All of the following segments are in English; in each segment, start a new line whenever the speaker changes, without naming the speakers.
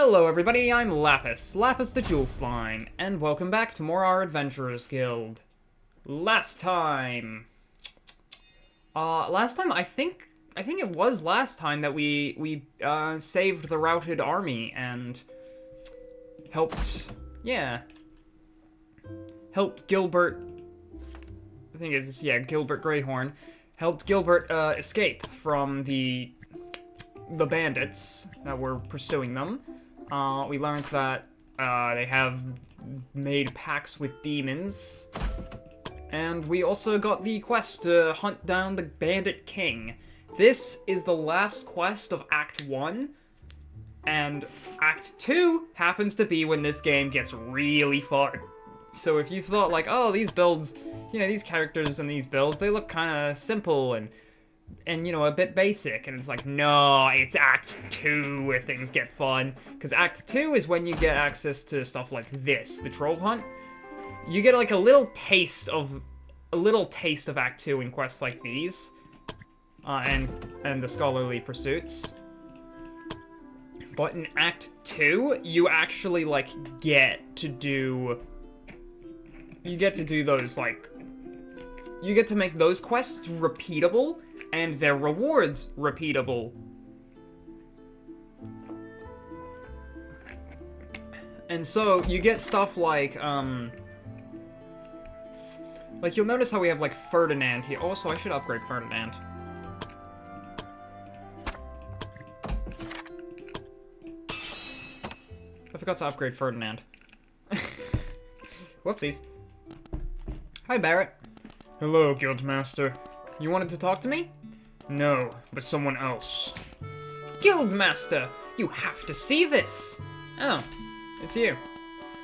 Hello everybody, I'm Lapis the Jewel Slime, and welcome back to more Our Adventurers Guild. Last time, I think it was last time that we saved the routed army and helped Gilbert, I think it's, Gilbert Greyhorn, helped Gilbert, escape from the bandits that were pursuing them. We learned that, they have made pacts with demons. And we also got the quest to hunt down the Bandit King. This is the last quest of Act 1. And Act 2 happens to be when this game gets really fun. So if you thought like, oh, these builds, these characters and these builds, they look kind of simple and a bit basic, and it's like, no, it's Act 2 where things get fun, because Act 2 is when you get access to stuff like this, the Troll Hunt. You get like a little taste of Act 2 in quests like these, and the Scholarly Pursuits. But in Act 2, you actually like get to do those, like, you get to make those quests repeatable and their rewards repeatable. And so you get stuff like you'll notice how we have like Ferdinand here. Also, I should upgrade Ferdinand. I forgot to upgrade Ferdinand. Whoopsies. Hi, Barrett. Hello, Guildmaster. You wanted to talk to me? No, but someone else. Guildmaster, you have to see this. Oh, it's you.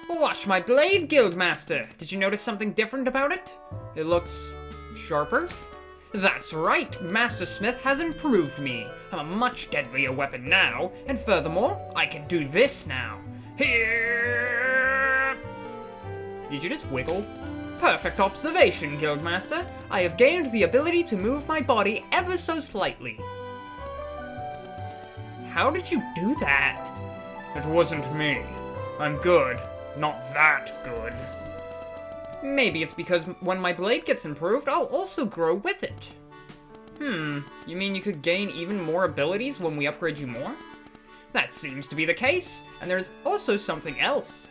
Watch my blade, Guildmaster. Did you notice something different about it? It looks sharper? That's right, Master Smith has improved me. I'm a much deadlier weapon now, and furthermore, I can do this now. Here! Did you just wiggle? Perfect observation, Guildmaster. I have gained the ability to move my body ever so slightly. How did you do that? It wasn't me. I'm good. Not that good. Maybe it's because when my blade gets improved, I'll also grow with it. You mean you could gain even more abilities when we upgrade you more? That seems to be the case, and there's also something else.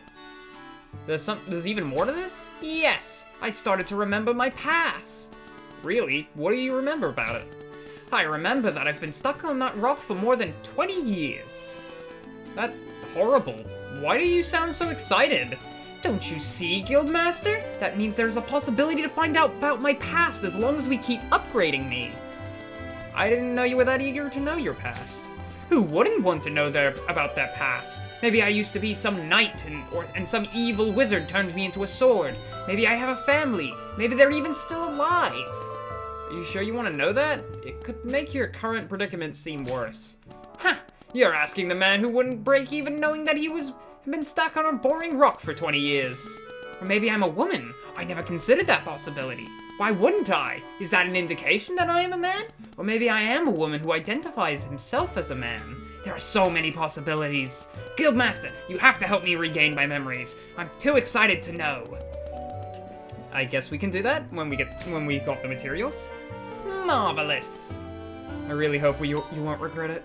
There's even more to this? Yes! I started to remember my past! Really? What do you remember about it? I remember that I've been stuck on that rock for more than 20 years. That's horrible. Why do you sound so excited? Don't you see, Guildmaster? That means there's a possibility to find out about my past as long as we keep upgrading me. I didn't know you were that eager to know your past. Who wouldn't want to know about their past? Maybe I used to be some knight and some evil wizard turned me into a sword. Maybe I have a family. Maybe they're even still alive. Are you sure you want to know that? It could make your current predicament seem worse. Ha! You're asking the man who wouldn't break even knowing that he was been stuck on a boring rock for 20 years. Or maybe I'm a woman. I never considered that possibility. Why wouldn't I? Is that an indication that I am a man? Or maybe I am a woman who identifies himself as a man. There are so many possibilities. Guildmaster, you have to help me regain my memories. I'm too excited to know. I guess we can do that when we got the materials. Marvelous. I really hope you won't regret it.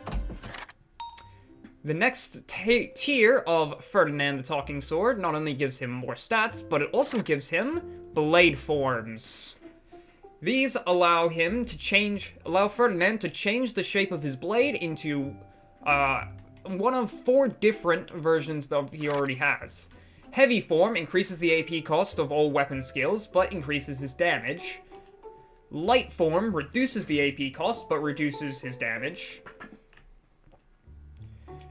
The next tier of Ferdinand the Talking Sword not only gives him more stats, but it also gives him blade forms. These allow Ferdinand to change the shape of his blade into one of 4 different versions that he already has. Heavy form increases the AP cost of all weapon skills, but increases his damage. Light form reduces the AP cost, but reduces his damage.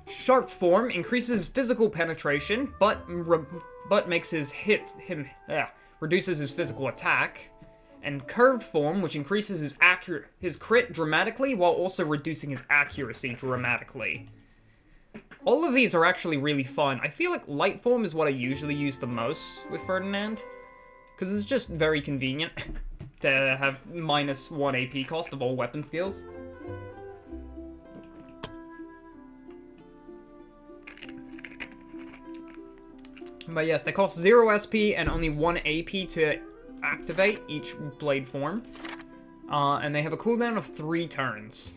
Sharp form increases physical penetration, but makes his reduces his physical attack. And curved form, which increases his crit dramatically, while also reducing his accuracy dramatically. All of these are actually really fun. I feel like light form is what I usually use the most with Ferdinand, because it's just very convenient to have -1 AP cost of all weapon skills. But yes, they cost 0 SP and only 1 AP to activate each blade form. And they have a cooldown of 3 turns.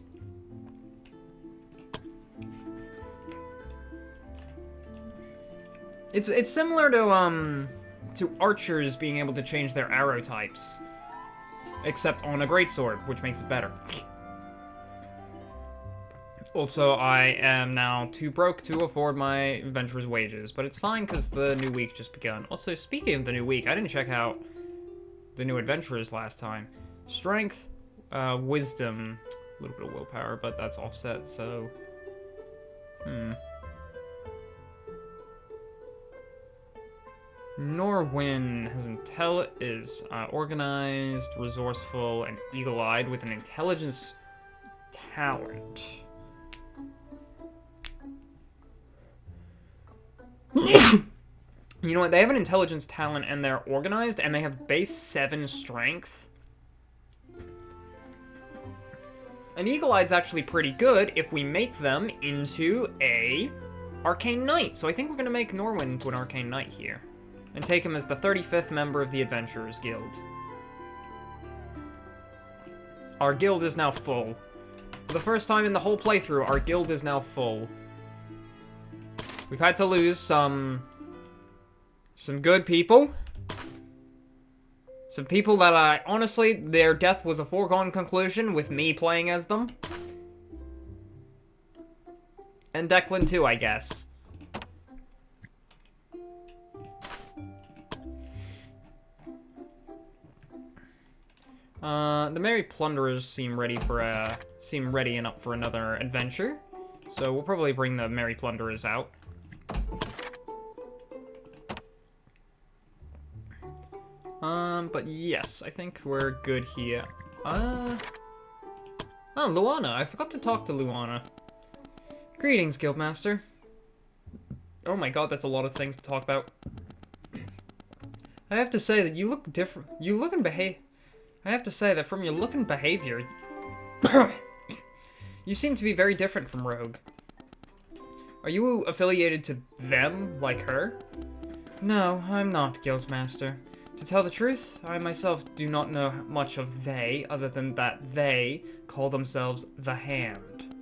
It's similar to archers being able to change their arrow types. Except on a greatsword, which makes it better. Also, I am now too broke to afford my adventurer's wages, but it's fine because the new week just begun. Also, speaking of the new week, I didn't check out the new adventurers last time. Strength, wisdom, a little bit of willpower, but that's offset, so... Norwin is organized, resourceful, and eagle-eyed with an intelligence talent. You know what? They have an intelligence talent and they're organized and they have base 7 strength. And eagle-eye's actually pretty good if we make them into a arcane knight. So I think we're going to make Norwin into an arcane knight here. And take him as the 35th member of the Adventurers Guild. Our guild is now full. For the first time in the whole playthrough, our guild is now full. We've had to lose some good people. Some people that honestly, their death was a foregone conclusion with me playing as them. And Declan too, I guess. The Merry Plunderers seem ready and up for another adventure. So we'll probably bring the Merry Plunderers out. But yes, I think we're good here. Oh, Luana. I forgot to talk to Luana. Greetings, Guildmaster. Oh my god, that's a lot of things to talk about. I have to say that you look different. I have to say that from your look and behavior, you seem to be very different from Rogue. Are you affiliated to them, like her? No, I'm not, Guildmaster. To tell the truth, I myself do not know much of they, other than that they call themselves the Hand.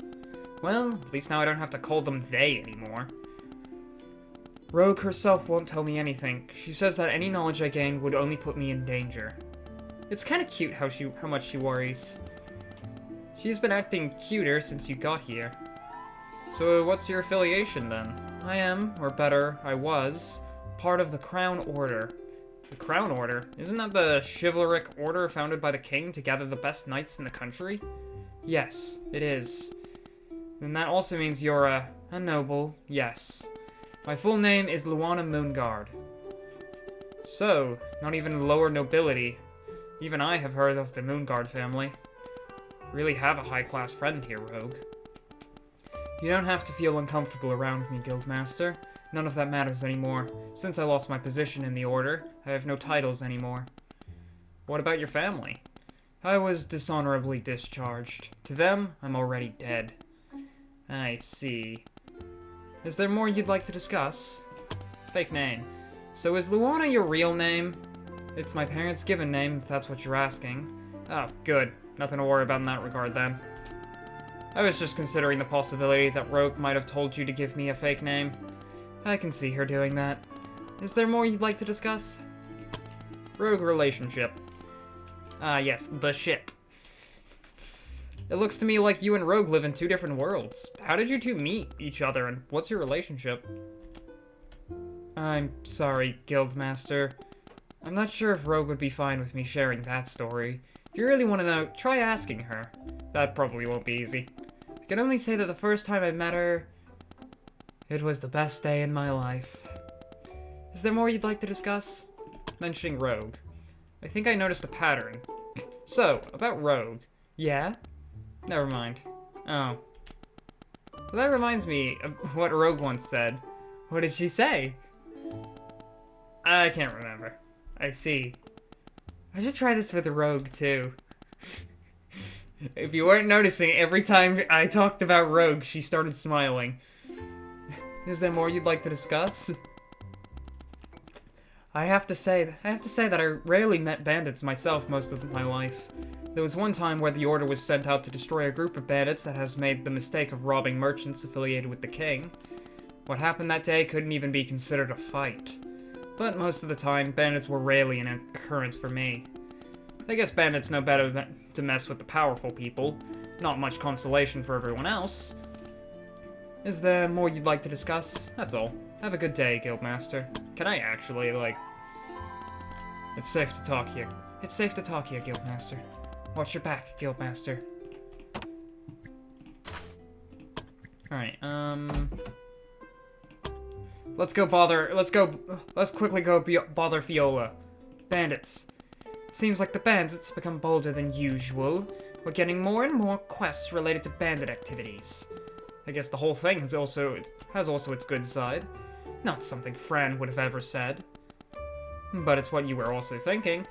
Well, at least now I don't have to call them they anymore. Rogue herself won't tell me anything. She says that any knowledge I gain would only put me in danger. It's kind of cute how much she worries. She's been acting cuter since you got here. So what's your affiliation then? I am, or better, I was, part of the Crown Order. The Crown Order? Isn't that the chivalric order founded by the king to gather the best knights in the country? Yes, it is. Then that also means you're a noble, yes. My full name is Luana Moonguard. So, not even lower nobility. Even I have heard of the Moonguard family. Really have a high-class friend here, Rogue. You don't have to feel uncomfortable around me, Guildmaster. None of that matters anymore. Since I lost my position in the Order, I have no titles anymore. What about your family? I was dishonorably discharged. To them, I'm already dead. I see. Is there more you'd like to discuss? Fake name. So is Luana your real name? It's my parents' given name, if that's what you're asking. Oh, good. Nothing to worry about in that regard, then. I was just considering the possibility that Rogue might have told you to give me a fake name. I can see her doing that. Is there more you'd like to discuss? Rogue relationship. Yes, the ship. It looks to me like you and Rogue live in 2 different worlds. How did you two meet each other, and what's your relationship? I'm sorry, Guildmaster. I'm not sure if Rogue would be fine with me sharing that story. If you really want to know, try asking her. That probably won't be easy. I can only say that the first time I met her, it was the best day in my life. Is there more you'd like to discuss? Mentioning Rogue. I think I noticed a pattern. So, about Rogue. Yeah? Never mind. Oh. Well, that reminds me of what Rogue once said. What did she say? I can't remember. I see. I should try this with Rogue, too. If you weren't noticing, every time I talked about Rogue, she started smiling. Is there more you'd like to discuss? I have to say that I rarely met bandits myself most of my life. There was one time where the order was sent out to destroy a group of bandits that has made the mistake of robbing merchants affiliated with the king. What happened that day couldn't even be considered a fight. But most of the time, bandits were rarely an occurrence for me. I guess bandits know better than to mess with the powerful people. Not much consolation for everyone else. Is there more you'd like to discuss? That's all. Have a good day, Guildmaster. Can I actually, like... It's safe to talk here. It's safe to talk here, Guildmaster. Watch your back, Guildmaster. Alright, let's quickly go bother Fiola. Bandits. Seems like the bandits have become bolder than usual. We're getting more and more quests related to bandit activities. I guess the whole thing has also its good side. Not something Fran would have ever said. But it's what you were also thinking.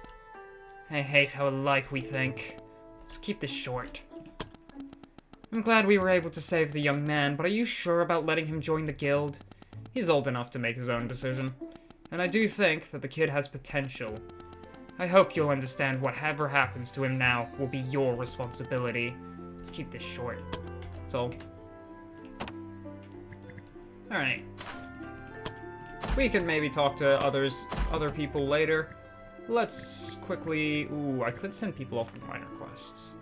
I hate how alike we think. Let's keep this short. I'm glad we were able to save the young man, but are you sure about letting him join the guild? He's old enough to make his own decision. And I do think that the kid has potential. I hope you'll understand whatever happens to him now will be your responsibility. Let's keep this short. That's all. Alright. We can maybe talk to other people later. Let's quickly... Ooh, I could send people off with minor quests.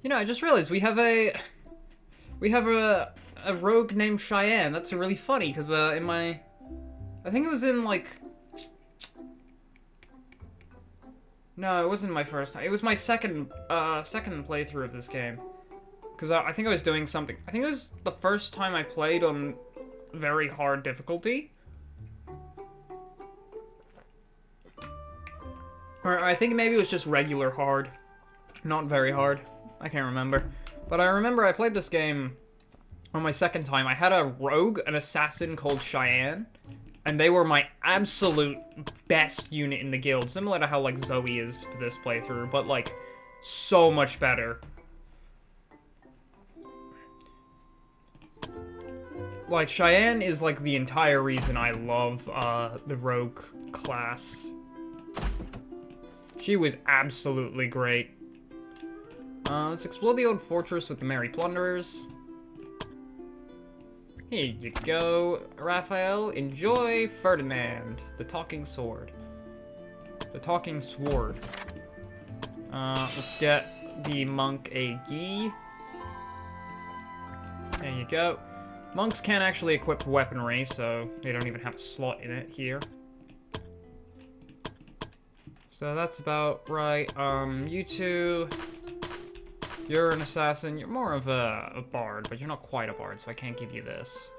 You know, I just realized we have a rogue named Cheyenne. That's really funny, because in my... I think it was in, like... No, it wasn't my first time. It was my second playthrough of this game. Because I think I was doing something... I think it was the first time I played on very hard difficulty. Or I think maybe it was just regular hard. Not very hard. I can't remember. But I remember I played this game on my second time. I had a rogue, an assassin called Cheyenne. And they were my absolute best unit in the guild. Similar to how, like, Zoe is for this playthrough. But, like, so much better. Like, Cheyenne is, like, the entire reason I love, the rogue class. She was absolutely great. Let's explore the old fortress with the merry plunderers. Here you go, Raphael. Enjoy Ferdinand, the talking sword. The talking sword. Let's get the monk a gi. There you go. Monks can't actually equip weaponry, so they don't even have a slot in it here. So that's about right. You two... You're an assassin. You're more of a bard, but you're not quite a bard, so I can't give you this.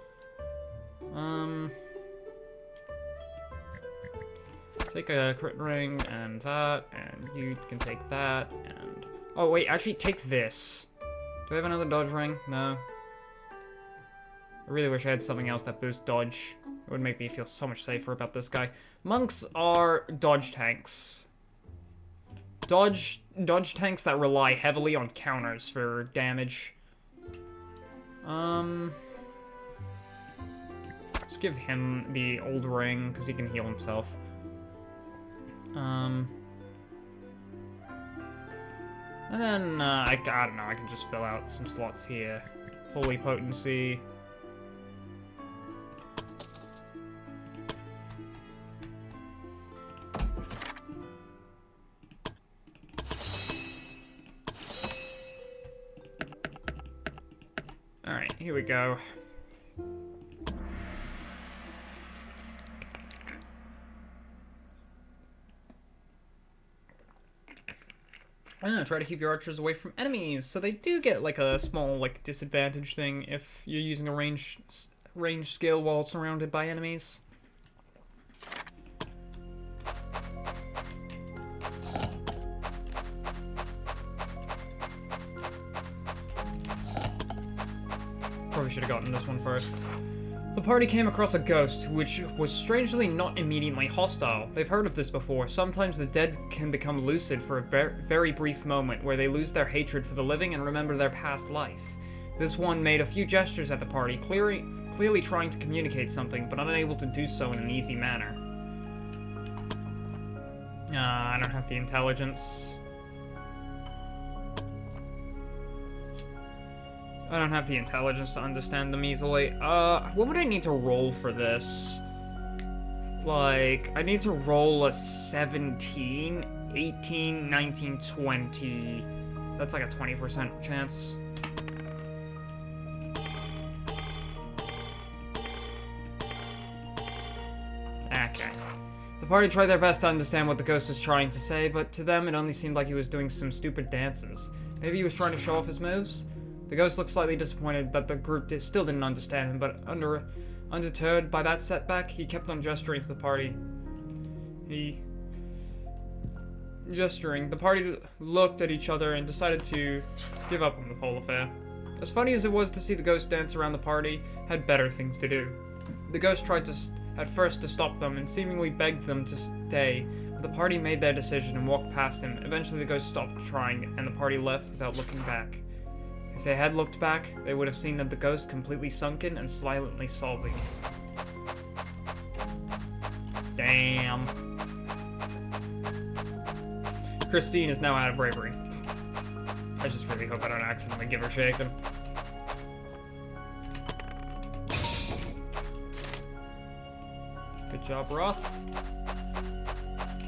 Take a crit ring and that, and you can take that, and... Oh, wait, actually, take this. Do I have another dodge ring? No. I really wish I had something else that boosts dodge. It would make me feel so much safer about this guy. Monks are dodge tanks. Dodge tanks that rely heavily on counters for damage. Just give him the old ring, because he can heal himself. And then, I don't know, I can just fill out some slots here. Holy Potency. Alright, here we go. Try to keep your archers away from enemies, so they do get like a small like disadvantage thing if you're using a range skill while surrounded by enemies. Probably should have gotten this one first. The party came across a ghost, which was strangely not immediately hostile. They've heard of this before. Sometimes the dead can become lucid for a very brief moment, where they lose their hatred for the living and remember their past life. This one made a few gestures at the party, clearly trying to communicate something, but unable to do so in an easy manner. I don't have the intelligence. I don't have the intelligence to understand them easily. What would I need to roll for this? Like, I need to roll a 17, 18, 19, 20. That's like a 20% chance. Okay. The party tried their best to understand what the ghost was trying to say, but to them it only seemed like he was doing some stupid dances. Maybe he was trying to show off his moves? The ghost looked slightly disappointed that the group still didn't understand him, but undeterred by that setback, he kept on gesturing to the party. The party looked at each other and decided to give up on the whole affair. As funny as it was to see the ghost dance around the party, had better things to do. The ghost tried at first to stop them and seemingly begged them to stay, but the party made their decision and walked past him. Eventually the ghost stopped trying, and the party left without looking back. If they had looked back, they would have seen that the ghost completely sunken and silently sobbing. Damn. Christine is now out of bravery. I just really hope I don't accidentally give her shaken. Good job, Roth.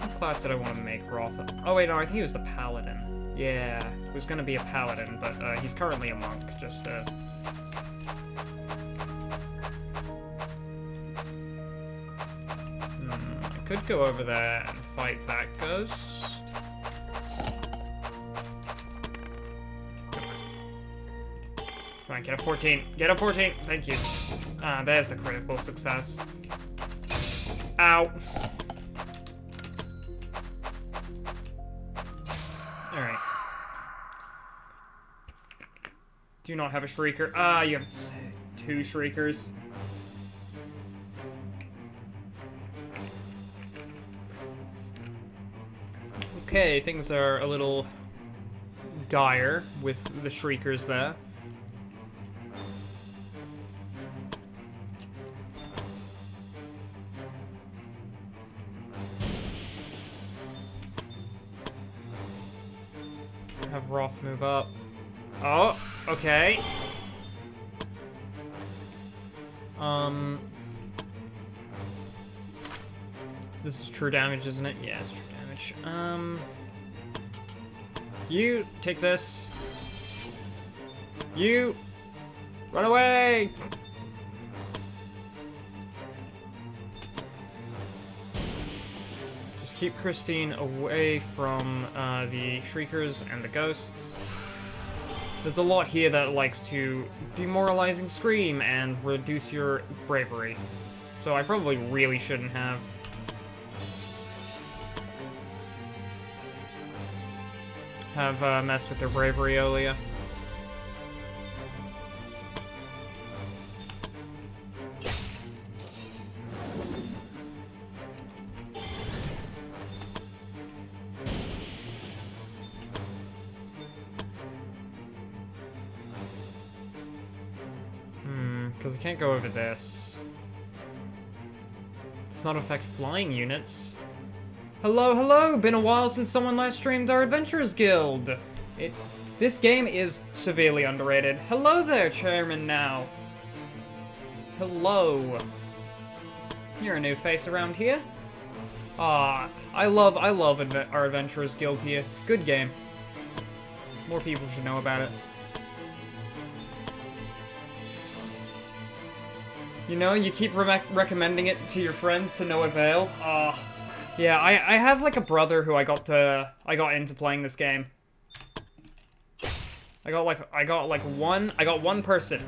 What class did I want to make Roth? Oh wait, no, I think he was the paladin. Yeah, he was gonna be a paladin, but he's currently a monk, just I could go over there and fight that ghost. Come on, get a 14. Get a 14! Thank you. There's the critical success. Ow. Alright. Do you not have a shrieker? You have 2 shriekers. Okay, things are a little dire with the shriekers there. Have Roth move up. Oh, okay. This is true damage, isn't it? Yeah, it's true damage. You take this. You run away. Keep Christine away from the shriekers and the ghosts. There's a lot here that likes to demoralizing scream and reduce your bravery. So I probably really shouldn't have. Messed with their bravery earlier. Because I can't go over this. Does not affect flying units. Hello, hello! Been a while since someone last streamed our Adventurers Guild. This game is severely underrated. Hello there, Chairman Now. Hello. You're a new face around here. I love our Adventurers Guild here. It's a good game. More people should know about it. You know, you keep recommending it to your friends to no avail. Yeah, I have like a brother who I got into playing this game. I got one person.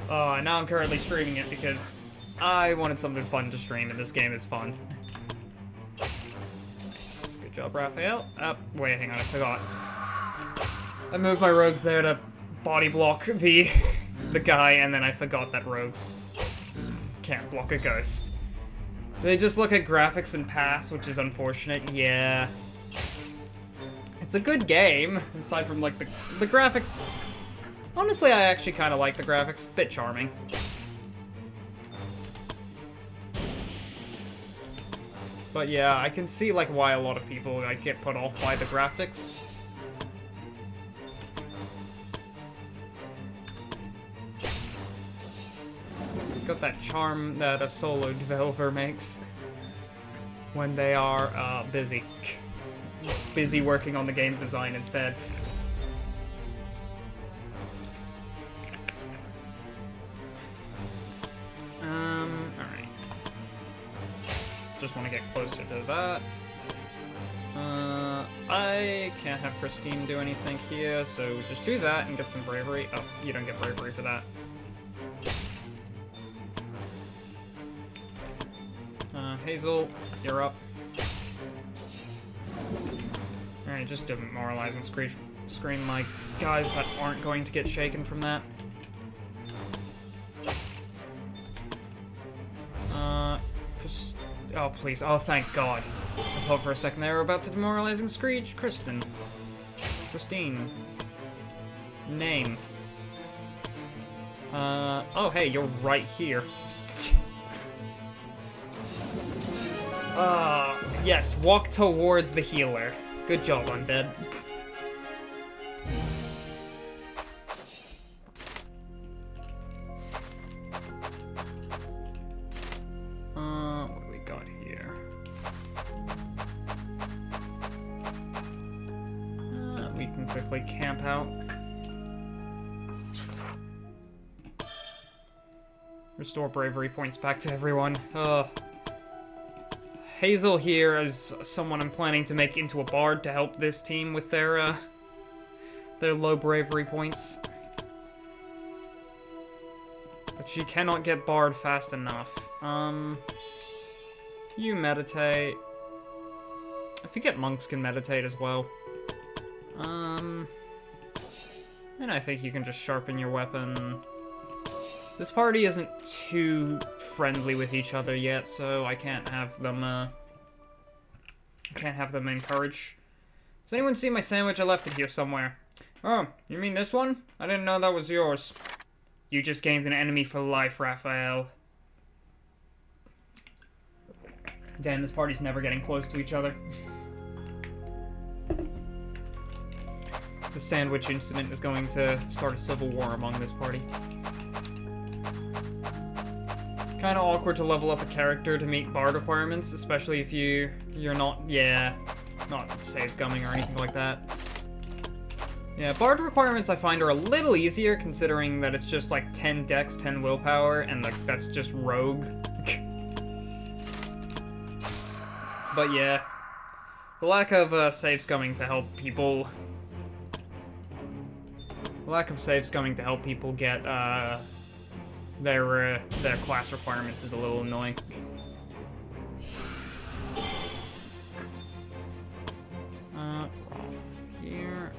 Now I'm currently streaming it because I wanted something fun to stream, and this game is fun. Nice. Good job, Raphael. Wait, hang on, I forgot. I moved my rogues there to body block the the guy, and then I forgot that rogues can't block a ghost. They just look at graphics and pass, which is unfortunate. Yeah. It's a good game, aside from, like, the graphics. Honestly, I actually kind of like the graphics. Bit charming. But yeah, I can see, like, why a lot of people, like, get put off by the graphics. It's got that charm that a solo developer makes when they are, busy working on the game design instead. Alright. Just want to get closer to that. I can't have Christine do anything here, so just do that and get some bravery. Oh, you don't get bravery for that. Hazel, you're up. Alright, just demoralize and scream my guys that aren't going to get shaken from that. Just... Oh, please. Oh, thank God. I thought for a second they were about to demoralize and screech. Christine. Name. Oh, hey, you're right here. Yes, walk towards the healer. Good job, Undead. What do we got here? We can quickly camp out. Restore bravery points back to everyone. Hazel here is someone I'm planning to make into a bard to help this team with their low bravery points. But she cannot get bard fast enough. You meditate. I forget monks can meditate as well. And I think you can just sharpen your weapon. This party isn't too friendly with each other yet, so I can't have them, encourage. Does anyone see my sandwich? I left it here somewhere. Oh, you mean this one? I didn't know that was yours. You just gained an enemy for life, Raphael. Damn, this party's never getting close to each other. The sandwich incident is going to start a civil war among this party. Kind of awkward to level up a character to meet bard requirements, especially if you're not save scumming or anything like that. Yeah, bard requirements I find are a little easier considering that it's just like 10 dex, 10 willpower, and that's just rogue. But yeah, the lack of save scumming to help people. The lack of save scumming to help people get their class requirements is a little annoying. Here.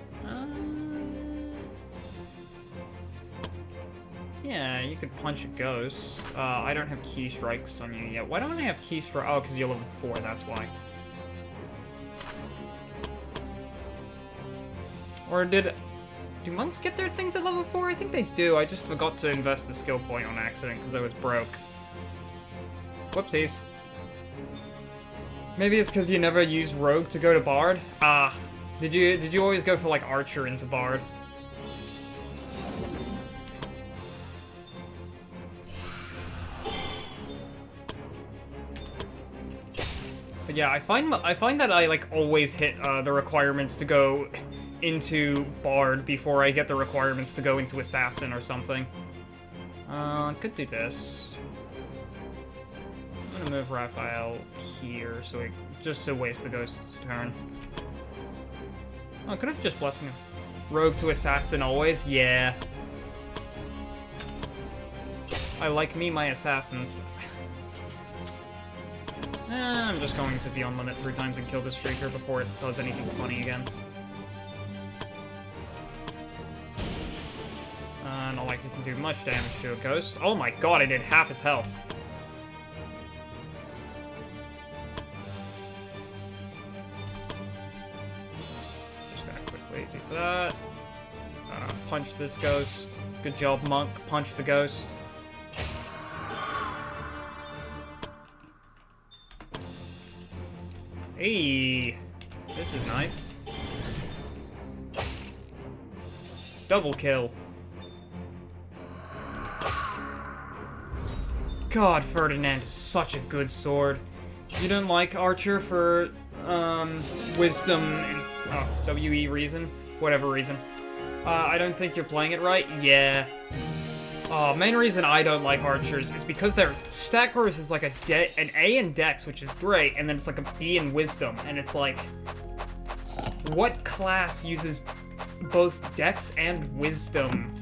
Yeah, you could punch a ghost. I don't have key strikes on you yet. Why don't I have key strike? Oh, because you're level 4, that's why. Or do monks get their things at level 4? I think they do. I just forgot to invest the skill point on accident because I was broke. Whoopsies. Maybe it's because you never use rogue to go to bard? Ah. Did you always go for like archer into bard? But yeah, I find that I like always hit the requirements to go into bard before I get the requirements to go into assassin or something. Could do this. I'm gonna move Raphael here so just to waste the ghost's turn. Oh, I could have just blessed him. Rogue to assassin always? Yeah. I like me my assassins. I'm just going to Beyond Limit 3 times and kill this streaker before it does anything funny again. Not like it can do much damage to a ghost. Oh my god, I did half its health. Just gonna quickly do that. Punch this ghost. Good job, Monk. Punch the ghost. Hey, this is nice. Double kill. God, Ferdinand is such a good sword. You don't like Archer for, wisdom and, WE reason? Whatever reason. I don't think you're playing it right? Yeah. Main reason I don't like archers is because their stat growth is like an A in Dex, which is great, and then it's like a B in Wisdom, and it's like, what class uses both Dex and Wisdom?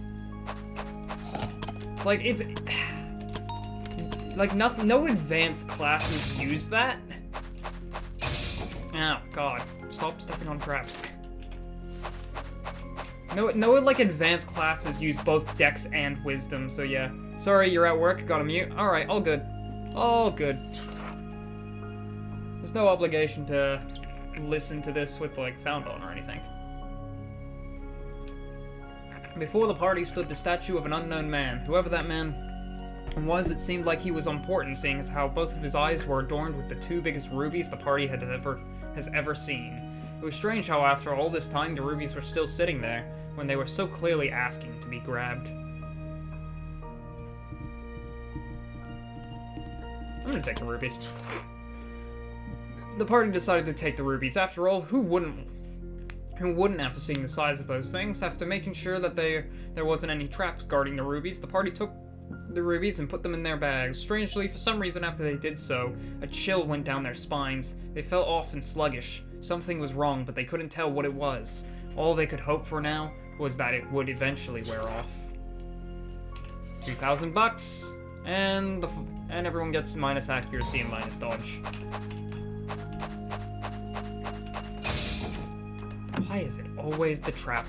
Like, it's... Like, no advanced classes use that. Oh, God. Stop stepping on traps. No, like, advanced classes use both Dex and Wisdom, so yeah. Sorry, you're at work, gotta mute. Alright, all good. All good. There's no obligation to listen to this with, like, sound on or anything. Before the party stood the statue of an unknown man. Whoever that man was, it seemed like he was important, seeing as how both of his eyes were adorned with the 2 biggest rubies the party has ever seen. It was strange how after all this time the rubies were still sitting there, when they were so clearly asking to be grabbed. I'm gonna take the rubies. The party decided to take the rubies. After all, who wouldn't after seeing the size of those things? After making sure that there wasn't any traps guarding the rubies, the party took the rubies and put them in their bags. Strangely, for some reason after they did so, a chill went down their spines. They felt off and sluggish. Something was wrong, but they couldn't tell what it was. All they could hope for now was that it would eventually wear off. 2,000 bucks, and everyone gets minus accuracy and minus dodge. Why is it always the trap?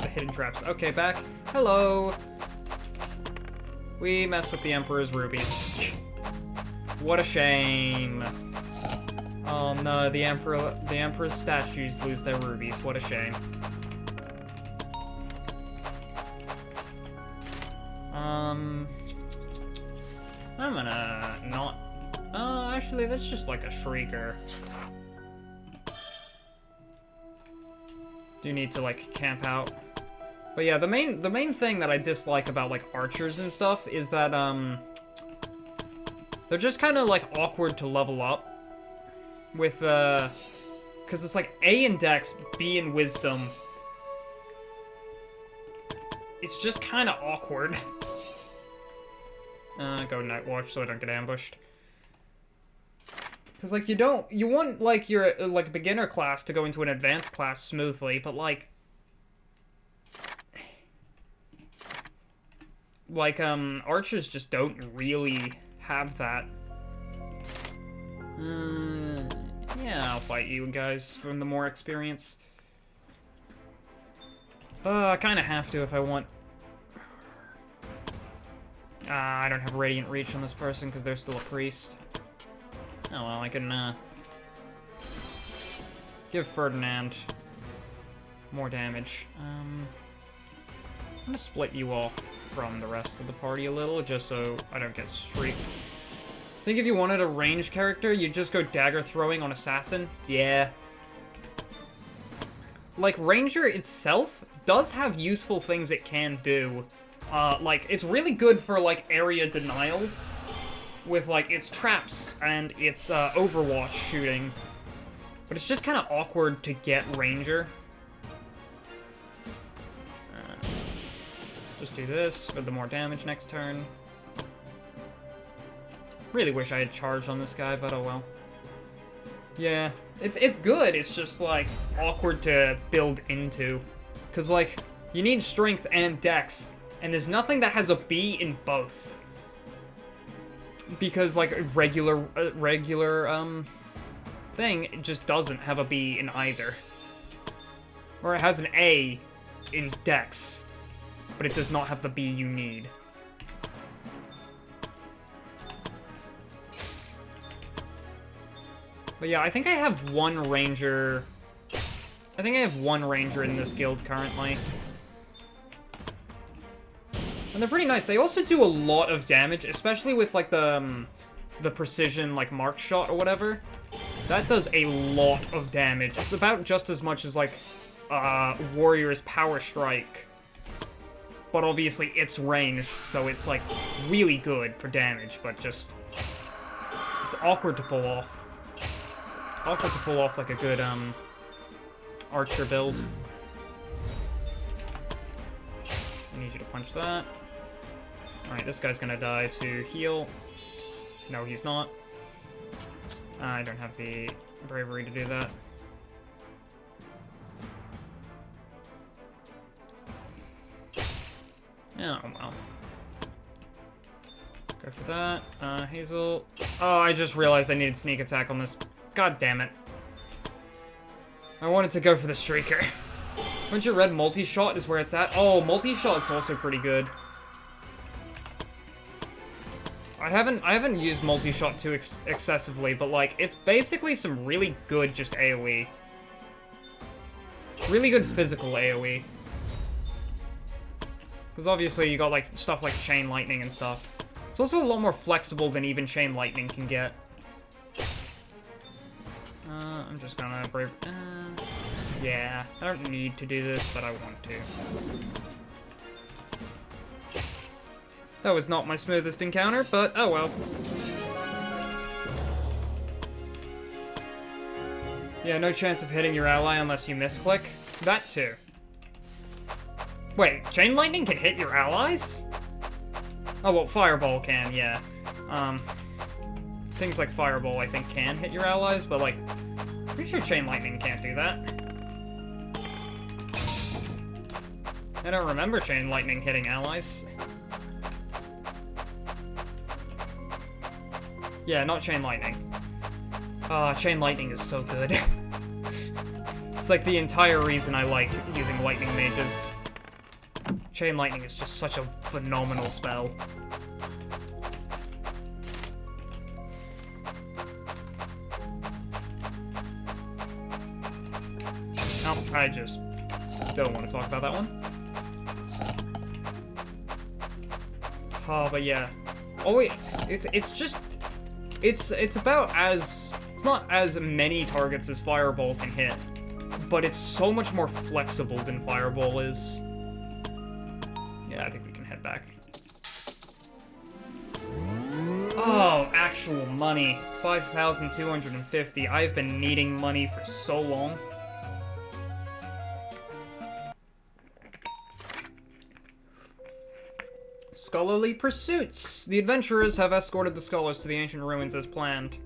The hidden traps. Okay, back. Hello. We messed with the Emperor's rubies. What a shame. Oh no, the Emperor's statues lose their rubies. What a shame. I'm gonna not... actually, that's just like a Shrieker. Do need to, like, camp out. But yeah, the main thing that I dislike about, like, archers and stuff is that, they're just kind of, like, awkward to level up. With, because it's like A in Dex, B in Wisdom. It's just kind of awkward. Go Night Watch so I don't get ambushed. Because, like, you want, like, your, like, beginner class to go into an advanced class smoothly, but, like, archers just don't really have that. Yeah, I'll fight you guys from the more experience. I kind of have to if I want... I don't have Radiant Reach on this person because they're still a priest. Oh well, I can, give Ferdinand more damage. I'm gonna split you off from the rest of the party a little, just so I don't get streaked. I think if you wanted a ranged character, you'd just go dagger throwing on Assassin. Yeah. Like, Ranger itself does have useful things it can do. Like, it's really good for, like, area denial with, like, its traps and its, Overwatch shooting. But it's just kind of awkward to get Ranger. Just do this for the more damage next turn. Really wish I had charged on this guy, but oh well. Yeah, it's good, it's just, like, awkward to build into. Because, like, you need strength and dex, and there's nothing that has a B in both. Because, like, a regular thing, it just doesn't have a B in either. Or it has an A in dex. but it does not have the B you need. But yeah, I think I have one ranger... I think I have one ranger in this guild currently. And they're pretty nice. They also do a lot of damage, especially with, like, the precision, like, mark shot or whatever. That does a lot of damage. It's about just as much as, like, Warrior's Power Strike. But obviously it's ranged, so it's, like, really good for damage, but just... It's awkward to pull off. Awkward to pull off, like, a good, archer build. I need you to punch that. Alright, this guy's gonna die to heal. No, he's not. I don't have the bravery to do that. Oh, well. Go for that. Hazel. Oh, I just realized I needed sneak attack on this. God damn it. I wanted to go for the Shrieker. Haven't you read multi-shot is where it's at? Oh, multi-shot is also pretty good. I haven't used multi-shot too excessively, but, like, it's basically some really good just AoE. Really good physical AoE. Because obviously you got, like, stuff like Chain Lightning and stuff. It's also a lot more flexible than even Chain Lightning can get. I'm just gonna brave... yeah, I don't need to do this, but I want to. That was not my smoothest encounter, but oh well. Yeah, no chance of hitting your ally unless you misclick. That too. Wait, Chain Lightning can hit your allies? Oh, well, Fireball can, yeah. Things like Fireball, I think, can hit your allies, but, like, pretty sure Chain Lightning can't do that. I don't remember Chain Lightning hitting allies. Yeah, not Chain Lightning. Chain Lightning is so good. It's like the entire reason I like using Lightning Mages. Chain Lightning is just such a phenomenal spell. Oh, I just don't want to talk about that one. Oh, but yeah. Oh wait, it's about as... It's not as many targets as Fireball can hit, but it's so much more flexible than Fireball is. Yeah, I think we can head back. Oh, actual money. 5,250. I've been needing money for so long. Scholarly pursuits. The adventurers have escorted the scholars to the ancient ruins as planned.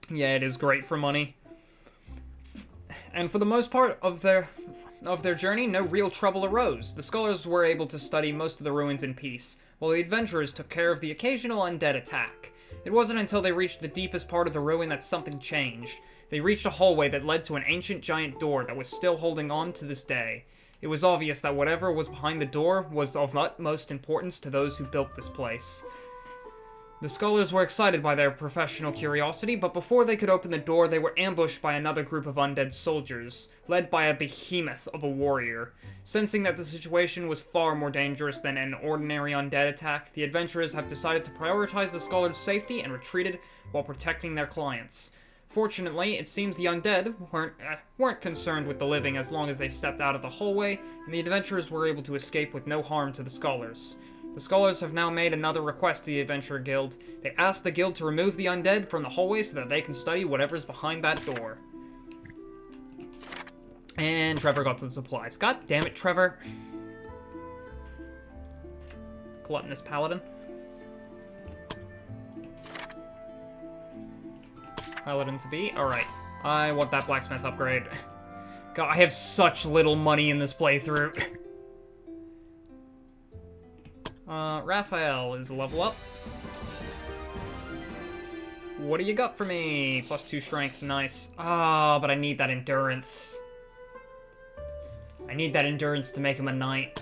Yeah, it is great for money. And for the most part of their journey, no real trouble arose. The scholars were able to study most of the ruins in peace, while the adventurers took care of the occasional undead attack. It wasn't until they reached the deepest part of the ruin that something changed. They reached a hallway that led to an ancient giant door that was still holding on to this day. It was obvious that whatever was behind the door was of utmost importance to those who built this place. The scholars were excited by their professional curiosity, but before they could open the door, they were ambushed by another group of undead soldiers, led by a behemoth of a warrior. Sensing that the situation was far more dangerous than an ordinary undead attack, the adventurers have decided to prioritize the scholars' safety and retreated while protecting their clients. Fortunately, it seems the undead weren't concerned with the living as long as they stepped out of the hallway, and the adventurers were able to escape with no harm to the scholars. The scholars have now made another request to the Adventurer Guild. They asked the guild to remove the undead from the hallway so that they can study whatever's behind that door. And Trevor got to the supplies. God damn it, Trevor. Gluttonous Paladin. Paladin to be. Alright. I want that blacksmith upgrade. God, I have such little money in this playthrough. Raphael is level up. What do you got for me? +2 strength, nice. Ah, but I need that endurance. I need that endurance to make him a knight.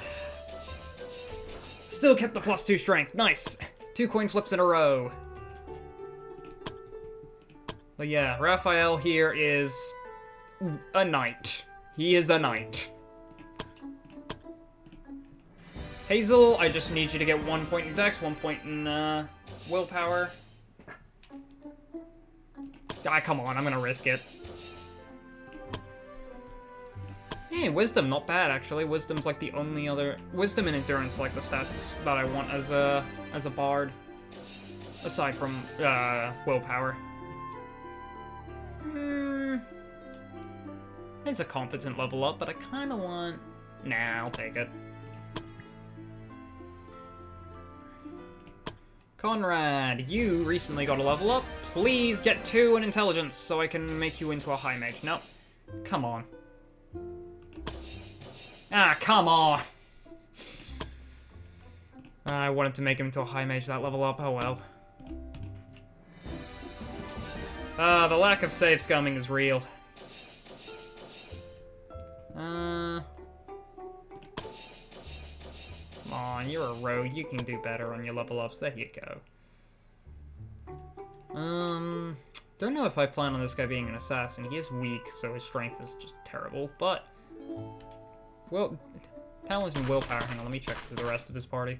Still kept the +2 strength. Nice. 2 coin flips in a row. But yeah, Raphael here is a knight. He is a knight. Hazel, I just need you to get 1 point in dex, 1 point in willpower. Ah, come on, I'm gonna risk it. Hey, Wisdom, not bad, actually. Wisdom's like the only other... Wisdom and Endurance like the stats that I want as a bard. Aside from, willpower. It's a competent level up, but I kinda want... Nah, I'll take it. Conrad, you recently got a level up. Please get 2 in Intelligence so I can make you into a High Mage. No. Come on. Ah, come on! I wanted to make him into a High Mage that level up. Oh well. The lack of save scumming is real. Come on, you're a rogue. You can do better on your level ups. There you go. Don't know if I plan on this guy being an assassin. He is weak, so his strength is just terrible, but... Well, talent and willpower. Hang on, let me check through the rest of his party.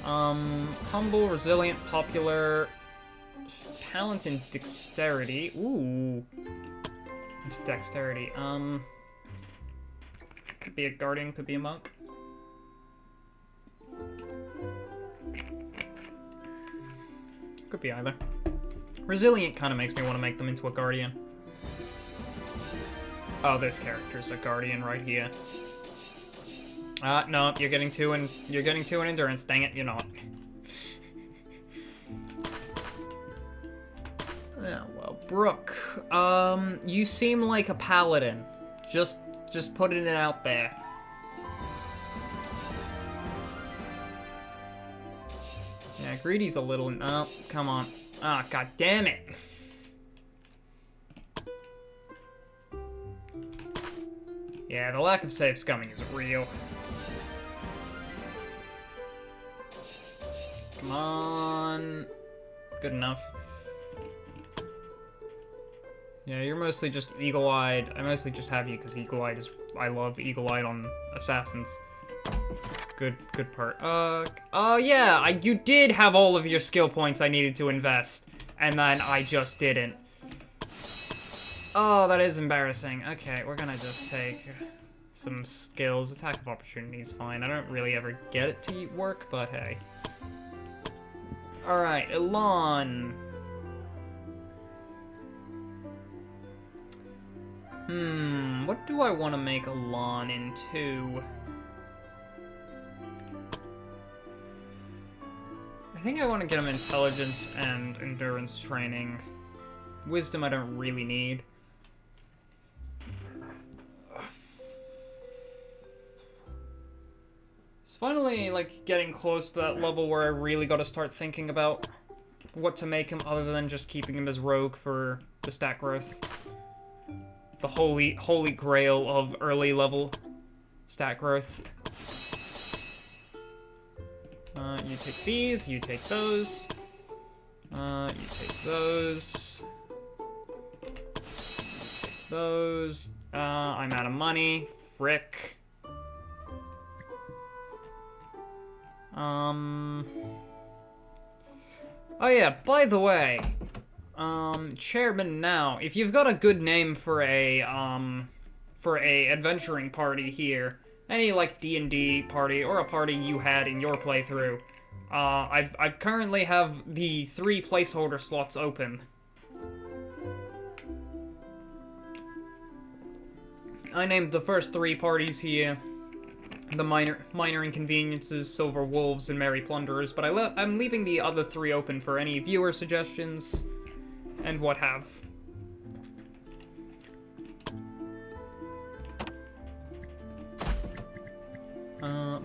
Humble, resilient, popular... Talent and dexterity. Ooh. It's dexterity. Could be a guardian, could be a monk. Could be either. Resilient kind of makes me want to make them into a guardian. Oh, this character's a guardian right here. No, you're getting 2 in endurance. Dang it, you're not. Yeah, well, Brooke, you seem like a paladin. Just putting it out there. Yeah, Greedy's a little... Oh, come on. Ah, god damn it. Yeah, the lack of save scumming is real. Come on. Good enough. Yeah, you're mostly just eagle-eyed. I mostly just have you because eagle-eyed is... I love eagle-eyed on assassins. Good part. Yeah, you did have all of your skill points I needed to invest, and then I just didn't. Oh, that is embarrassing. Okay, we're gonna just take some skills. Attack of opportunity is fine. I don't really ever get it to work, but hey. Alright, Elan. What do I want to make Elan into? I think I want to get him intelligence and endurance training. Wisdom I don't really need. It's finally, like, getting close to that level where I really gotta start thinking about what to make him other than just keeping him as rogue for the stat growth. The holy grail of early level stat growth. You take these, you take those. You take those. You take those. I'm out of money. Frick. Oh yeah, by the way, Chairman Now, if you've got a good name for a adventuring party here, any, like, D&D party, or a party you had in your playthrough, I currently have the 3 placeholder slots open. I named the first 3 parties here the minor inconveniences, Silver Wolves, and Merry Plunderers, but I'm leaving the other 3 open for any viewer suggestions and what have.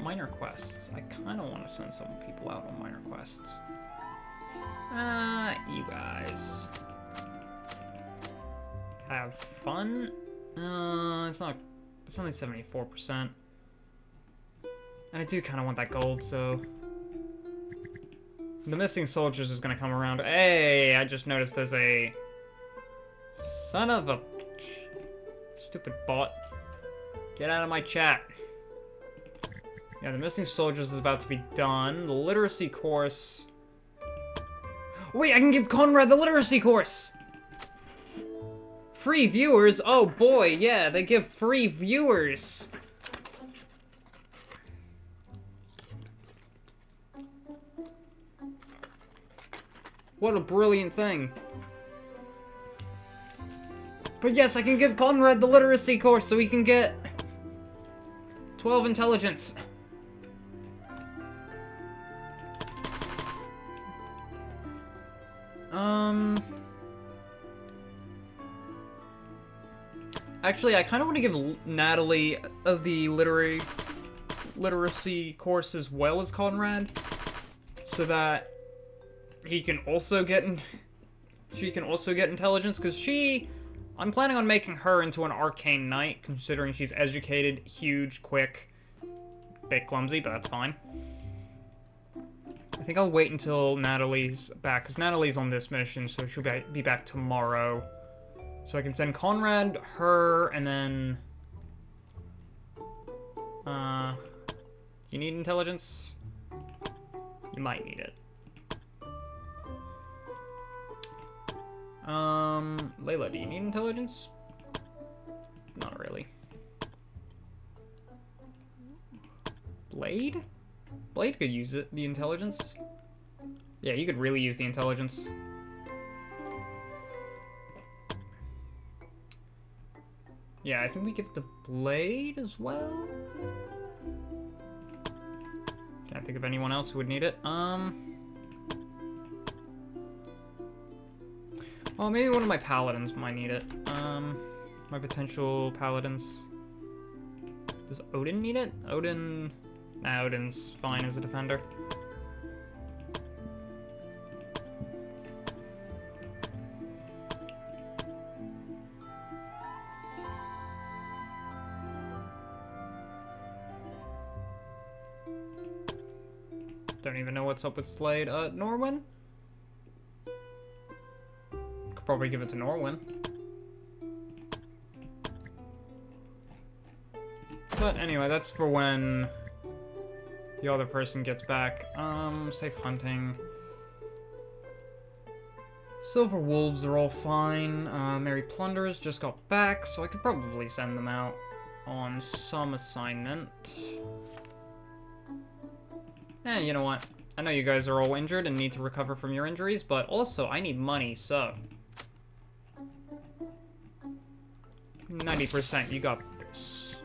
Minor quests. I kind of want to send some people out on minor quests. You guys have fun. It's only 74%. And I do kind of want that gold, so... The missing soldiers is gonna come around. Hey, I just noticed there's a... Son of a... Stupid bot. Get out of my chat. Yeah, the missing soldiers is about to be done. The literacy course... Wait, I can give Conrad the literacy course! Free viewers? Oh boy, yeah, they give free viewers. What a brilliant thing. But yes, I can give Conrad the literacy course so he can get 12 intelligence. Actually, I kind of want to give Natalie the literacy course as well as Conrad, so that he can also get she can also get intelligence, because I'm planning on making her into an arcane knight, considering she's educated, huge, quick, bit clumsy, but that's fine. I think I'll wait until Natalie's back, because Natalie's on this mission, so she'll be back tomorrow. So I can send Conrad, her, and then... you need intelligence? You might need it. Layla, do you need intelligence? Not really. Blade? Blade could use it, the intelligence. Yeah, you could really use the intelligence. Yeah, I think we give the Blade as well. Can't think of anyone else who would need it. Well, maybe one of my paladins might need it. My potential paladins. Does Odin need it? Odin... Nah, Odin's fine as a defender. Don't even know what's up with Slade. Norwin? Could probably give it to Norwin. But anyway, that's for when the other person gets back. Safe hunting. Silver Wolves are all fine. Merry Plunderers just got back, so I could probably send them out on some assignment. You know what? I know you guys are all injured and need to recover from your injuries, but also I need money, so... 90%, you got this.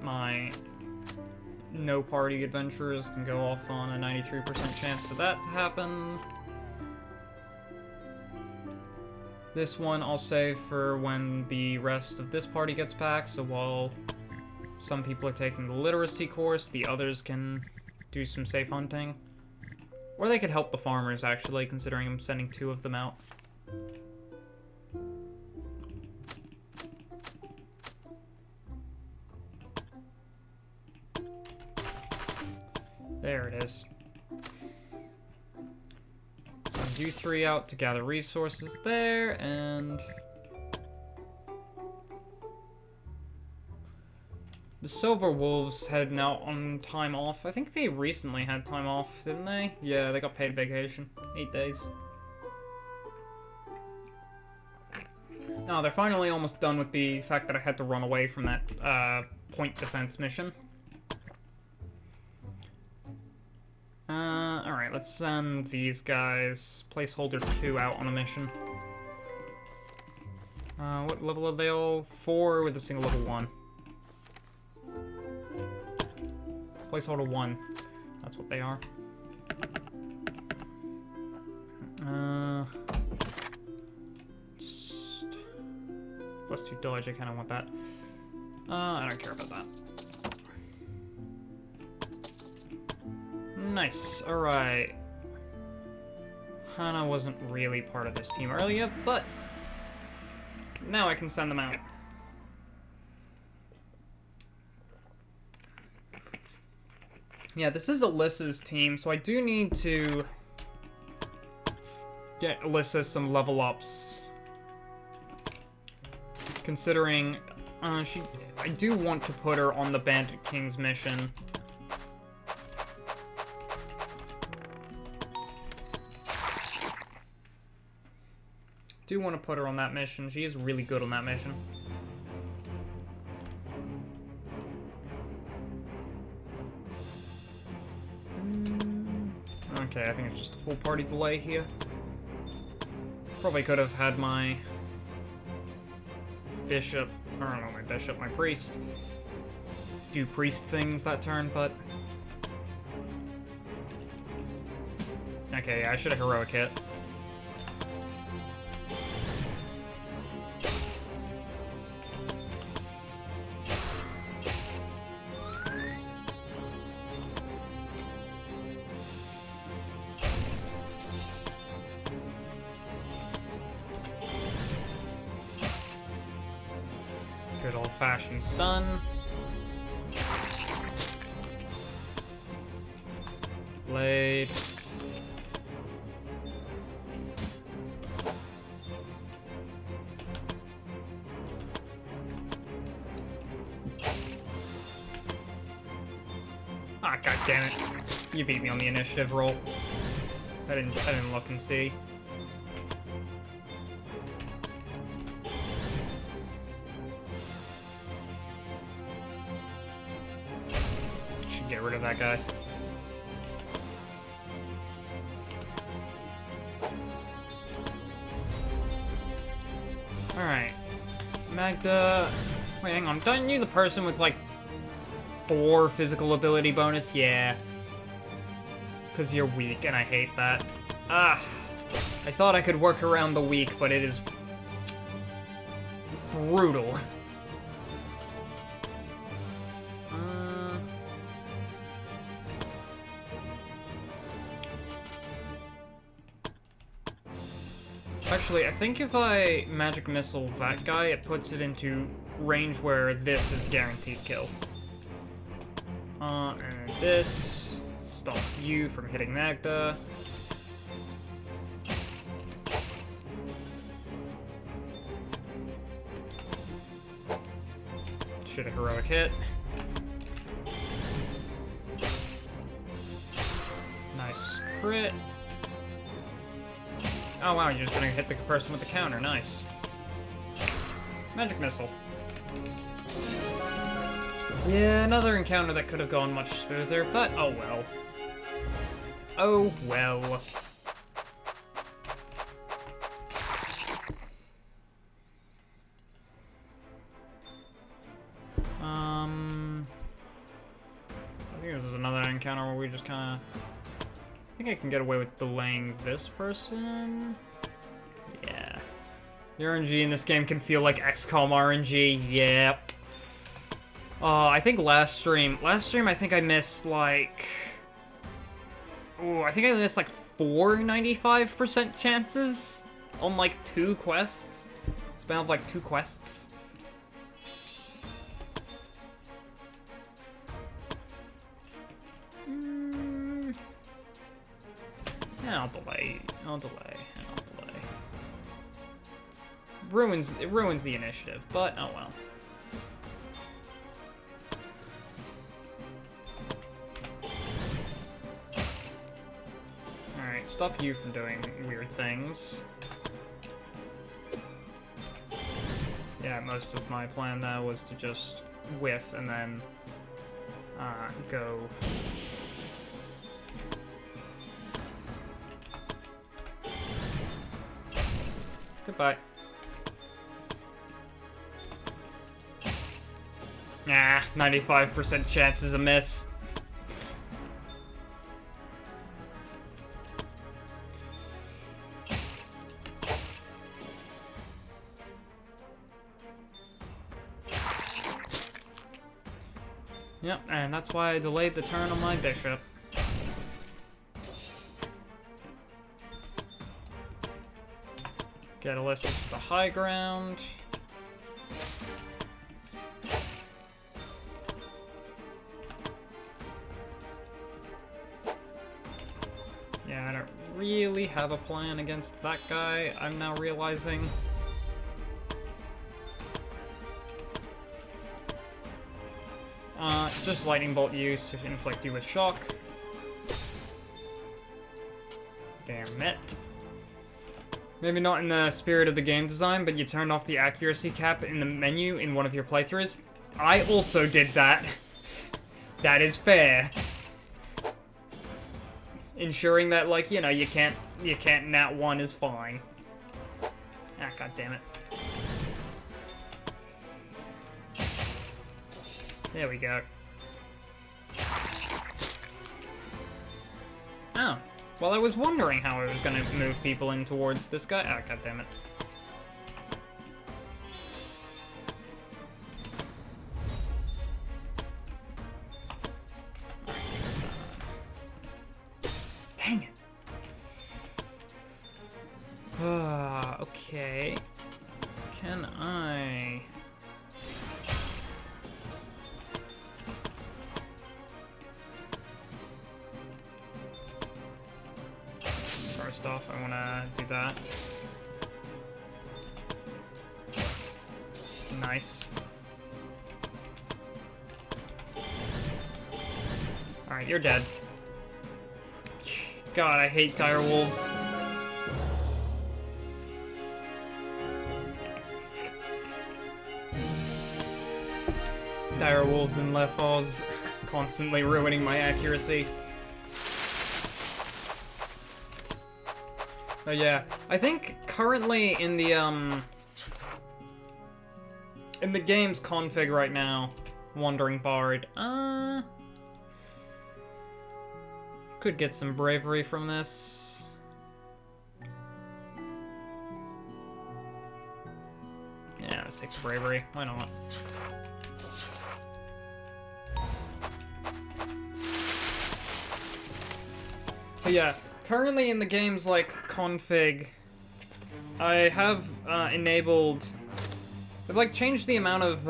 My no party adventurers can go off on a 93% chance for that to happen. This one I'll save for when the rest of this party gets back, so while some people are taking the literacy course, the others can do some safe hunting. Or they could help the farmers, actually, considering I'm sending 2 of them out. There it is. Send you 3 out to gather resources there, and... The Silver Wolves heading out on time off. I think they recently had time off, didn't they? Yeah, they got paid vacation. 8 days. No, they're finally almost done with the fact that I had to run away from that point defense mission. Alright, let's send these guys, placeholder 2, out on a mission. What level are they all? 4 with a single level 1. Placeholder 1. That's what they are. Just... +2 dodge, I kinda want that. I don't care about that. Nice, alright. Hana wasn't really part of this team earlier, but Now I can send them out. Yeah, this is Alyssa's team, so I do need to get Alyssa some level ups. Considering, I do want to put her on the Bandit King's mission. Do want to put her on that mission. She is really good on that mission. Okay, I think it's just a full party delay here. Probably could have had my bishop, or not my bishop, my priest, do priest things that turn, but... Okay, yeah, I should have heroic hit. Good old-fashioned stun. Blade. Ah, god damn it. You beat me on the initiative roll. I didn't look and see. Get rid of that guy. Alright. Magda... Wait, hang on. Don't you the person with, like, 4 physical ability bonus? Yeah. Because you're weak, and I hate that. Ah. I thought I could work around the weak, but it is... brutal. Actually, I think if I Magic Missile that guy, it puts it into range where this is guaranteed kill. And this stops you from hitting Magda. Should have heroic hit. Nice crit. Oh wow, you're just gonna hit the person with the counter, nice. Magic Missile. Yeah, another encounter that could have gone much smoother, but oh well. Oh well. I think this is another encounter where we just kinda... I think I can get away with delaying this person. Yeah. The RNG in this game can feel like XCOM RNG. Yep. I think last stream I think I missed like... Oh, I think I missed like 4 95% chances on like 2 quests. Span of like 2 quests. I'll delay. It ruins the initiative, but oh well. Alright, stop you from doing weird things. Yeah, most of my plan now was to just whiff and then go... Goodbye. Nah, 95% chance is a miss. Yep, and that's why I delayed the turn on my bishop. Get Alyssa to the high ground. Yeah, I don't really have a plan against that guy, I'm now realizing. Just lightning bolt used to inflict you with shock. Damn it. Maybe not in the spirit of the game design, but you turned off the accuracy cap in the menu in one of your playthroughs. I also did that. That is fair. Ensuring that, like, you know, you can't nat 1 is fine. Ah, god damn it. There we go. Oh. Well, I was wondering how I was gonna move people in towards this guy. Ah, god damn it. Dang it. Okay. Can I... First off, I want to do that. Nice. Alright, you're dead. God, I hate dire wolves. Dire wolves and Lefos constantly ruining my accuracy. But yeah, I think currently in the game's config right now, Wandering Bard, could get some bravery from this. Yeah, let's take the bravery. Why not? But yeah, currently in the game's, like, config, I have, enabled... I've, like, changed the amount of,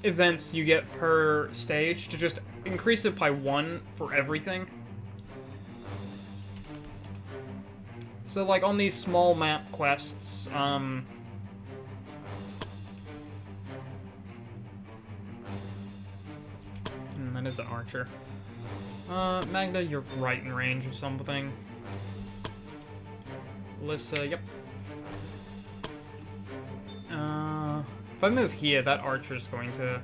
events you get per stage to just increase it by 1 for everything. So, like, on these small map quests, that is an archer. Magda, you're right in range of something. Alyssa, yep. If I move here, that archer's going to...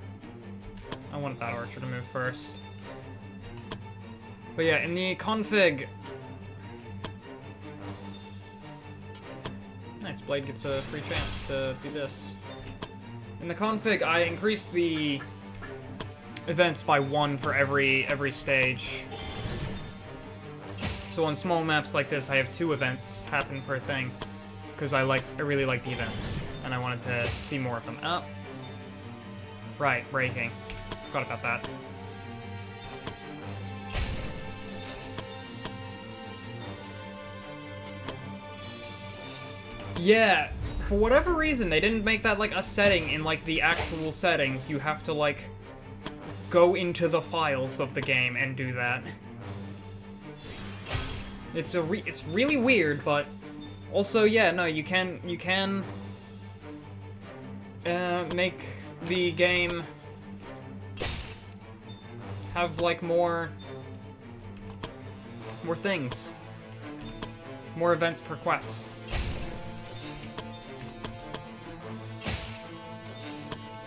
I want that archer to move first. But yeah, in the config... Nice, Blade gets a free chance to do this. In the config, I increased the events by 1 for every stage. So on small maps like this, I have 2 events happen per thing. Because I really like the events. And I wanted to see more of them. Oh. Right, breaking. Forgot about that. Yeah, for whatever reason, they didn't make that, like, a setting in, like, the actual settings. You have to, like, go into the files of the game and do that. It's really weird, but also, yeah, no, you can make the game have, like, more things. More events per quest.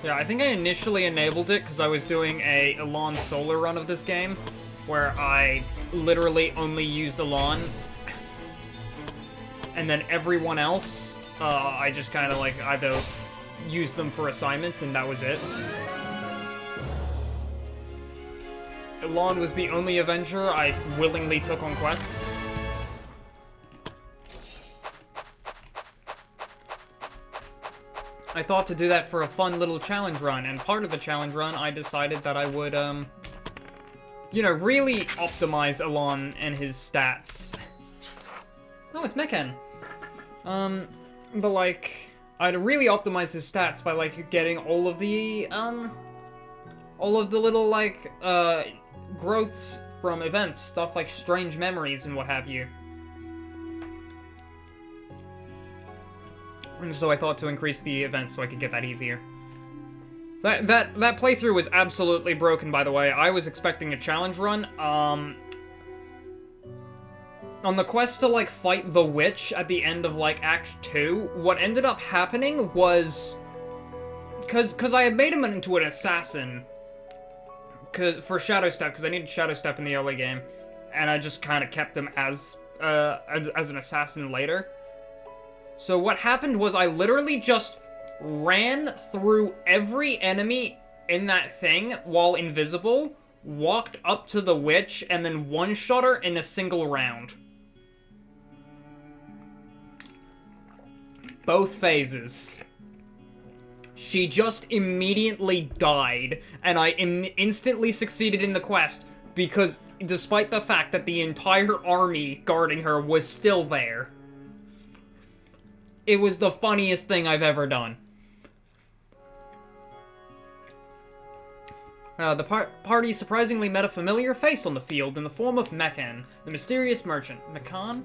Yeah, I think I initially enabled it because I was doing a Elan solo run of this game, where I literally only used Elan, and then everyone else, I just kind of, like, either used them for assignments, and that was it. Elan was the only Avenger I willingly took on quests. I thought to do that for a fun little challenge run, and part of the challenge run, I decided that I would, you know, really optimize Elan and his stats. Oh, it's Mechen. But, like, I'd really optimize his stats by, like, getting all of the little, like, growths from events, stuff like strange memories and what have you. And so I thought to increase the events so I could get that easier. That playthrough was absolutely broken, by the way. I was expecting a challenge run. On the quest to, like, fight the witch at the end of, like, Act 2, what ended up happening was... Cause I had made him into an assassin. For Shadow Step, because I needed Shadow Step in the early game. And I just kind of kept him as an assassin later. So what happened was I literally just ran through every enemy in that thing while invisible, walked up to the witch, and then one-shot her in a single round. Both phases. She just immediately died, and I instantly succeeded in the quest, because despite the fact that the entire army guarding her was still there. It was the funniest thing I've ever done. The party surprisingly met a familiar face on the field in the form of Mekan, the mysterious merchant. Mekan?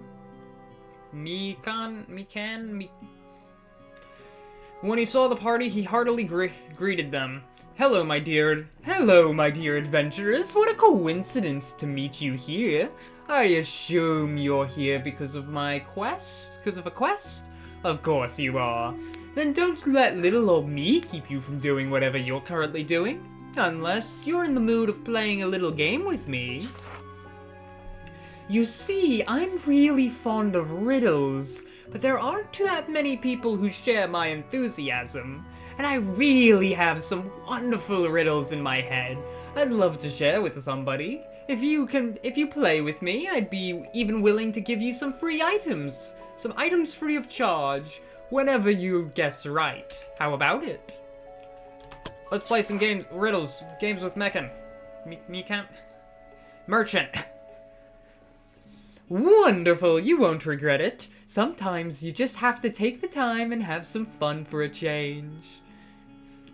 When he saw the party, he heartily greeted them. Hello, my dear adventurers. What a coincidence to meet you here. I assume you're here because of my quest? Because of a quest? Of course you are. Then don't let little old me keep you from doing whatever you're currently doing. Unless you're in the mood of playing a little game with me. You see, I'm really fond of riddles, but there aren't that many people who share my enthusiasm. And I really have some wonderful riddles in my head I'd love to share with somebody. If you play with me, I'd be even willing to give you some free items. Some items free of charge, whenever you guess right. How about it? Let's play some games with Mekan. Mekan? Merchant. Wonderful, you won't regret it. Sometimes you just have to take the time and have some fun for a change.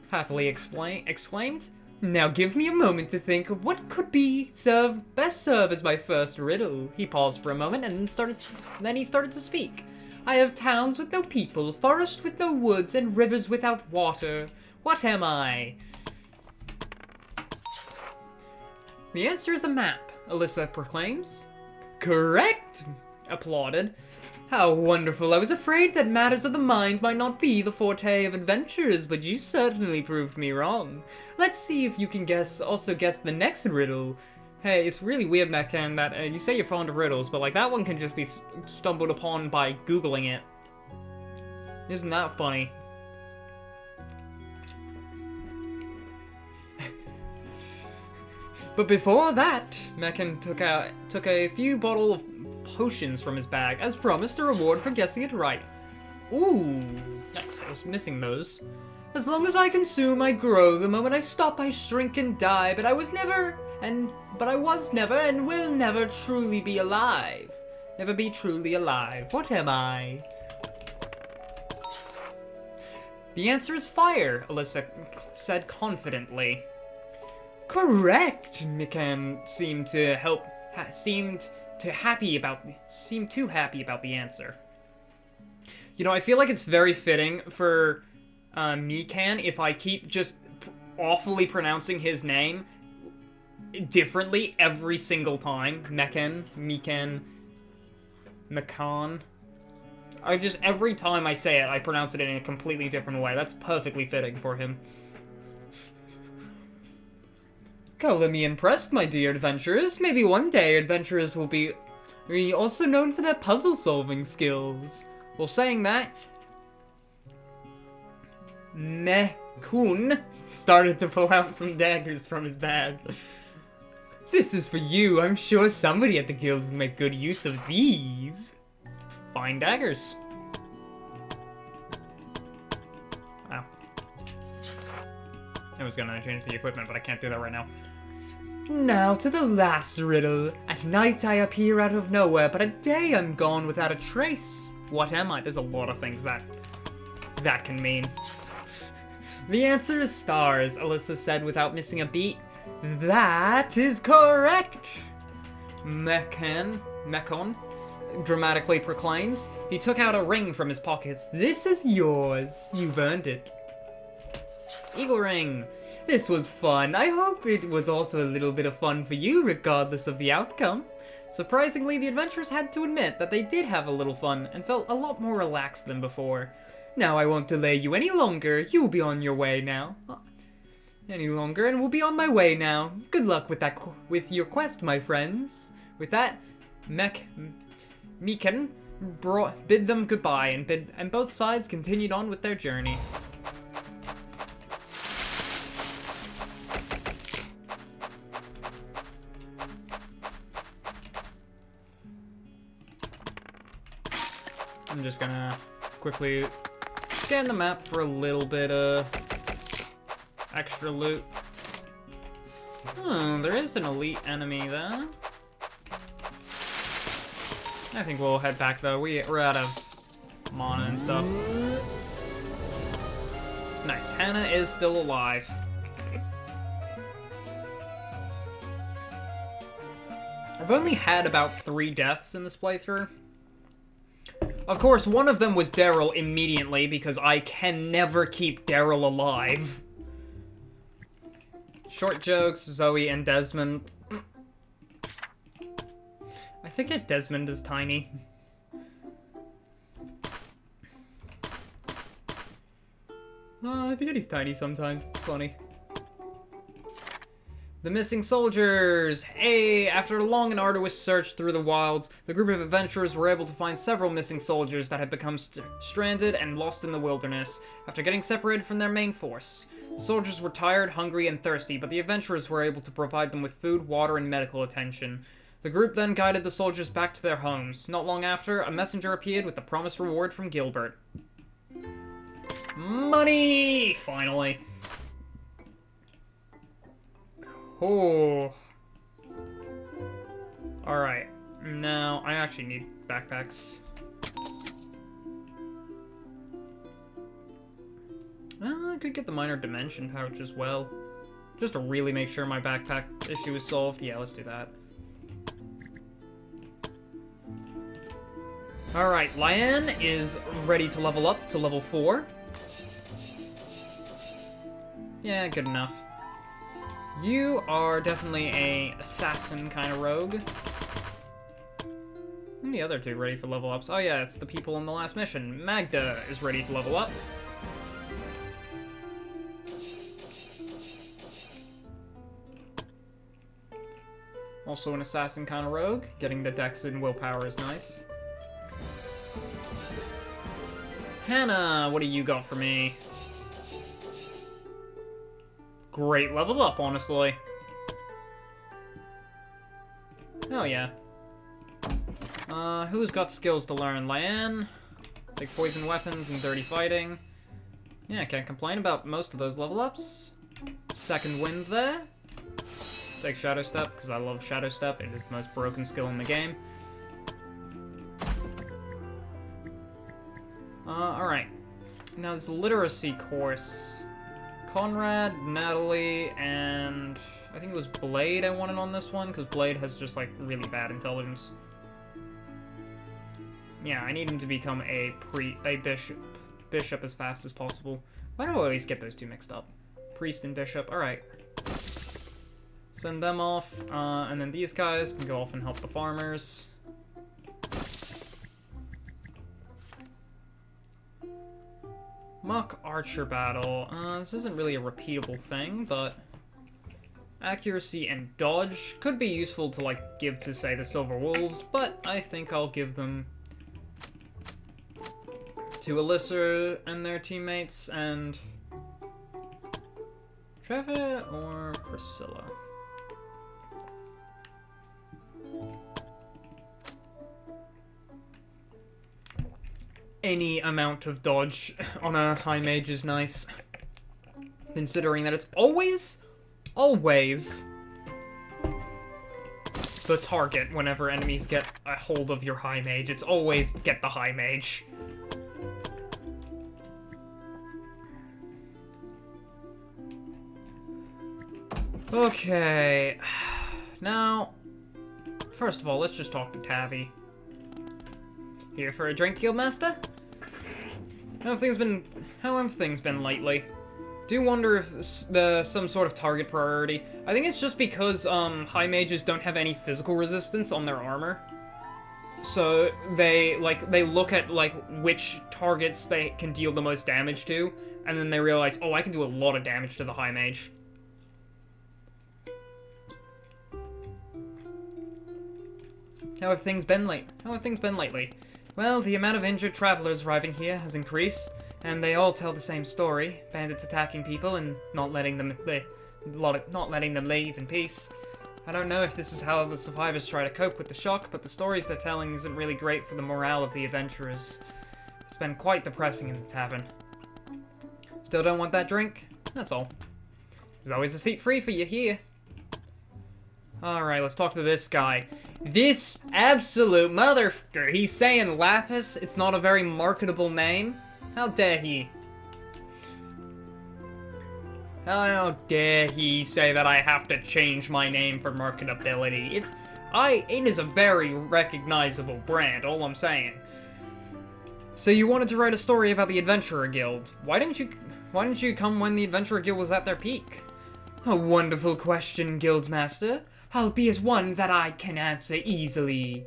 Happily exclaimed. Now give me a moment to think of what could best serve as my first riddle. He paused for a moment and then he started to speak. I have towns with no people, forests with no woods, and rivers without water. What am I? The answer is a map, Alyssa proclaims. Correct! Applauded. How wonderful. I was afraid that matters of the mind might not be the forte of adventurers, but you certainly proved me wrong. Let's see if you can also guess the next riddle. Hey, it's really weird, Mekan, that you say you're fond of riddles, but like that one can just be stumbled upon by Googling it. Isn't that funny? But before that, Mekan took a few bottles of potions from his bag, as promised, a reward for guessing it right. Ooh, nice. I was missing those. As long as I consume, I grow. The moment I stop, I shrink and die. But I was never and will never truly be alive. Never be truly alive. What am I? The answer is fire, Alyssa said confidently. Correct. Mekan seemed too happy about the answer. You know, I feel like it's very fitting for Mekan if I keep just awfully pronouncing his name differently every single time. Mekan. Every time I say it, I pronounce it in a completely different way. That's perfectly fitting for him. Color me impressed, my dear adventurers. Maybe one day adventurers will be also known for their puzzle-solving skills. Well, saying that, Meh-kun started to pull out some daggers from his bag. This is for you. I'm sure somebody at the guild will make good use of these. Fine daggers. Wow. I was gonna change the equipment, but I can't do that right now. Now to the last riddle. At night I appear out of nowhere, but at day I'm gone without a trace. What am I? There's a lot of things that that can mean. The answer is stars, Alyssa said without missing a beat. That is correct! Mekon dramatically proclaims. He took out a ring from his pockets. This is yours. You've earned it. Eagle ring. This was fun. I hope it was also a little bit of fun for you, regardless of the outcome. Surprisingly, the adventurers had to admit that they did have a little fun and felt a lot more relaxed than before. Now I won't delay you any longer. You will be on your way now. And we'll be on my way now. Good luck with your quest, my friends. With that, Mekon bid them goodbye, and both sides continued on with their journey. I'm just gonna quickly scan the map for a little bit of extra loot. Oh, there is an elite enemy there. I think we'll head back though. We're out of mana and stuff. Nice. Hannah is still alive. I've only had about 3 deaths in this playthrough. Of course, one of them was Daryl immediately, because I can never keep Daryl alive. Short jokes, Zoe and Desmond. I forget Desmond is tiny. I forget he's tiny sometimes, it's funny. The missing soldiers! Hey! After a long and arduous search through the wilds, the group of adventurers were able to find several missing soldiers that had become stranded and lost in the wilderness after getting separated from their main force. The soldiers were tired, hungry, and thirsty, but the adventurers were able to provide them with food, water, and medical attention. The group then guided the soldiers back to their homes. Not long after, a messenger appeared with the promised reward from Gilbert. Money! Finally. Oh. Alright. Now, I actually need backpacks. I could get the minor dimension pouch as well. Just to really make sure my backpack issue is solved. Yeah, let's do that. Alright, Lyanne is ready to level up to level 4. Yeah, good enough. You are definitely a assassin kind of rogue. And the other two ready for level ups. Oh yeah, it's the people in the last mission. Magda is ready to level up. Also an assassin kind of rogue. Getting the dex and willpower is nice. Hannah, what do you got for me? Great level up, honestly. Oh, yeah. Who's got skills to learn? Lyanne? Like poison weapons and dirty fighting. Yeah, can't complain about most of those level ups. Second wind there. Take Shadow Step, because I love Shadow Step. It is the most broken skill in the game. Alright. Now, this literacy course. Conrad, Natalie, and I think it was Blade I wanted on this one, because Blade has just, like, really bad intelligence. Yeah, I need him to become a bishop as fast as possible. Why do I always get those two mixed up? Priest and bishop, alright. Send them off, and then these guys can go off and help the farmers. Mock Archer Battle. This isn't really a repeatable thing, but accuracy and dodge could be useful to, like, give to, say, the Silver Wolves, but I think I'll give them to Alyssa and their teammates, and Trevor or Priscilla. Any amount of dodge on a high mage is nice, considering that it's always the target whenever enemies get a hold of your high mage. It's always get the high mage. Okay. Now, first of all, let's just talk to Tavi. Here for a drink, Guildmaster? How have things been lately? Do wonder if there's some sort of target priority. I think it's just because high mages don't have any physical resistance on their armor. So they look at like which targets they can deal the most damage to, and then they realize, oh, I can do a lot of damage to the high mage. How have things been lately? Well, the amount of injured travelers arriving here has increased, and they all tell the same story: bandits attacking people and not letting them leave in peace. I don't know if this is how the survivors try to cope with the shock, but the stories they're telling isn't really great for the morale of the adventurers. It's been quite depressing in the tavern. Still don't want that drink? That's all. There's always a seat free for you here. Alright, let's talk to this guy. This absolute motherfucker. He's saying Lapis. It's not a very marketable name. How dare he? How dare he say that I have to change my name for marketability? It is a very recognizable brand, all I'm saying. So you wanted to write a story about the Adventurer Guild. Why didn't you come when the Adventurer Guild was at their peak? A wonderful question, Guildmaster. Albeit one that I can answer easily.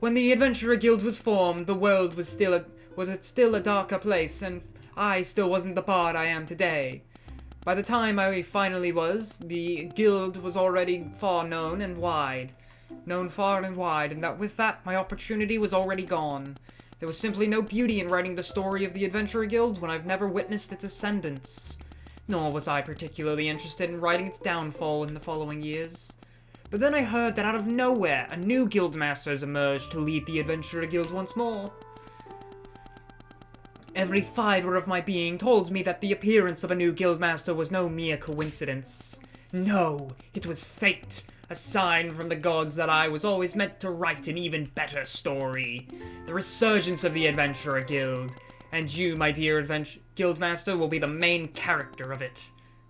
When the Adventurer Guild was formed, the world was still a darker place, and I still wasn't the bard I am today. By the time I finally was, the guild was already far known and wide. And that with that, my opportunity was already gone. There was simply no beauty in writing the story of the Adventurer Guild when I've never witnessed its ascendance. Nor was I particularly interested in writing its downfall in the following years. But then I heard that out of nowhere, a new guildmaster has emerged to lead the Adventurer Guild once more. Every fiber of my being told me that the appearance of a new guildmaster was no mere coincidence. No, it was fate, a sign from the gods that I was always meant to write an even better story. The resurgence of the Adventurer Guild, and you, my dear guildmaster, will be the main character of it.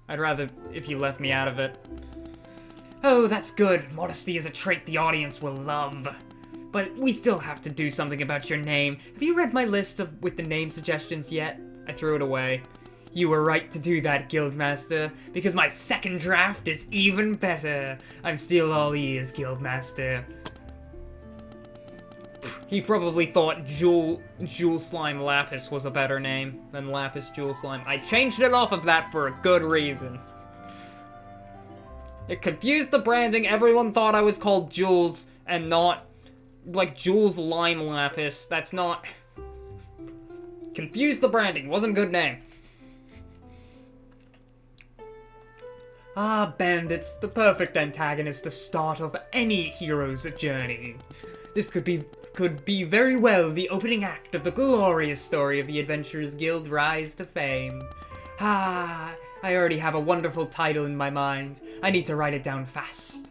I'd rather if you left me out of it. Oh, that's good. Modesty is a trait the audience will love. But we still have to do something about your name. Have you read my list with the name suggestions yet? I threw it away. You were right to do that, Guildmaster, because my second draft is even better. I'm still all ears, Guildmaster. He probably thought Jewel Slime Lapis was a better name than Lapis Jewel Slime. I changed it off of that for a good reason. It confused the branding. Everyone thought I was called Jules and not like Jules Lime Lapis. That's not... Confused the branding. Wasn't a good name. Ah, bandits, the perfect antagonist to start of any hero's journey. This could be very well the opening act of the glorious story of the Adventurers Guild rise to fame. Ah, I already have a wonderful title in my mind. I need to write it down fast.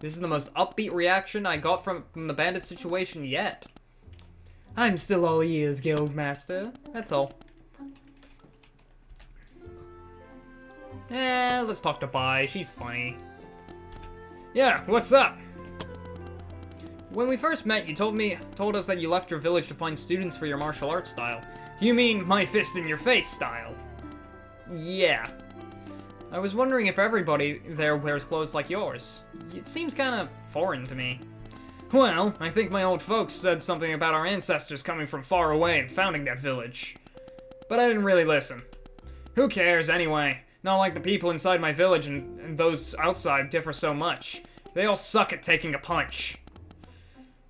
This is the most upbeat reaction I got from the bandit situation yet. I'm still all ears, Guildmaster. That's all. Let's talk to Bai. She's funny. Yeah, what's up? When we first met, you told us that you left your village to find students for your martial arts style. You mean my fist in your face style? Yeah. I was wondering if everybody there wears clothes like yours. It seems kinda foreign to me. Well, I think my old folks said something about our ancestors coming from far away and founding that village. But I didn't really listen. Who cares, anyway? Not like the people inside my village and those outside differ so much. They all suck at taking a punch.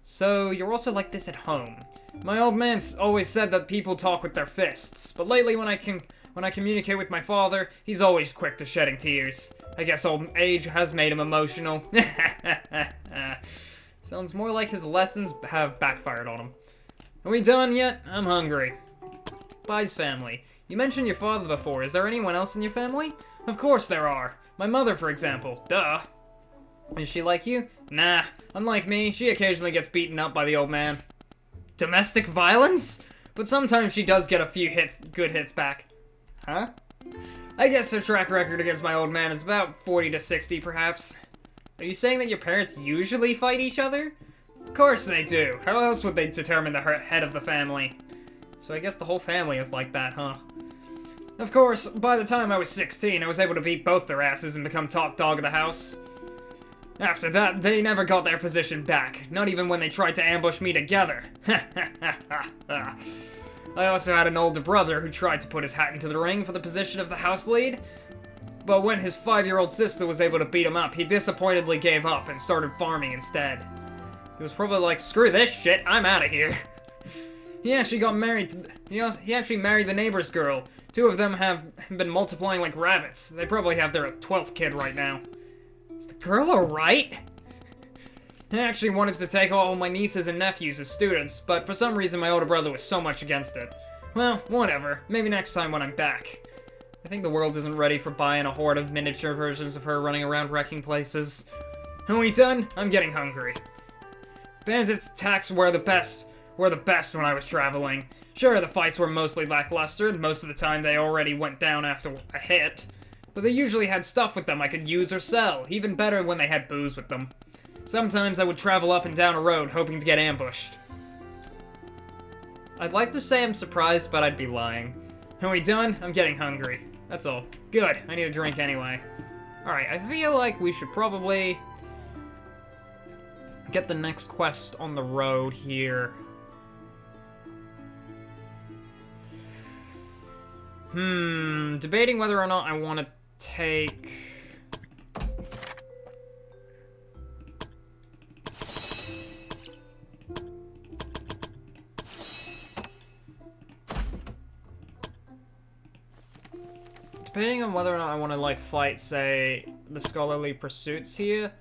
So, you're also like this at home. My old man's always said that people talk with their fists, but lately when I communicate with my father, he's always quick to shedding tears. I guess old age has made him emotional. Sounds more like his lessons have backfired on him. Are we done yet? I'm hungry. Bai's family. You mentioned your father before. Is there anyone else in your family? Of course there are. My mother, for example. Duh. Is she like you? Nah. Unlike me, she occasionally gets beaten up by the old man. Domestic violence? But sometimes she does get a few good hits back. Huh? I guess their track record against my old man is about 40 to 60, perhaps. Are you saying that your parents usually fight each other? Of course they do. How else would they determine the head of the family? So I guess the whole family is like that, huh? Of course, by the time I was 16, I was able to beat both their asses and become top dog of the house. After that, they never got their position back, not even when they tried to ambush me together. I also had an older brother who tried to put his hat into the ring for the position of the house lead, but when his 5-year-old sister was able to beat him up, he disappointedly gave up and started farming instead. He was probably like, screw this shit, I'm out of here. He actually got married he actually married the neighbor's girl. 2 of them have been multiplying like rabbits. They probably have their 12th kid right now. Is the girl alright? I actually wanted to take all my nieces and nephews as students, but for some reason my older brother was so much against it. Well, whatever. Maybe next time when I'm back. I think the world isn't ready for buying a horde of miniature versions of her running around wrecking places. Are we done? I'm getting hungry. Bandits' attacks were the best when I was traveling. Sure, the fights were mostly lackluster, and most of the time they already went down after a hit. But they usually had stuff with them I could use or sell, even better when they had booze with them. Sometimes I would travel up and down a road hoping to get ambushed. I'd like to say I'm surprised, but I'd be lying. Are we done? I'm getting hungry. That's all. Good, I need a drink anyway. Alright, I feel like we should probably get the next quest on the road here. Debating whether or not I want to take... Depending on whether or not I want to, like, fight, say, the Scholarly Pursuits here,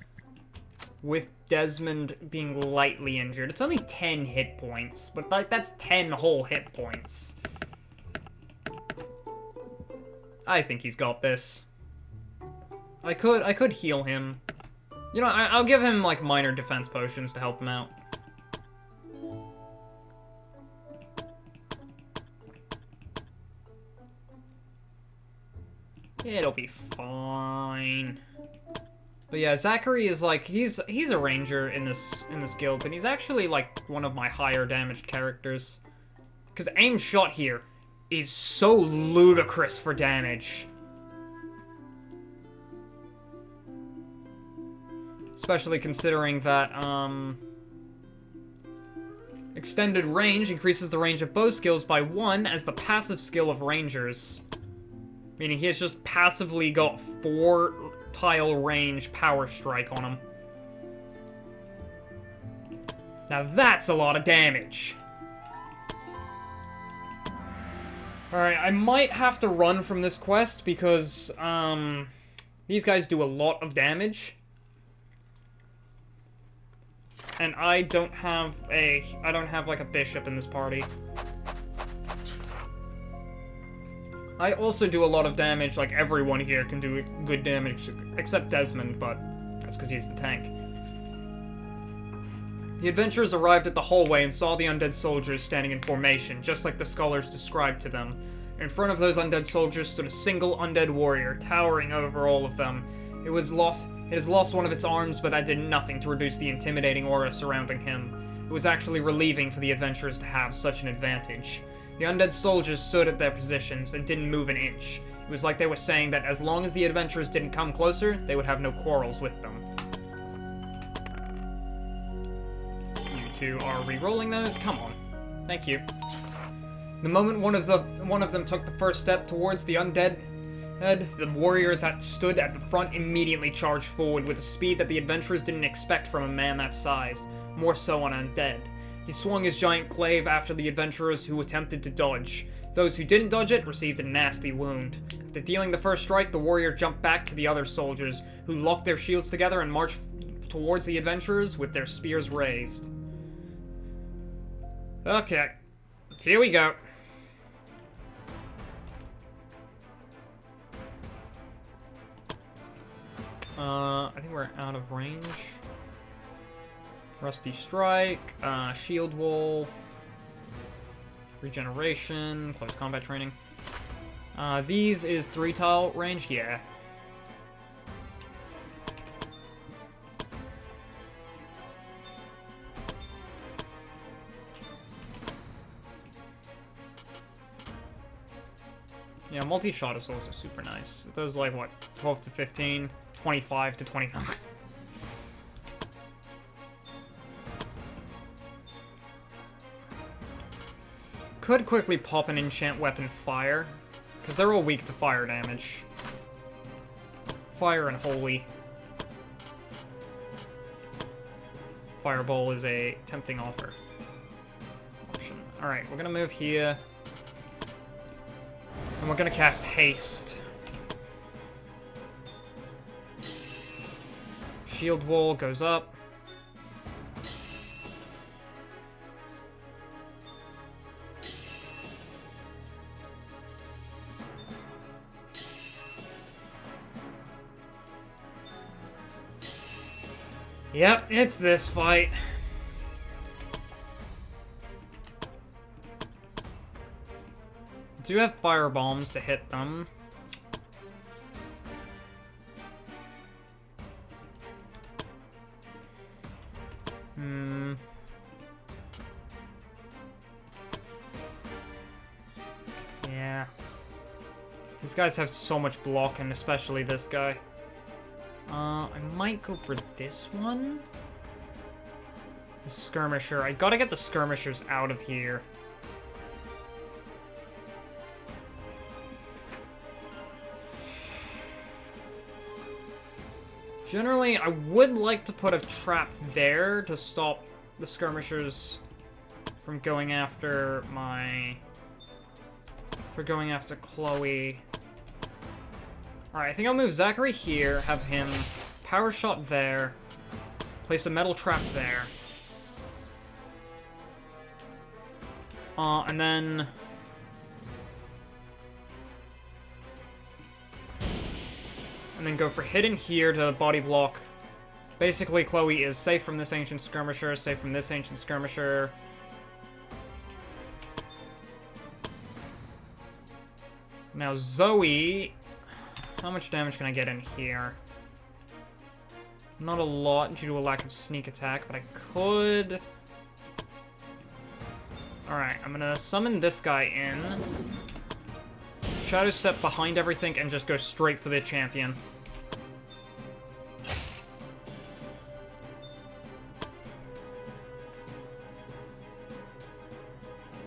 with Desmond being lightly injured. It's only 10 hit points, but, like, that's 10 whole hit points. I think he's got this. I could heal him. You know, I'll give him, like, minor defense potions to help him out. It'll be fine. But yeah, Zachary is like, he's a ranger in this guild, and he's actually like one of my higher damaged characters. Because aim shot here is so ludicrous for damage. Especially considering that, extended range increases the range of bow skills by 1 as the passive skill of rangers. Meaning he has just passively got 4 tile range power strike on him. Now that's a lot of damage. Alright, I might have to run from this quest because, these guys do a lot of damage. And I don't have like a bishop in this party. I also do a lot of damage, like everyone here can do good damage, except Desmond, but that's because he's the tank. The adventurers arrived at the hallway and saw the undead soldiers standing in formation, just like the scholars described to them. In front of those undead soldiers stood a single undead warrior, towering over all of them. It has lost one of its arms, but that did nothing to reduce the intimidating aura surrounding him. It was actually relieving for the adventurers to have such an advantage. The undead soldiers stood at their positions and didn't move an inch. It was like they were saying that as long as the adventurers didn't come closer, they would have no quarrels with them. You two are re-rolling those? Come on. Thank you. The moment one of them took the first step towards the undead, the warrior that stood at the front immediately charged forward with a speed that the adventurers didn't expect from a man that size, more so on undead. He swung his giant glaive after the adventurers who attempted to dodge. Those who didn't dodge it received a nasty wound. After dealing the first strike, the warrior jumped back to the other soldiers, who locked their shields together and marched towards the adventurers with their spears raised. Okay, here we go. I think we're out of range. Rusty Strike, Shield Wall, Regeneration, Close Combat Training. These is 3 tile range? Yeah. Yeah, multi-shot is also super nice. It does like, what, 12 to 15, 25 to 29. Could quickly pop an enchant weapon fire, because they're all weak to fire damage. Fire and holy. Fireball is a tempting offer. Option. Alright, we're gonna move here. And we're gonna cast Haste. Shield wall goes up. Yep, it's this fight. Do have fire bombs to hit them. Yeah. These guys have so much block, and especially this guy. I might go for this one. The skirmisher. I gotta get the skirmishers out of here. Generally, I would like to put a trap there to stop the skirmishers from going after my... for going after Chloe. Alright, I think I'll move Zachary here, have him power shot there, place a metal trap there. And then... and then go for hidden here to body block. Basically, Chloe is safe from this ancient skirmisher, safe from this ancient skirmisher. Now Zoe... how much damage can I get in here? Not a lot due to a lack of sneak attack, but I could... Alright, I'm gonna summon this guy in. Shadow step behind everything and just go straight for the champion.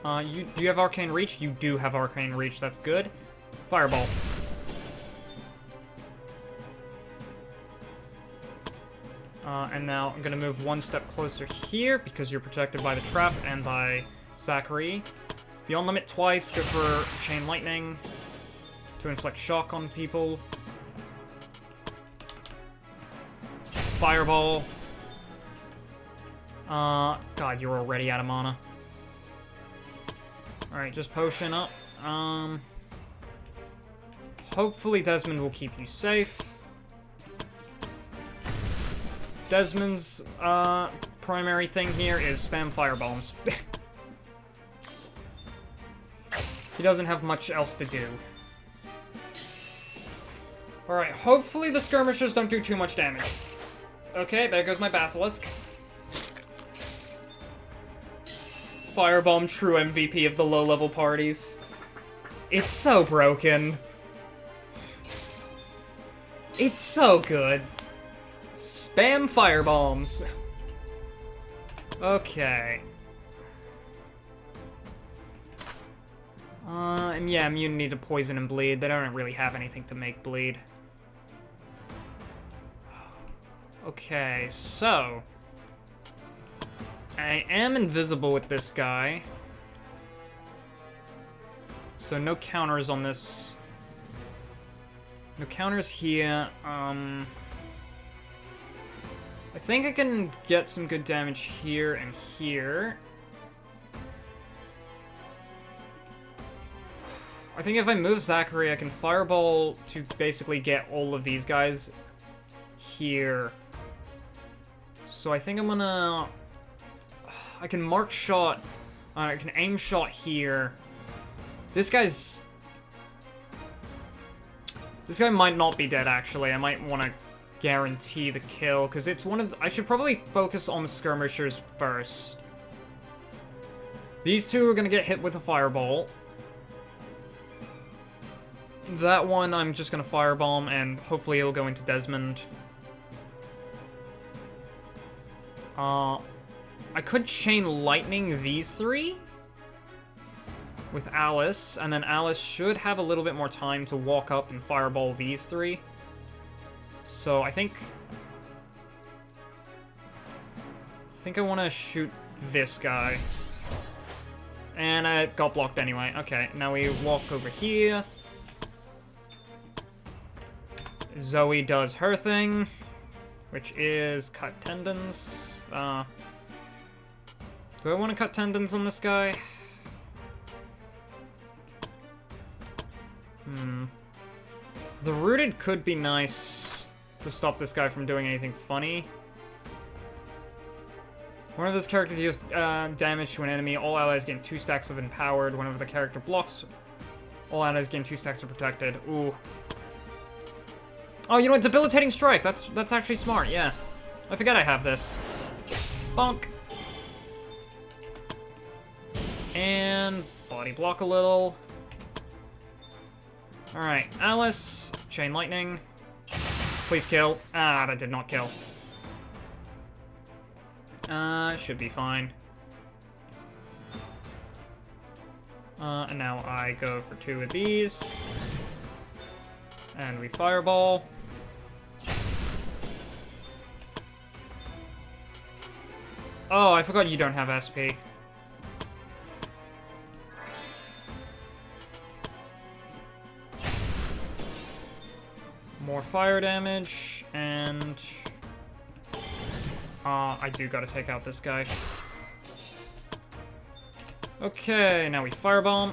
Do you have Arcane Reach? You do have Arcane Reach, that's good. Fireball. And now I'm gonna move one step closer here, because you're protected by the trap and by Zachary. Beyond limit twice, go for Chain Lightning to inflict shock on people. Fireball. God, you're already out of mana. Alright, just potion up. Hopefully Desmond will keep you safe. Desmond's, primary thing here is spam firebombs. He doesn't have much else to do. Alright, hopefully the skirmishers don't do too much damage. Okay, there goes my basilisk. Firebomb, true MVP of the low-level parties. It's so broken. It's so good. Spam firebombs. Okay. And yeah, immunity to poison and bleed. They don't really have anything to make bleed. Okay, so... I am invisible with this guy. So no counters on this. No counters here. I think I can get some good damage here and here. I think if I move Zachary, I can fireball to basically get all of these guys here. So I think I'm gonna... I can mark shot. I can aim shot here. This guy's... This guy might not be dead, actually. I might want to guarantee the kill, because it's one of the... I should probably focus on the skirmishers first. These two are going to get hit with a fireball. That one I'm just going to firebomb, and hopefully it'll go into Desmond. I could chain lightning these three with Alice, and then Alice should have a little bit more time to walk up and fireball these three. So I think I want to shoot this guy. And it got blocked anyway. Okay, now we walk over here. Zoe does her thing, which is cut tendons. Do I want to cut tendons on this guy? The rooted could be nice to stop this guy from doing anything funny. Whenever this character deals damage to an enemy, all allies gain 2 stacks of empowered. Whenever the character blocks, all allies gain 2 stacks of protected. Ooh. Oh, you know what? Debilitating strike. That's actually smart, yeah. I forget I have this. Bonk. And body block a little. Alright, Alice. Chain lightning. Please kill. Ah, that did not kill. Should be fine. And now I go for 2 of these. And we fireball. Oh, I forgot you don't have SP. More fire damage, and... I do gotta take out this guy. Okay, now we firebomb.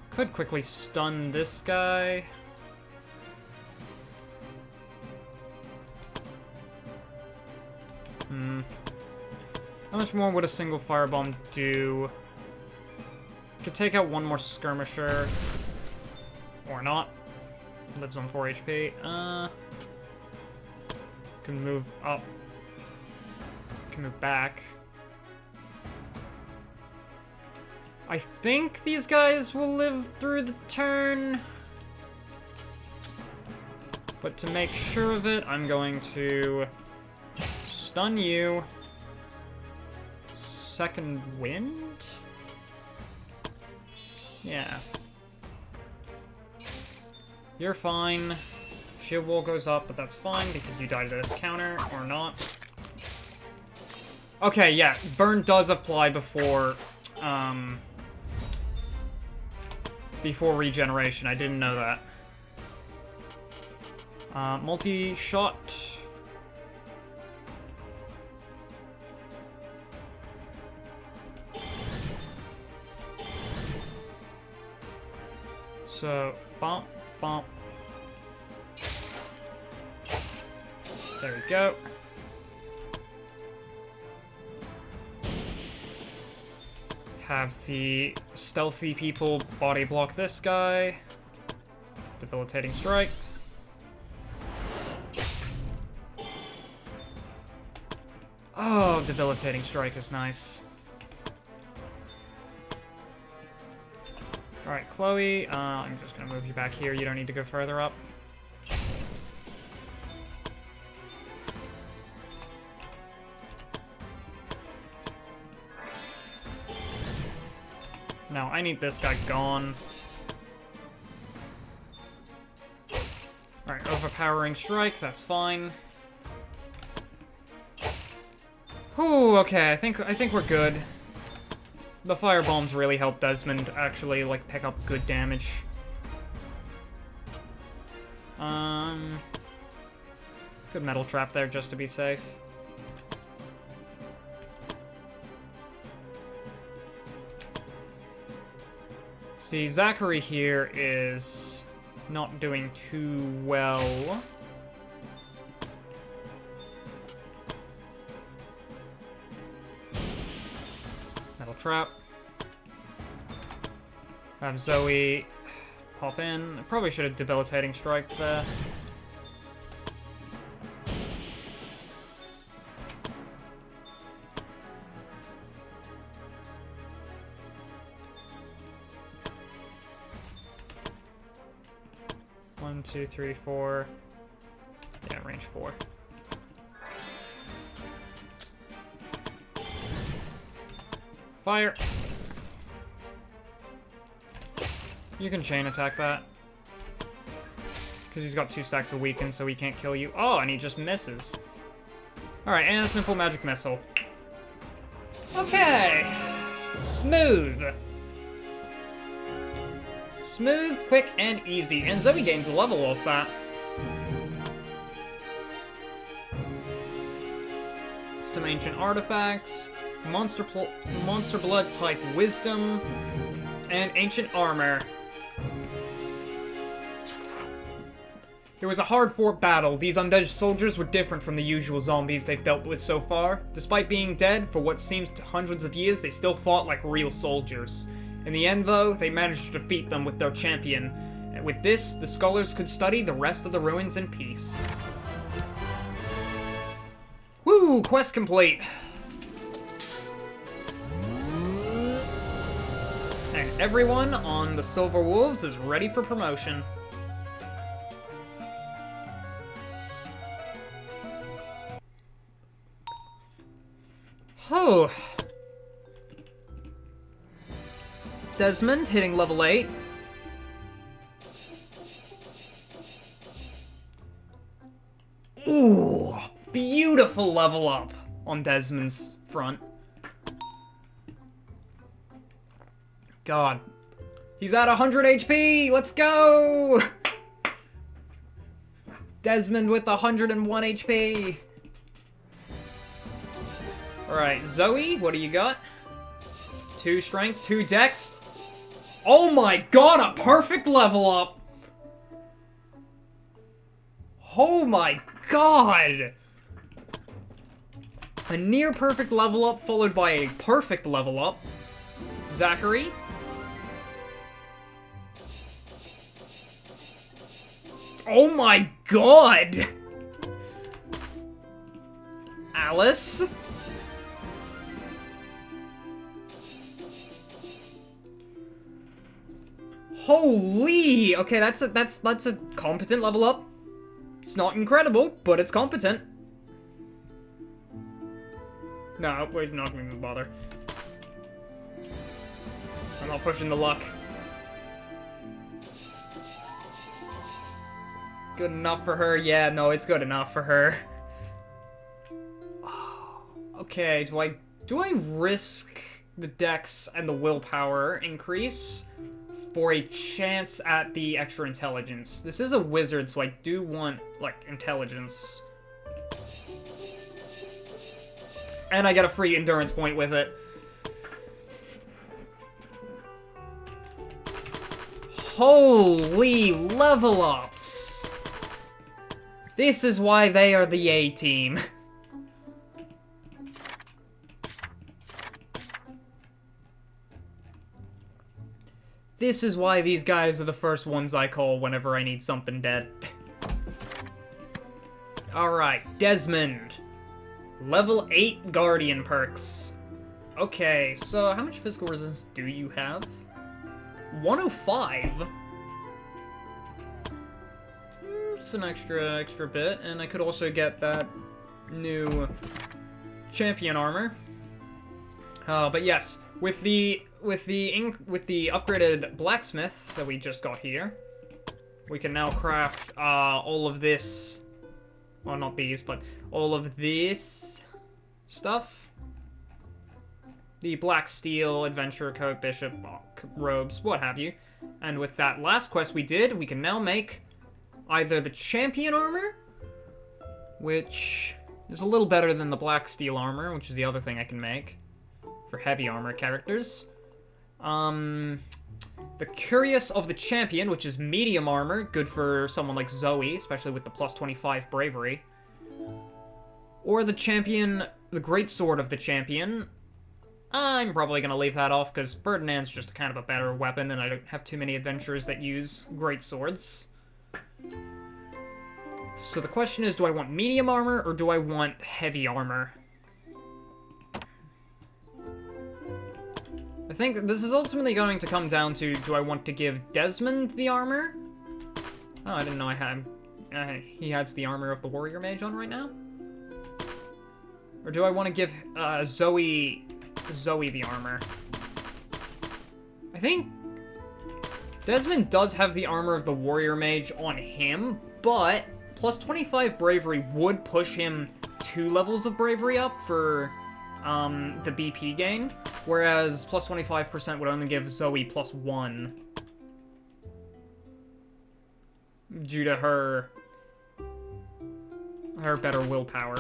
Could quickly stun this guy. How much more would a single firebomb do? Could take out one more skirmisher. Or not. Lives on 4 HP. Can move up. Can move back. I think these guys will live through the turn. But to make sure of it, I'm going to stun you. Second wind? Yeah. You're fine. Shield wall goes up, but that's fine because you died to this counter, or not. Okay, yeah, burn does apply before regeneration. I didn't know that. Multi-shot. So, bump, bump. There we go. Have the stealthy people body block this guy. Debilitating strike. Oh, debilitating strike is nice. Alright, Chloe, I'm just gonna move you back here. You don't need to go further up. Now, I need this guy gone. Alright, overpowering strike, that's fine. Whew, okay, I think we're good. The firebombs really help Desmond actually, like, pick up good damage. Good metal trap there just to be safe. See, Zachary here is not doing too well. Metal trap. Have Zoe pop in. I probably should have debilitating strike there. One, two, three, four. Yeah, range 4. Fire. You can chain attack that. Because he's got 2 stacks of weaken, so he can't kill you. Oh, and he just misses. Alright, and a simple magic missile. Okay. Smooth. Smooth, quick, and easy. And Zoe gains a level off that. Some ancient artifacts. Monster blood type wisdom. And ancient armor. It was a hard-fought battle. These undead soldiers were different from the usual zombies they've dealt with so far. Despite being dead for what seems hundreds of years, they still fought like real soldiers. In the end, though, they managed to defeat them with their champion. And with this, the scholars could study the rest of the ruins in peace. Woo! Quest complete! And everyone on the Silver Wolves is ready for promotion. Oh. Desmond hitting level 8. Ooh, beautiful level up on Desmond's front. God. He's at 100 HP! Let's go! Desmond with 101 HP. Alright, Zoe, what do you got? 2 strength, 2 dex. Oh my god, a perfect level up! Oh my god! A near perfect level up followed by a perfect level up. Zachary. Oh my god! Alice. Holy! Okay, that's a competent level up. It's not incredible, but it's competent. No, we're not gonna even bother. I'm not pushing the luck. Good enough for her? Yeah, no, it's good enough for her. Okay, do I risk the dex and the willpower increase for a chance at the extra intelligence? This is a wizard, so I do want, like, intelligence. And I get a free endurance point with it. Holy level ups! This is why they are the A-team. This is why these guys are the first ones I call whenever I need something dead. Alright, Desmond. Level 8 Guardian perks. Okay, so how much physical resistance do you have? 105? It's an extra bit, and I could also get that new champion armor. But yes, with the upgraded blacksmith that we just got here, we can now craft all of this. Well, not these, but all of this stuff. The black steel, adventurer coat, bishop robes, what have you. And with that last quest we did, we can now make either the champion armor, which is a little better than the black steel armor, which is the other thing I can make for heavy armor characters. The Curious of the Champion, which is medium armor, good for someone like Zoe, especially with the plus 25 bravery. Or the champion, the Great Sword of the Champion. I'm probably gonna leave that off, because Ferdinand's just kind of a better weapon, and I don't have too many adventurers that use great swords. So the question is, do I want medium armor, or do I want heavy armor? I think this is ultimately going to come down to, do I want to give Desmond the armor? Oh, I didn't know I had... he has the armor of the warrior mage on right now? Or do I want to give Zoe the armor? I think Desmond does have the armor of the warrior mage on him, but plus 25 bravery would push him 2 levels of bravery up for the BP gain, whereas plus 25% would only give Zoe plus 1 due to her better willpower.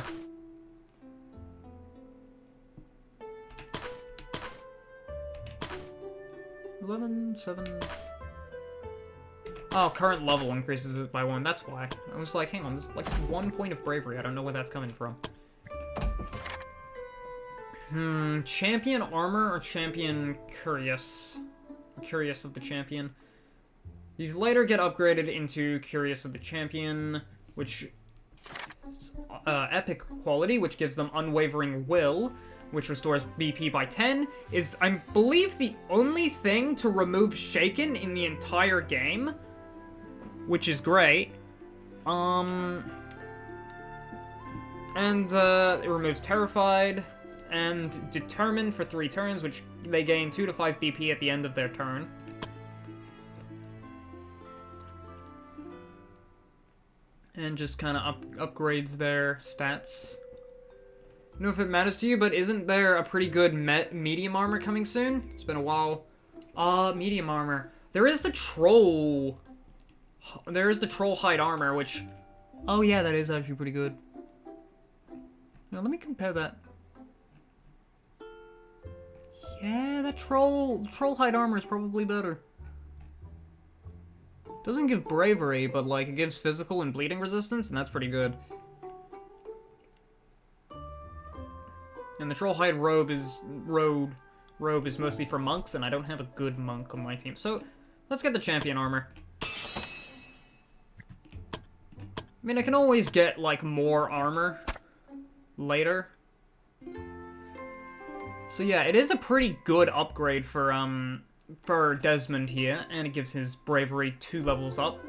$11, $7... Oh, current level increases it by 1, that's why. I was like, hang on, there's like 1 point of bravery, I don't know where that's coming from. Champion armor or champion curious? Curious of the champion. These later get upgraded into curious of the champion, which is epic quality, which gives them unwavering will, which restores BP by 10, is, I believe, the only thing to remove Shaken in the entire game, which is great. And it removes Terrified and Determined for 3 turns, which they gain 2 to 5 BP at the end of their turn. And just kind of upgrades their stats. I don't know if it matters to you, but isn't there a pretty good medium armor coming soon? It's been a while. Medium armor. There is the troll. There is the troll hide armor, which... Oh yeah, that is actually pretty good. Now let me compare that. Yeah, that troll hide armor is probably better. Doesn't give bravery, but like it gives physical and bleeding resistance, and that's pretty good. And the troll hide robe is mostly for monks, and I don't have a good monk on my team. So let's get the champion armor. I mean, I can always get like more armor later. So yeah, it is a pretty good upgrade for Desmond here, and it gives his bravery 2 levels up.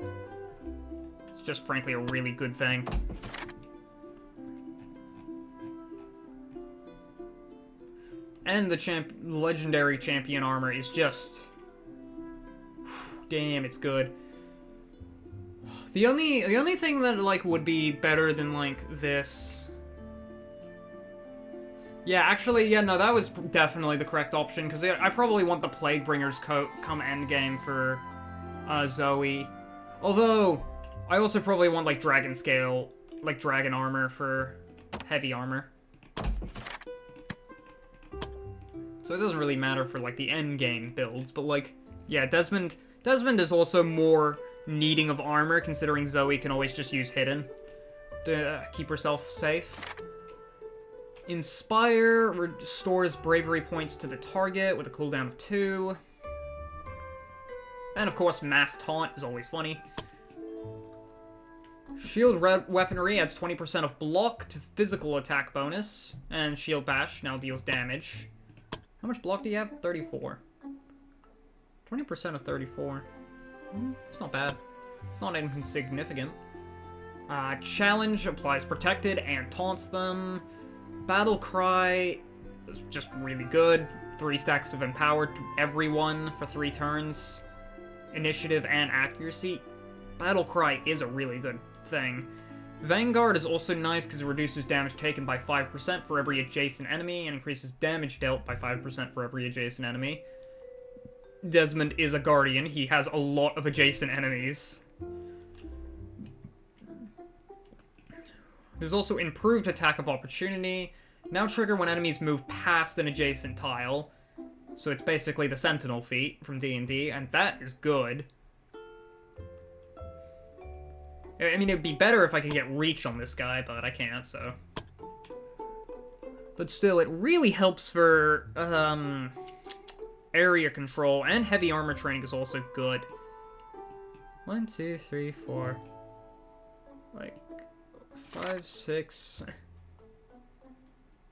It's just frankly a really good thing. And the legendary champion armor is just... Damn, it's good. The only thing that, like, would be better than, like, this... Yeah, actually, yeah, no, that was definitely the correct option, because I probably want the Plaguebringer's coat come endgame for Zoe. Although, I also probably want, like, dragon scale, like, dragon armor for heavy armor. So it doesn't really matter for, like, the endgame builds, but, like, yeah, Desmond is also more needing of armor, considering Zoe can always just use hidden to keep herself safe. Inspire restores bravery points to the target with a cooldown of 2. And of course, Mass Taunt is always funny. Shield Weaponry adds 20% of block to physical attack bonus. And Shield Bash now deals damage. How much block do you have? 34. 20% of 34. It's not bad. It's not insignificant. Challenge applies protected and taunts them. Battle Cry is just really good. 3 stacks of Empowered to everyone for 3 turns. Initiative and accuracy. Battle Cry is a really good thing. Vanguard is also nice because it reduces damage taken by 5% for every adjacent enemy and increases damage dealt by 5% for every adjacent enemy. Desmond is a guardian. He has a lot of adjacent enemies. There's also improved attack of opportunity. Now trigger when enemies move past an adjacent tile. So it's basically the Sentinel feat from D&D, and that is good. I mean, it'd be better if I could get reach on this guy, but I can't, so... But still, it really helps for, area control, and heavy armor training is also good. 1, 2, 3, 4. Like, 5, 6.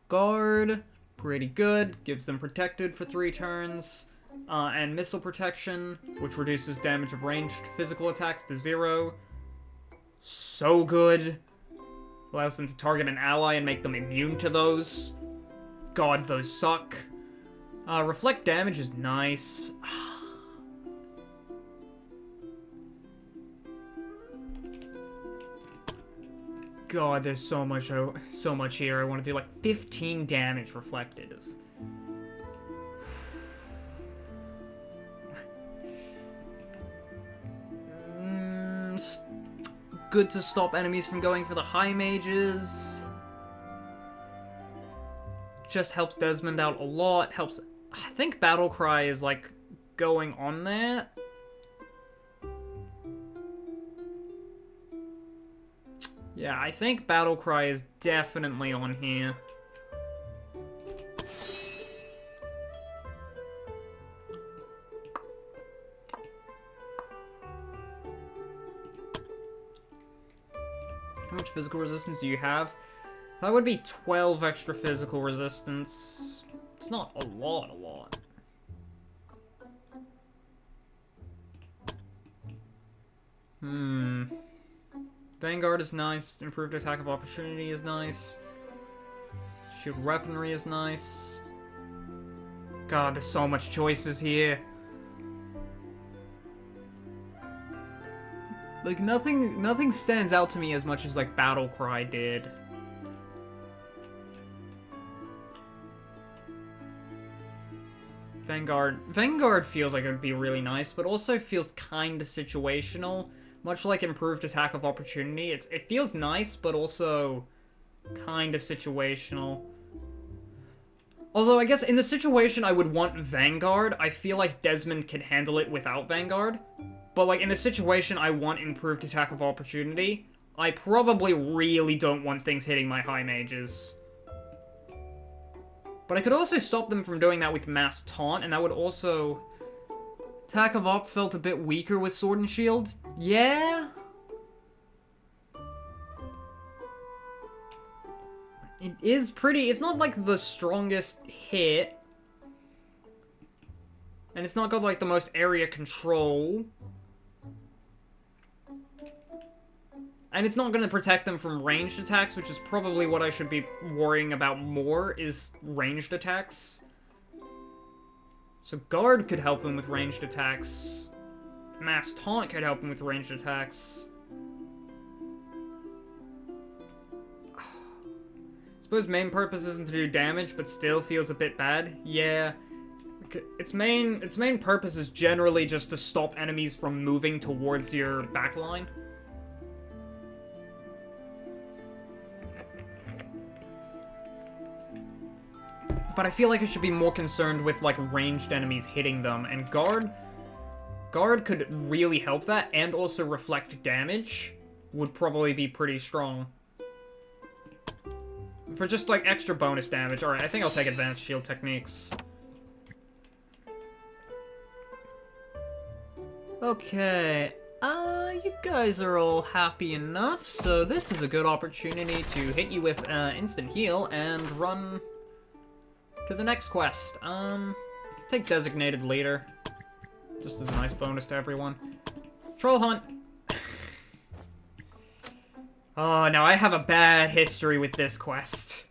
Guard, pretty good. Gives them protected for 3 turns. And missile protection, which reduces damage of ranged physical attacks to 0. So good. Allows them to target an ally and make them immune to those. God, those suck. Reflect damage is nice. God, there's so much here. I want to do like 15 damage reflected. Good to stop enemies from going for the high mages. Just helps Desmond out a lot. Helps. I think Battle Cry is like going on there. Yeah, I think Battle Cry is definitely on here. How much physical resistance do you have? That would be 12 extra physical resistance. It's not a lot. Vanguard is nice. Improved attack of opportunity is nice. Shield weaponry is nice. God, there's so much choices here. Like, nothing stands out to me as much as, like, Battle Cry did. Vanguard feels like it would be really nice, but also feels kinda situational. Much like improved attack of opportunity. It feels nice, but also kinda situational. Although, I guess in the situation I would want Vanguard, I feel like Desmond can handle it without Vanguard. But, like, in the situation I want improved attack of opportunity, I probably really don't want things hitting my high mages. But I could also stop them from doing that with Mass Taunt, and that would also... Attack of Op felt a bit weaker with Sword and Shield. Yeah? It is pretty... It's not, like, the strongest hit. And it's not got, like, the most area control. And it's not going to protect them from ranged attacks, which is probably what I should be worrying about more, is ranged attacks. So Guard could help them with ranged attacks. Mass Taunt could help them with ranged attacks. I suppose main purpose isn't to do damage, but still feels a bit bad. Yeah. Its main purpose is generally just to stop enemies from moving towards your backline. But I feel like I should be more concerned with, like, ranged enemies hitting them, and Guard could really help that, and also reflect damage would probably be pretty strong. For just, like, extra bonus damage. Alright, I think I'll take Advanced Shield Techniques. Okay, you guys are all happy enough, so this is a good opportunity to hit you with instant heal and run to the next quest. Take Designated Leader. Just as a nice bonus to everyone. Troll Hunt. Oh, now I have a bad history with this quest.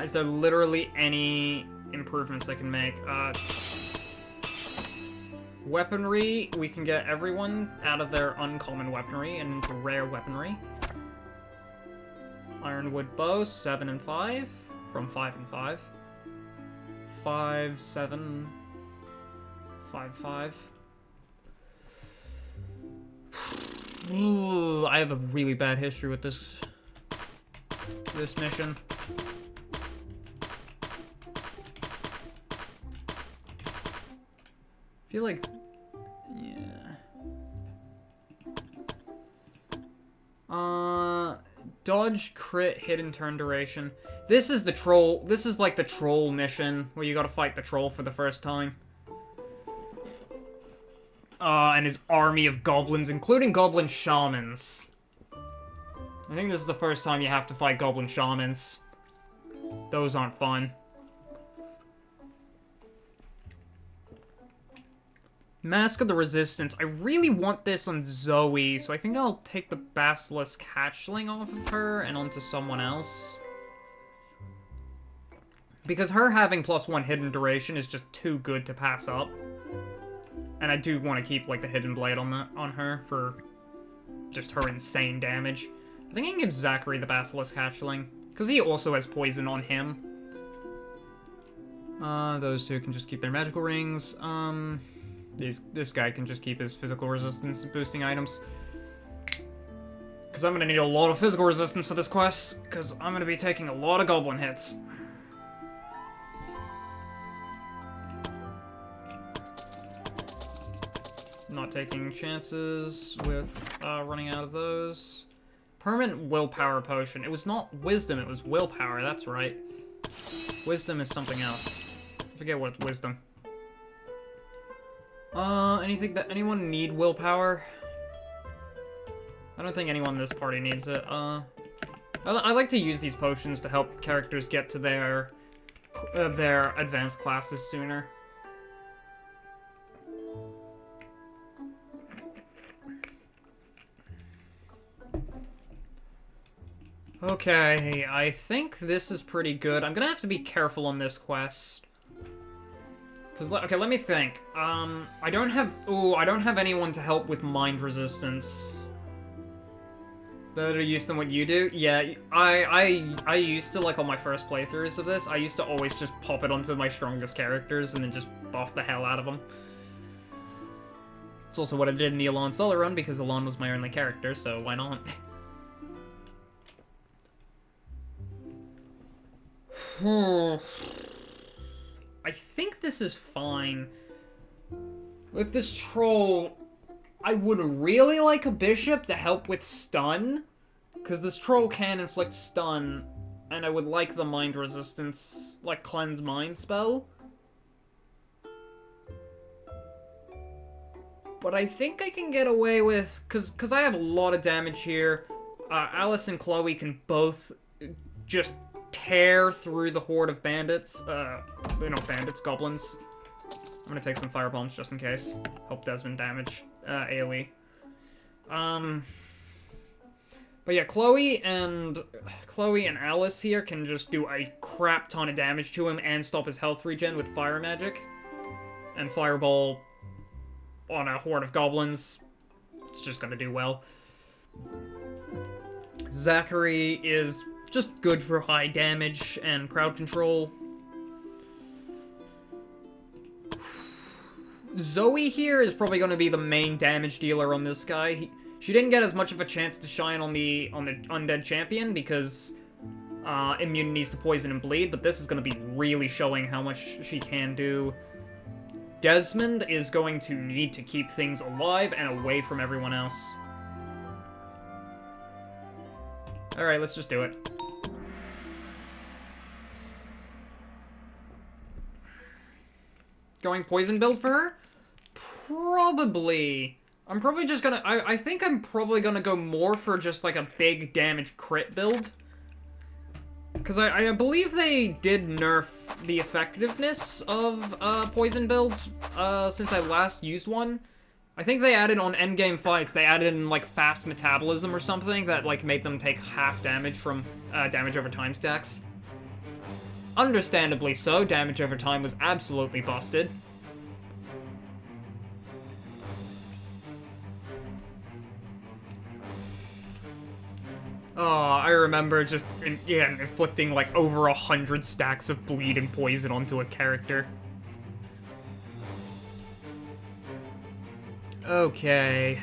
Is there literally any improvements I can make? Weaponry, we can get everyone out of their uncommon weaponry and into rare weaponry. Ironwood bow, 7 and 5, from 5 and 5. 5, 7, 5, 5. Ooh, I have a really bad history with this mission. I feel like... yeah. Dodge, crit, hidden turn duration. This is the troll. This is like the troll mission where you gotta fight the troll for the first time. And his army of goblins, including goblin shamans. I think this is the first time you have to fight goblin shamans. Those aren't fun. Mask of the Resistance. I really want this on Zoe, so I think I'll take the Basilisk Hatchling off of her and onto someone else. Because her having +1 hidden duration is just too good to pass up. And I do want to keep, like, the Hidden Blade on her for just her insane damage. I think I can give Zachary the Basilisk Hatchling, because he also has poison on him. Those two can just keep their magical rings. This guy can just keep his physical resistance boosting items. Because I'm going to need a lot of physical resistance for this quest, because I'm going to be taking a lot of goblin hits. Not taking chances with running out of those. Permanent willpower potion. It was not wisdom, it was willpower, that's right. Wisdom is something else. I forget what wisdom. Anyone need willpower? I don't think anyone in this party needs it. I like to use these potions to help characters get to their advanced classes sooner. Okay, I think this is pretty good. I'm gonna have to be careful on this quest. Okay, let me think. I don't have anyone to help with mind resistance. Better use than what you do? Yeah, I used to, like, on my first playthroughs of this, I used to always just pop it onto my strongest characters and then just buff the hell out of them. It's also what I did in the Elan solo run, because Elan was my only character, so why not? I think this is fine. With this troll, I would really like a bishop to help with stun, because this troll can inflict stun, and I would like the mind resistance, like, cleanse mind spell. But I think I can get away with, because I have a lot of damage here. Alice and Chloe can both just tear through the horde of bandits. Bandits, goblins. I'm gonna take some fire bombs just in case. Help Desmond damage AoE. But yeah, Chloe and Alice here can just do a crap ton of damage to him and stop his health regen with fire magic. And fireball on a horde of goblins. It's just gonna do well. Zachary is just good for high damage and crowd control. Zoe here is probably going to be the main damage dealer on this guy. She didn't get as much of a chance to shine on the undead champion because immunities to poison and bleed, but this is going to be really showing how much she can do. Desmond is going to need to keep things alive and away from everyone else. Alright, let's just do it. Going poison build for her? Probably. I'm probably just gonna... I think I'm probably gonna go more for just, like, a big damage crit build. Because I believe they did nerf the effectiveness of poison builds since I last used one. I think they added on endgame fights, they added in, like, fast metabolism or something that, like, made them take half damage from damage over time stacks. Understandably so, damage over time was absolutely busted. Oh, I remember just, inflicting, like, over 100 stacks of bleed and poison onto a character. Okay.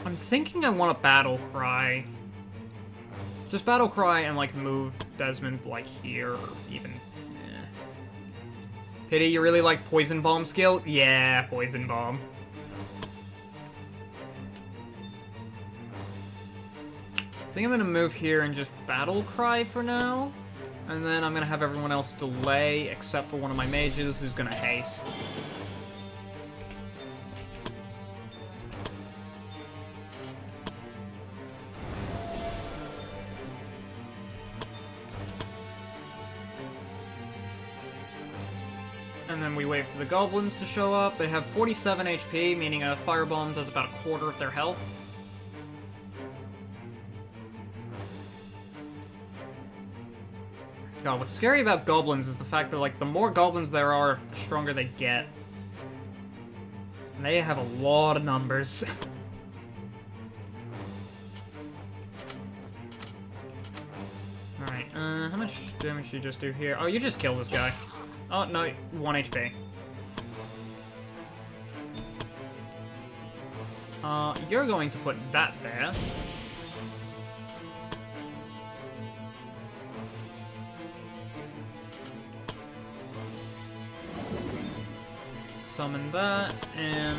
I'm thinking I want a battle cry. Just battle cry and, like, move Desmond, like, here, or even... Pity, you really like Poison Bomb skill? Yeah, Poison Bomb. I think I'm gonna move here and just battle cry for now. And then I'm gonna have everyone else delay, except for one of my mages who's gonna haste. And then we wait for the goblins to show up. They have 47 HP, meaning a firebomb does about a quarter of their health. God, what's scary about goblins is the fact that, like, the more goblins there are, the stronger they get. And they have a lot of numbers. Alright, how much damage do you just do here? Oh, you just kill this guy. Oh, no, 1 HP. You're going to put that there. Summon that, and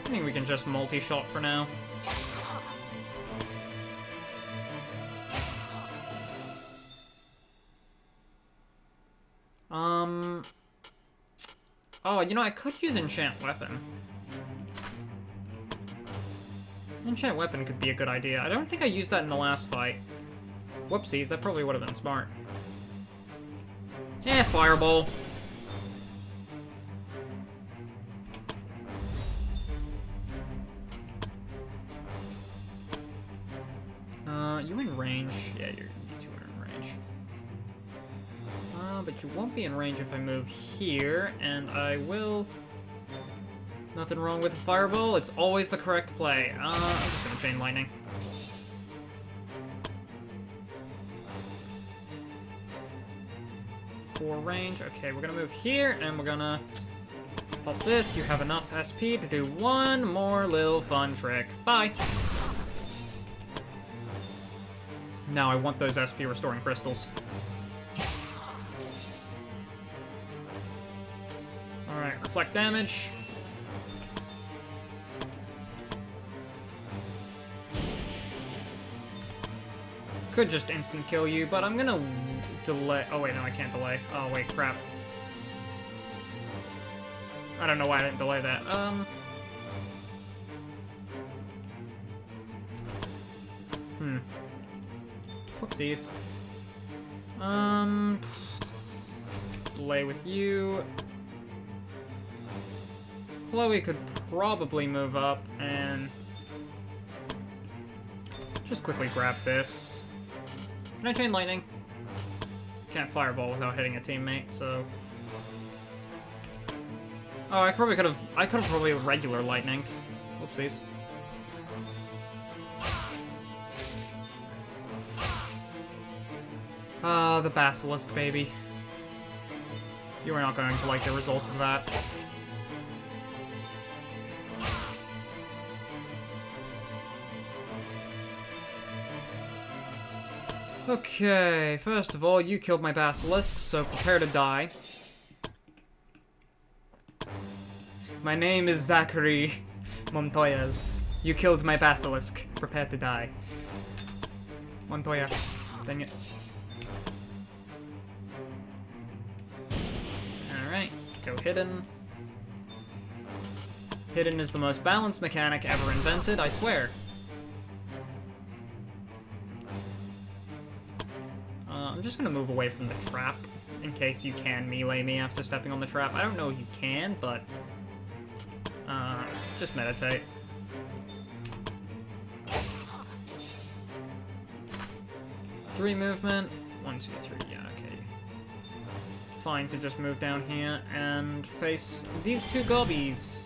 I think we can just multi-shot for now. Oh, you know, I could use Enchant Weapon. Enchant Weapon could be a good idea. I don't think I used that in the last fight. Whoopsies, that probably would have been smart. Fireball. You in range? Yeah, you're in range. But you won't be in range if I move here, and I will... Nothing wrong with a fireball, it's always the correct play. I'm just gonna Chain Lightning. For range, okay, we're gonna move here, and we're gonna pop this. You have enough SP to do one more little fun trick. Bye! Now I want those SP restoring crystals. Alright, reflect damage. Could just instant kill you, but I'm gonna delay. Oh wait, no, I can't delay. Oh wait, crap. I don't know why I didn't delay that. Whoopsies. Delay with you. Chloe could probably move up and just quickly grab this. Can I Chain Lightning? Can't Fireball without hitting a teammate, so... Oh, I could have probably regular Lightning. Whoopsies. The Basilisk, baby. You are not going to like the results of that. Okay, first of all, you killed my Basilisk, so prepare to die. My name is Zachary Montoyas. You killed my Basilisk. Prepare to die. Montoya. Dang it. Alright, go Hidden. Hidden is the most balanced mechanic ever invented, I swear. I'm just gonna move away from the trap, in case you can melee me after stepping on the trap. I don't know if you can, but... just meditate. Three movement. 1, 2, 3, yeah, okay. Fine to just move down here and face these two gobbies.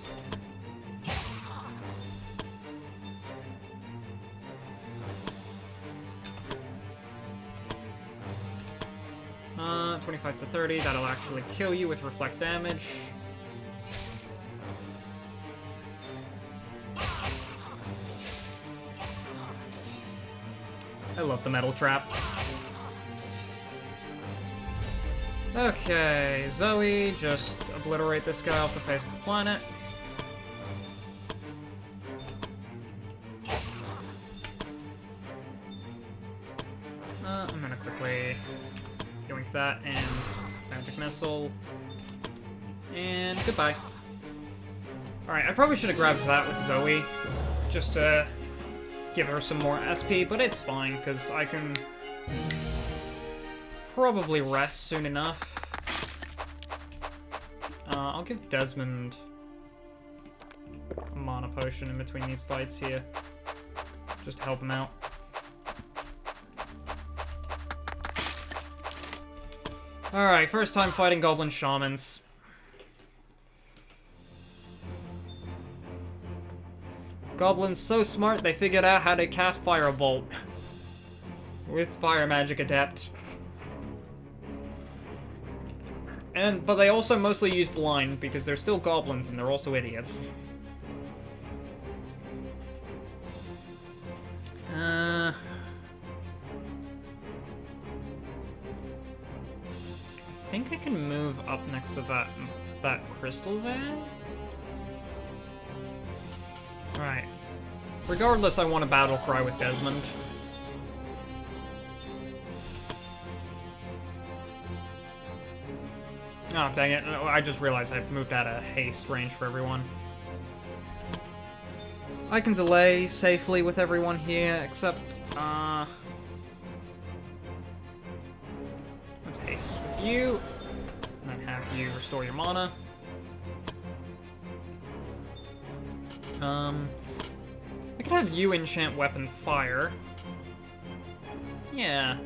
25 to 30, that'll actually kill you with reflect damage. I love the metal trap. Okay, Zoe, just obliterate this guy off the face of the planet. take that and magic missile. And goodbye. Alright, I probably should have grabbed that with Zoe, just to give her some more SP, but it's fine, because I can probably rest soon enough. I'll give Desmond a mana potion in between these fights here, just to help him out. Alright, first time fighting Goblin Shamans. Goblins so smart they figured out how to cast Firebolt with Fire Magic Adept. But they also mostly use Blind because they're still goblins and they're also idiots. I think I can move up next to that crystal there. Alright. Regardless, I want a battle cry with Desmond. Oh, dang it. I just realized I moved out of haste range for everyone. I can delay safely with everyone here, except, let's haste with you, and then have you restore your mana. I could have you enchant Weapon Fire. Yeah.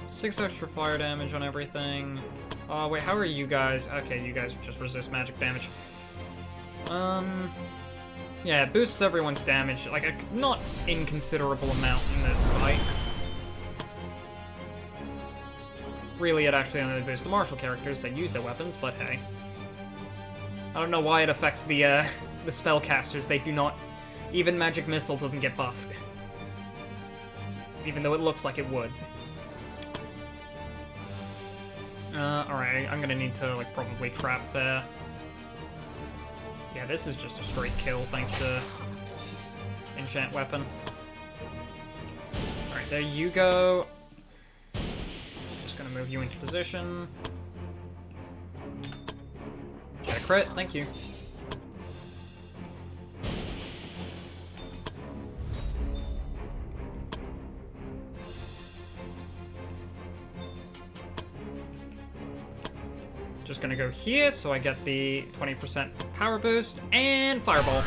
6 extra fire damage on everything. Oh, wait, how are you guys? Okay, you guys just resist magic damage. Yeah, it boosts everyone's damage, like a not inconsiderable amount in this fight. Really, it actually only boosts the martial characters that use their weapons, but hey. I don't know why it affects the spellcasters. They do not... Even Magic Missile doesn't get buffed. Even though it looks like it would. Alright, I'm gonna need to, like, probably trap there. Yeah, this is just a straight kill, thanks to Enchant Weapon. Alright, there you go. Just gonna move you into position. Got a crit, thank you. Just gonna go here, so I get the 20% power boost, and Fireball.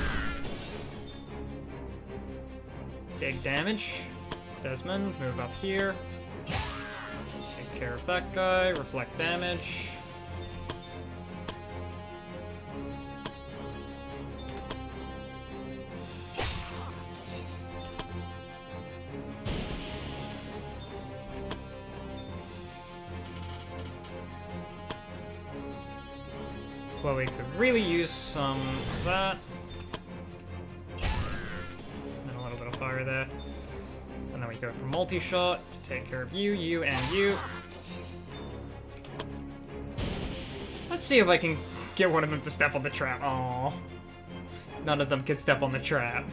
Big damage. Desmond, move up here. Take care of that guy, reflect damage. Well, we could really use some of that. And a little bit of fire there. And then we go for multi-shot to take care of you, you, and you. Let's see if I can get one of them to step on the trap. Aww. None of them can step on the trap.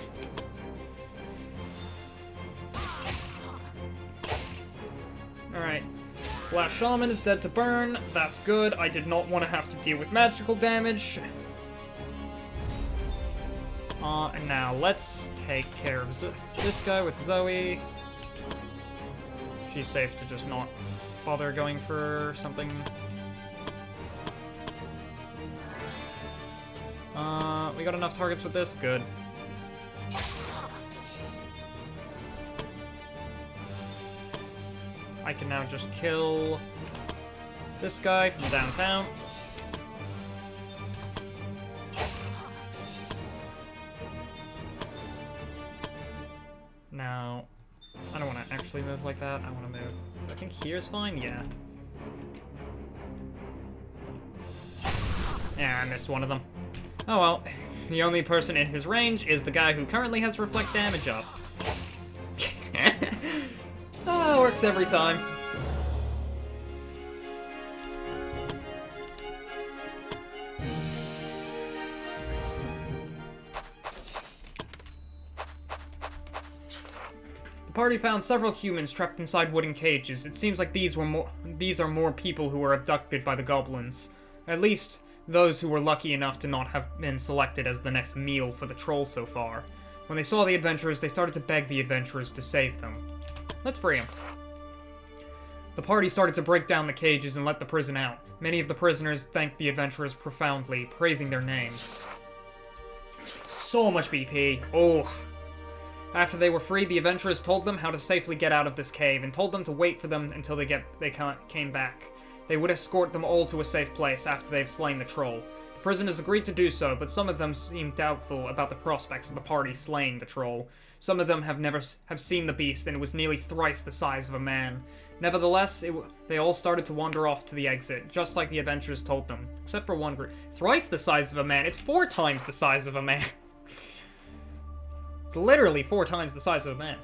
Alright. Last Shaman is dead to burn. That's good. I did not want to have to deal with magical damage. And now let's take care of this guy with Zoe. She's safe to just not bother going for something. We got enough targets with this? Good. I can now just kill this guy from downtown. Now, I don't want to actually move like that. I want to move. I think here's fine. Yeah. Yeah, I missed one of them. Oh well. The only person in his range is the guy who currently has reflect damage up. Oh, works every time. The party found several humans trapped inside wooden cages. It seems like these are more people who were abducted by the goblins. At least those who were lucky enough to not have been selected as the next meal for the troll so far. When they saw the adventurers, they started to beg the adventurers to save them. Let's free them. The party started to break down the cages and let the prison out. Many of the prisoners thanked the adventurers profoundly, praising their names. So much BP. Oh. After they were freed, the adventurers told them how to safely get out of this cave and told them to wait for them until they came back. They would escort them all to a safe place after they've slain the troll. The prisoners agreed to do so, but some of them seemed doubtful about the prospects of the party slaying the troll. Some of them have seen the beast, and it was nearly thrice the size of a man. Nevertheless, they all started to wander off to the exit, just like the adventurers told them. Except for one group. Thrice the size of a man? It's 4 times the size of a man. It's literally 4 times the size of a man.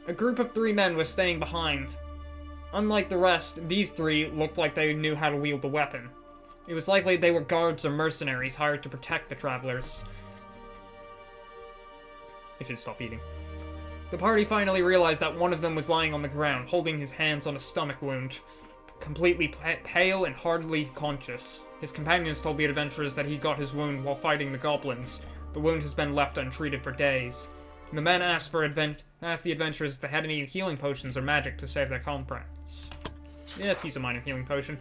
A group of 3 men were staying behind. Unlike the rest, these 3 looked like they knew how to wield a weapon. It was likely they were guards or mercenaries hired to protect the travelers. I should stop eating. The party finally realized that one of them was lying on the ground, holding his hands on a stomach wound, completely pale and hardly conscious. His companions told the adventurers that he got his wound while fighting the goblins. The wound has been left untreated for days. The men asked the adventurers if they had any healing potions or magic to save their comrades. Yeah, let's use a minor healing potion.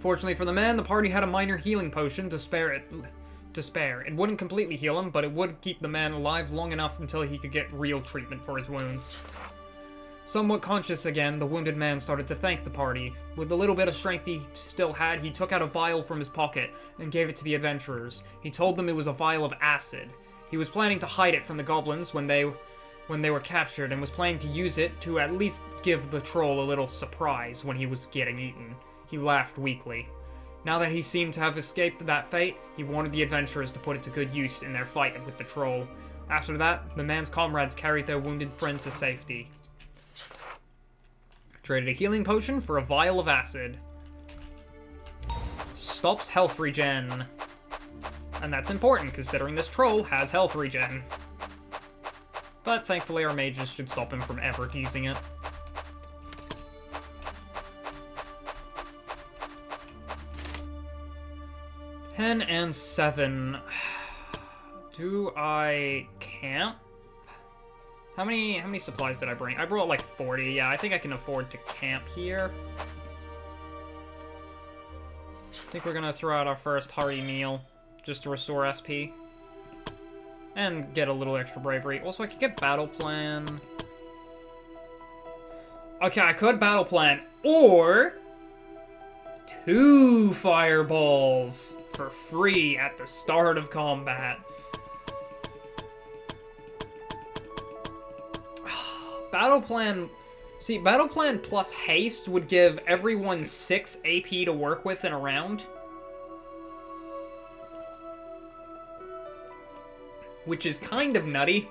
Fortunately for the man, the party had a minor healing potion to spare. It wouldn't completely heal him, but it would keep the man alive long enough until he could get real treatment for his wounds. Somewhat conscious again, the wounded man started to thank the party. With the little bit of strength he still had, he took out a vial from his pocket and gave it to the adventurers. He told them it was a vial of acid. He was planning to hide it from the goblins when they were captured, and was planning to use it to at least give the troll a little surprise when he was getting eaten. He laughed weakly. Now that he seemed to have escaped that fate, he wanted the adventurers to put it to good use in their fight with the troll. After that, the man's comrades carried their wounded friend to safety. Traded a healing potion for a vial of acid. Stops health regen. And that's important, considering this troll has health regen. But thankfully our mages should stop him from ever using it. Ten and 7. Do I camp? How many supplies did I bring? I brought like 40. Yeah, I think I can afford to camp here. I think we're gonna throw out our first hearty meal just to restore SP. And get a little extra bravery. Also, I could get battle plan. Okay, I could battle plan. Or 2 fireballs for free at the start of combat. Battle plan... See, battle plan plus haste would give everyone 6 AP to work with in a round. Which is kind of nutty.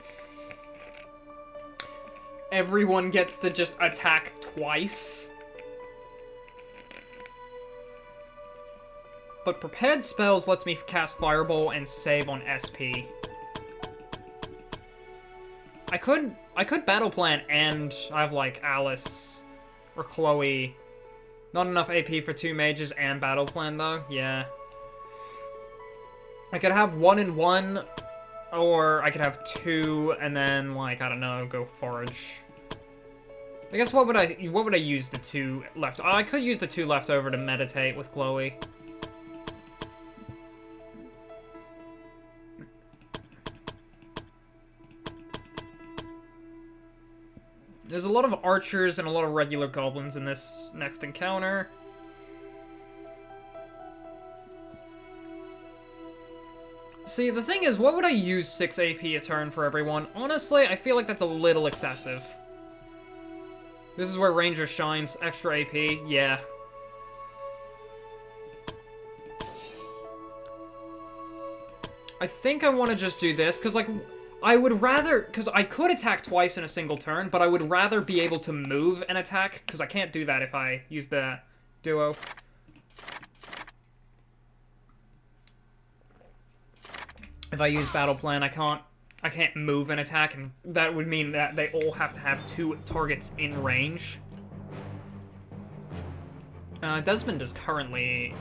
Everyone gets to just attack twice. But prepared spells lets me cast Fireball and save on SP. I could battle plan and I have like Alice or Chloe. Not enough AP for 2 mages and battle plan though. Yeah. I could have 1 and 1, or I could have 2 and then like I don't know, go forage. I guess what would I use the 2 left? I could use the 2 left over to meditate with Chloe. There's a lot of archers and a lot of regular goblins in this next encounter. See, the thing is, what would I use 6 AP a turn for everyone? Honestly, I feel like that's a little excessive. This is where Ranger shines. Extra AP, yeah. I think I want to just do this, because, like, I would rather... Because I could attack twice in a single turn, but I would rather be able to move and attack, because I can't do that if I use the duo. If I use battle plan, I can't I can't move an attack, and that would mean that they all have to have 2 targets in range. Desmond is currently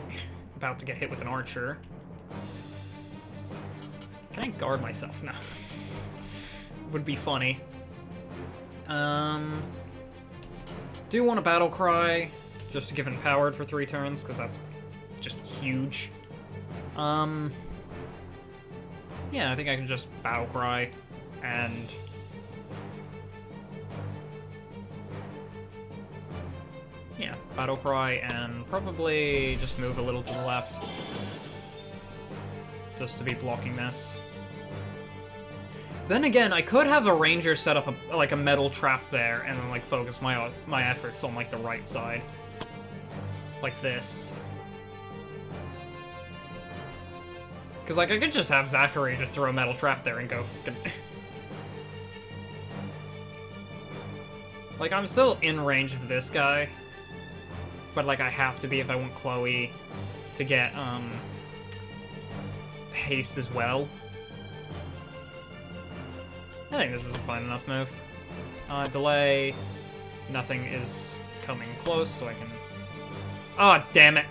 about to get hit with an archer. Can I guard myself? No. Would be funny. Do want a battle cry, just to give him powered for 3 turns, because that's just huge. Yeah, I think I can just battle cry, and... yeah, battle cry, and probably just move a little to the left. Just to be blocking this. Then again, I could have a ranger set up like a metal trap there, and then like focus my efforts on like the right side. Like this. Because, like, I could just have Zachary just throw a metal trap there and go... like, I'm still in range of this guy. But, like, I have to be if I want Chloe to get, haste as well. I think this is a fine enough move. Delay. Nothing is coming close, so I can... oh, damn it.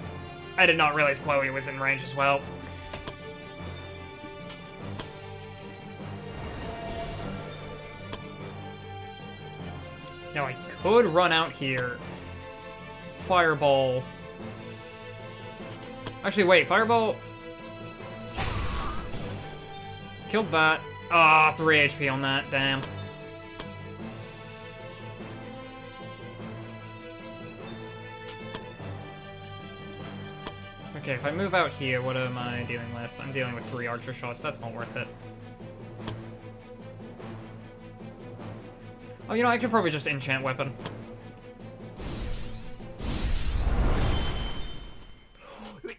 I did not realize Chloe was in range as well. Now I could run out here. Fireball. Actually, wait, Fireball... killed that. Ah, 3 HP on that, damn. Okay, if I move out here, what am I dealing with? I'm dealing with 3 archer shots, that's not worth it. Oh, you know, I could probably just enchant weapon.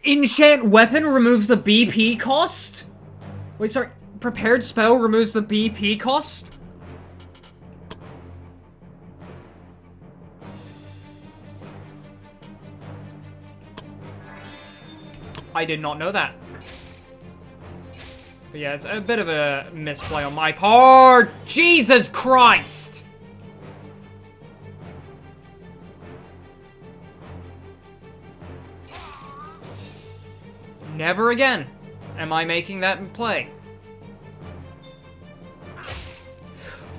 Enchant weapon removes the BP cost? Wait, sorry. Prepared spell removes the BP cost? I did not know that. But yeah, it's a bit of a misplay on my part. Jesus Christ! Never again am I making that play.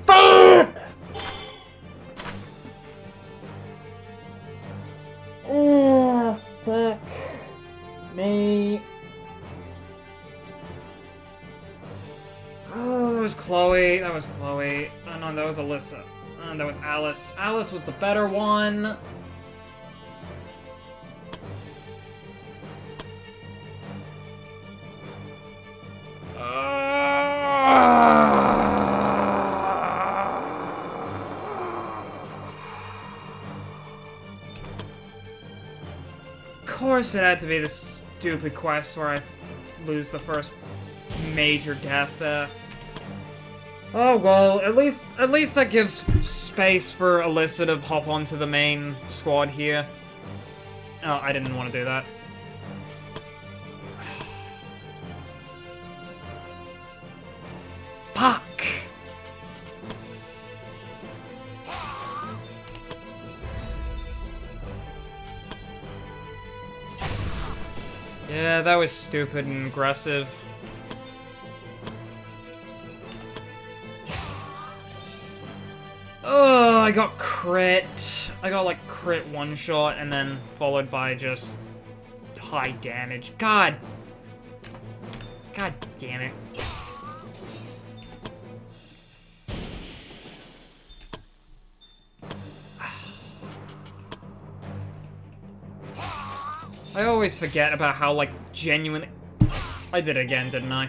Fuck! Oh, fuck me. Oh, that was Chloe. That was Chloe. Oh, no, that was Alyssa. Oh, that was Alice. Alice was the better one. Of course it had to be this stupid quest where I lose the first major death. Oh well, at least that gives space for Alyssa to hop onto the main squad here. Oh, I didn't want to do that. Fuck! Yeah, that was stupid and aggressive. Oh, I got crit. I got like crit one shot and then followed by just high damage. God. God damn it. I always forget about how, like, genuine... I did it again, didn't I?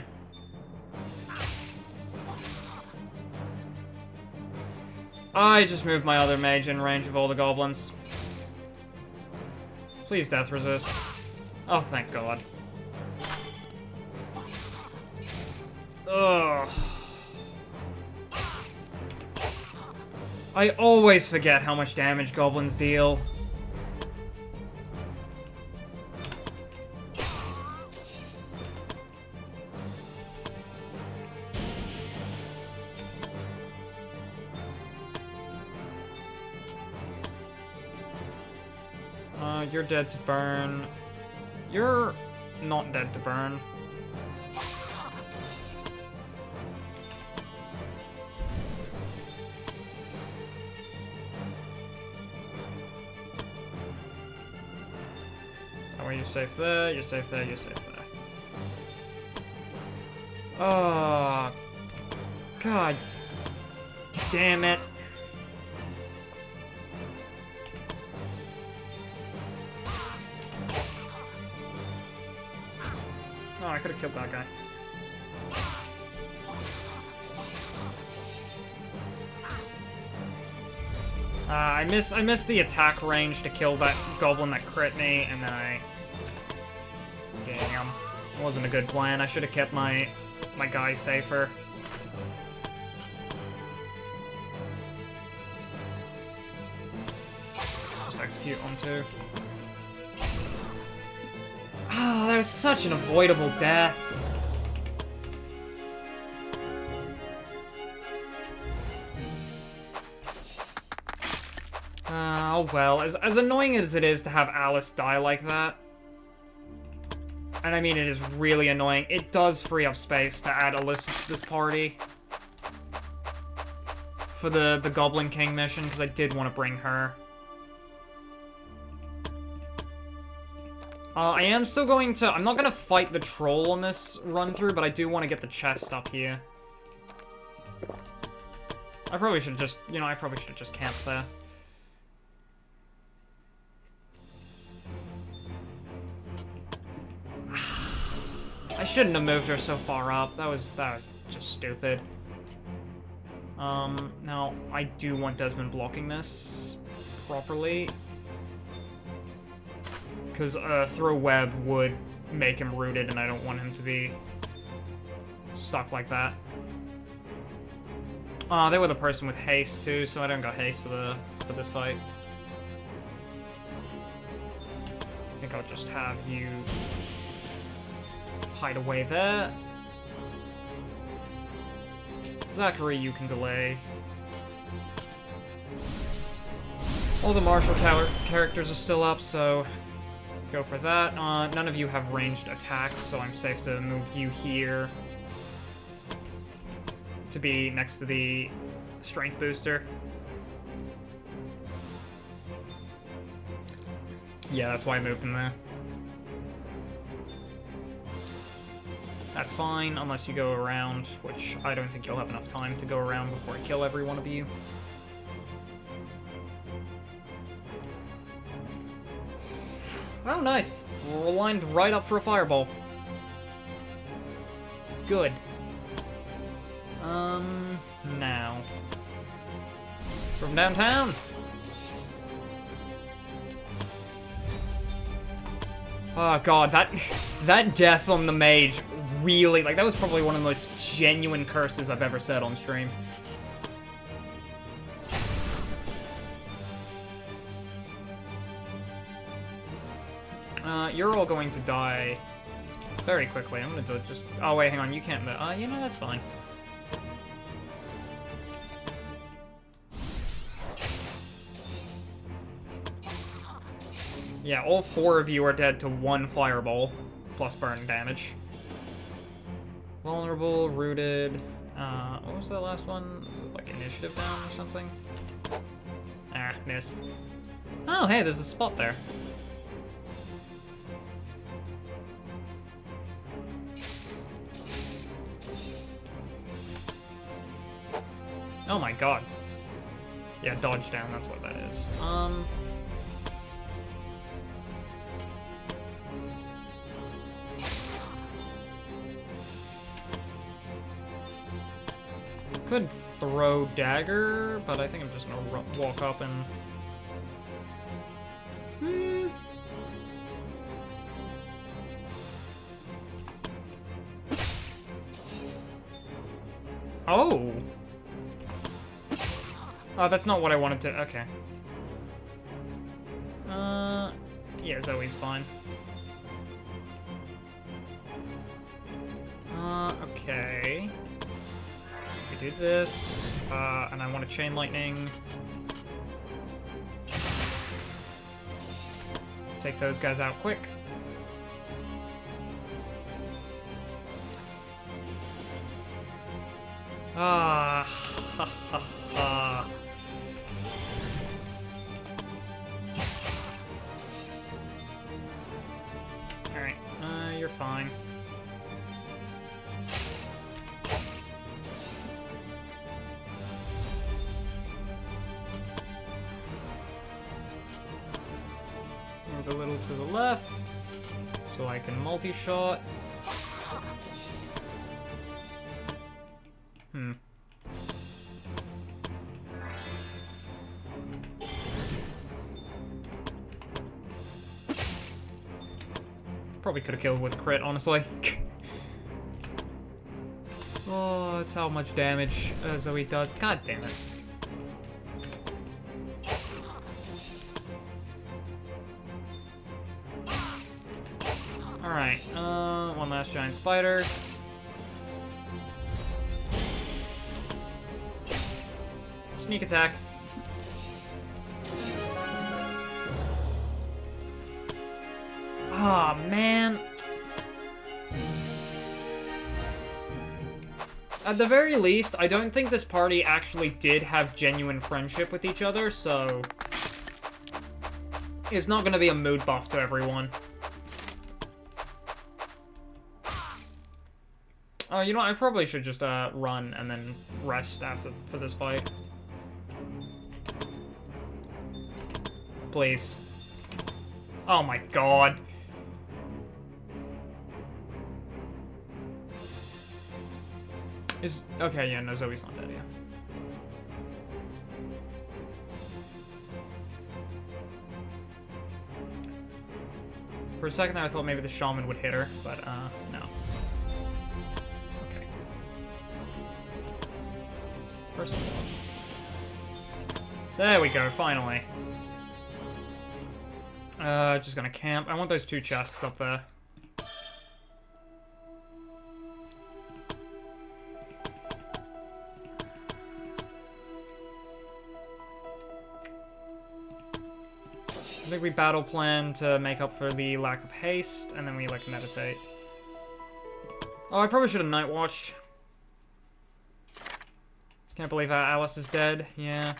I just moved my other mage in range of all the goblins. Please death resist. Oh, thank God. Ugh. I always forget how much damage goblins deal. You're dead to burn. You're not dead to burn. Oh, you're safe there, you're safe there, you're safe there. Oh, God damn it. Oh, I could have killed that guy. I missed the attack range to kill that goblin that crit me, and then I... Damn. It wasn't a good plan. I should have kept my guy safer. Just execute on two. Ah, that was such an avoidable death. Oh well, as annoying as it is to have Alice die like that, and I mean it is really annoying, it does free up space to add Alyssa to this party. For the Goblin King mission, because I did want to bring her. I am still going to... I'm not going to fight the troll on this run-through, but I do want to get the chest up here. I probably should have just... You know, I probably should have just camped there. I shouldn't have moved her so far up. That was just stupid. Now, I do want Desmond blocking this properly. Because throw web would make him rooted, and I don't want him to be stuck like that. They were the person with haste too, so I don't got haste for this fight. I think I'll just have you hide away there. Zachary, you can delay. All the martial characters are still up, so go for that. None of you have ranged attacks, so I'm safe to move you here to be next to the strength booster. Yeah, that's why I moved him there. That's fine, unless you go around, which I don't think you'll have enough time to go around before I kill every one of you. Oh, nice. We're lined right up for a fireball. Good. Now. From downtown. Oh god, that death on the mage really, like, that was probably one of the most genuine curses I've ever said on stream. You're all going to die very quickly. I'm gonna just... Oh, wait, hang on. You can't... you know, that's fine. Yeah, all four of you are dead to one fireball, plus burn damage. Vulnerable, rooted... what was that last one? Was it, like, initiative down or something? Ah, missed. Oh, hey, there's a spot there. Oh my god. Yeah, dodge down, that's what that is. Could throw dagger, but I think I'm just gonna walk up and... Oh! Oh, that's not what I wanted to... Okay. Yeah, Zoe's fine. Okay. We do this, and I want to chain lightning. Take those guys out quick. Ah, ha ha ha. Alright, you're fine. Move a little to the left, so I can multi-shot. Probably could have killed with crit, honestly. Oh, that's how much damage Zoe does. God damn it. Alright, one last giant spider. Sneak attack. Aw, oh, man. At the very least, I don't think this party actually did have genuine friendship with each other, so it's not gonna be a mood buff to everyone. Oh, you know what? I probably should just run and then rest for this fight. Please. Oh my god. Okay, yeah, no, Zoe's not dead yet. For a second there, I thought maybe the shaman would hit her, but, no. Okay. First of all. There we go, finally. Just gonna camp. I want those 2 chests up there. I think we battle plan to make up for the lack of haste, and then we, like, meditate. Oh, I probably should have night watched. Can't believe Alice is dead. Yeah.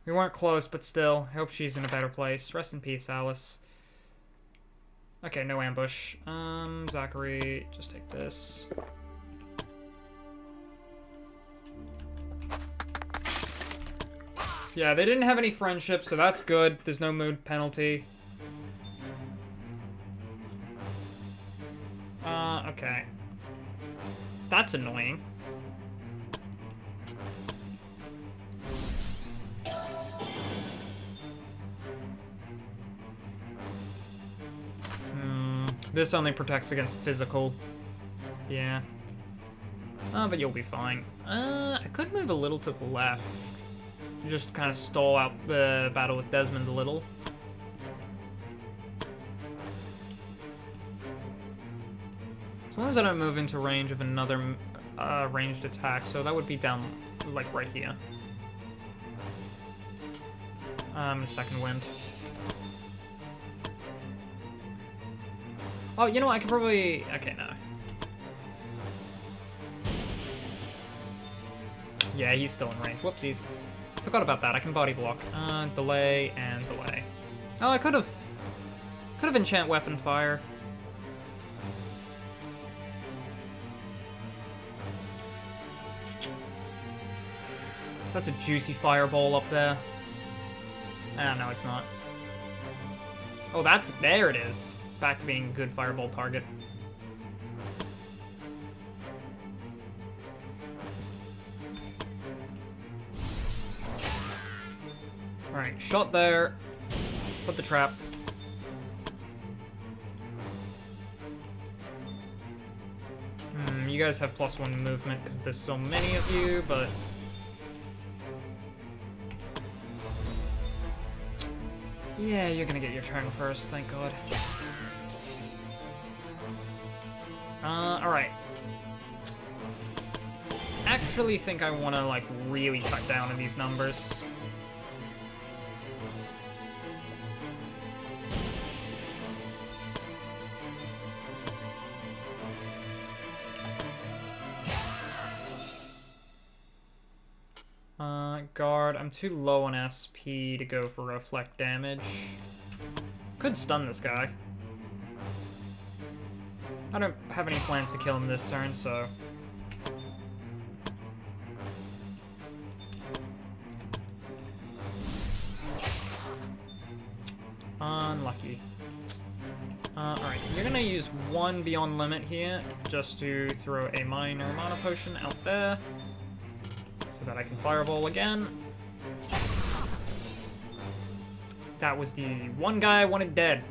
We weren't close, but still. I hope she's in a better place. Rest in peace, Alice. Okay, no ambush. Zachary, just take this. Yeah, they didn't have any friendship, so that's good. There's no mood penalty. Okay. That's annoying. This only protects against physical. Yeah. Oh, but you'll be fine. I could move a little to the left. Just kind of stall out the battle with Desmond a little. As long as I don't move into range of another ranged attack, so that would be down, like, right here. Second wind. Oh, you know what? I could probably... Okay, no. Yeah, he's still in range. Whoopsies. Forgot about that. I can body block. Delay and delay. Oh, I could have enchant weapon fire. That's a juicy fireball up there. Ah, no, it's not. Oh, there it is. It's back to being a good fireball target. Alright, shot there. Put the trap. You guys have +1 movement because there's so many of you, but... Yeah, you're gonna get your turn first, thank God. Alright. Actually think I wanna, like, really cut down on these numbers. guard. I'm too low on SP to go for reflect damage. Could stun this guy. I don't have any plans to kill him this turn, so... Unlucky. Alright, you're gonna use one Beyond Limit here, just to throw a minor mana potion out there, so that I can Fireball again. That was the one guy I wanted dead.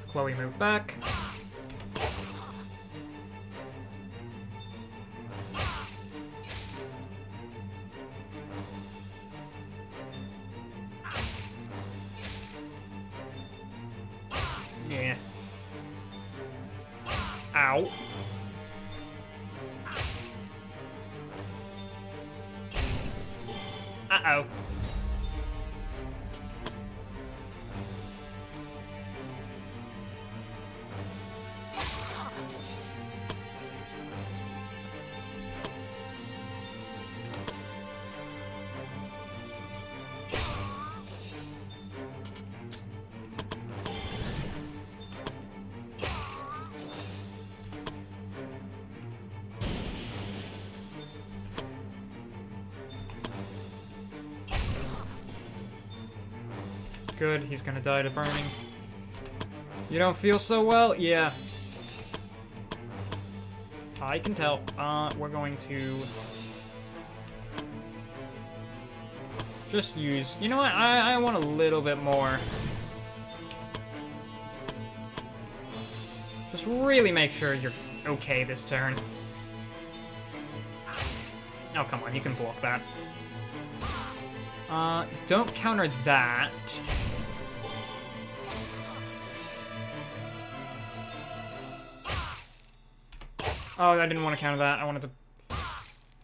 Chloe, move back. Yeah. Ow. Uh-oh. Good, he's gonna die to burning. You don't feel so well? Yeah. I can tell. We're going to... just use... You know what? I want a little bit more. Just really make sure you're okay this turn. Oh, come on, you can block that. Don't counter that. Oh, I didn't want to counter that. I wanted to...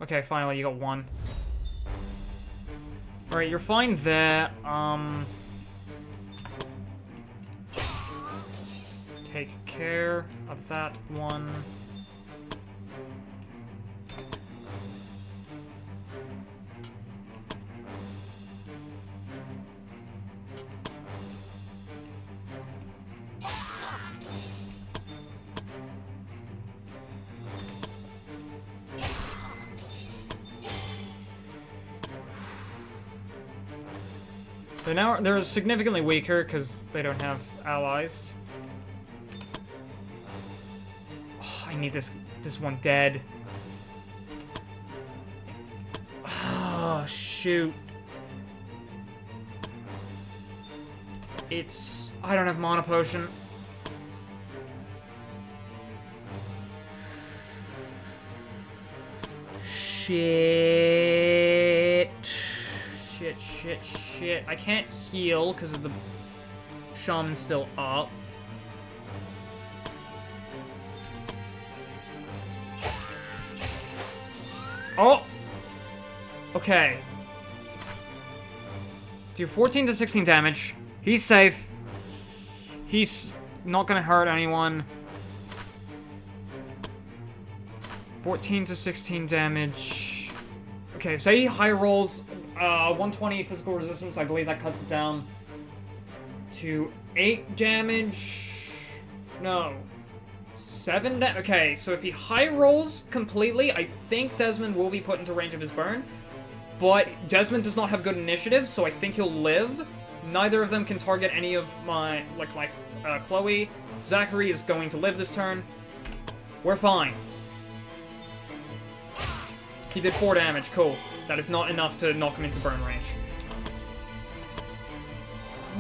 Okay, finally, you got one. Alright, you're fine there. Take care of that one. They're significantly weaker because they don't have allies. Oh, I need this one dead. Oh, shoot. I don't have mana potion. Shit. Shit. I can't heal because of the shaman's still up. Oh! Okay. Do 14 to 16 damage. He's safe. He's not gonna hurt anyone. 14 to 16 damage. Okay, say he high rolls 120 physical resistance. I believe that cuts it down to 8 damage. No. 7 damage. Okay, so if he high rolls completely, I think Desmond will be put into range of his burn. But Desmond does not have good initiative, so I think he'll live. Neither of them can target any of my, Chloe. Zachary is going to live this turn. We're fine. He did 4 damage, cool. That is not enough to knock him into burn range.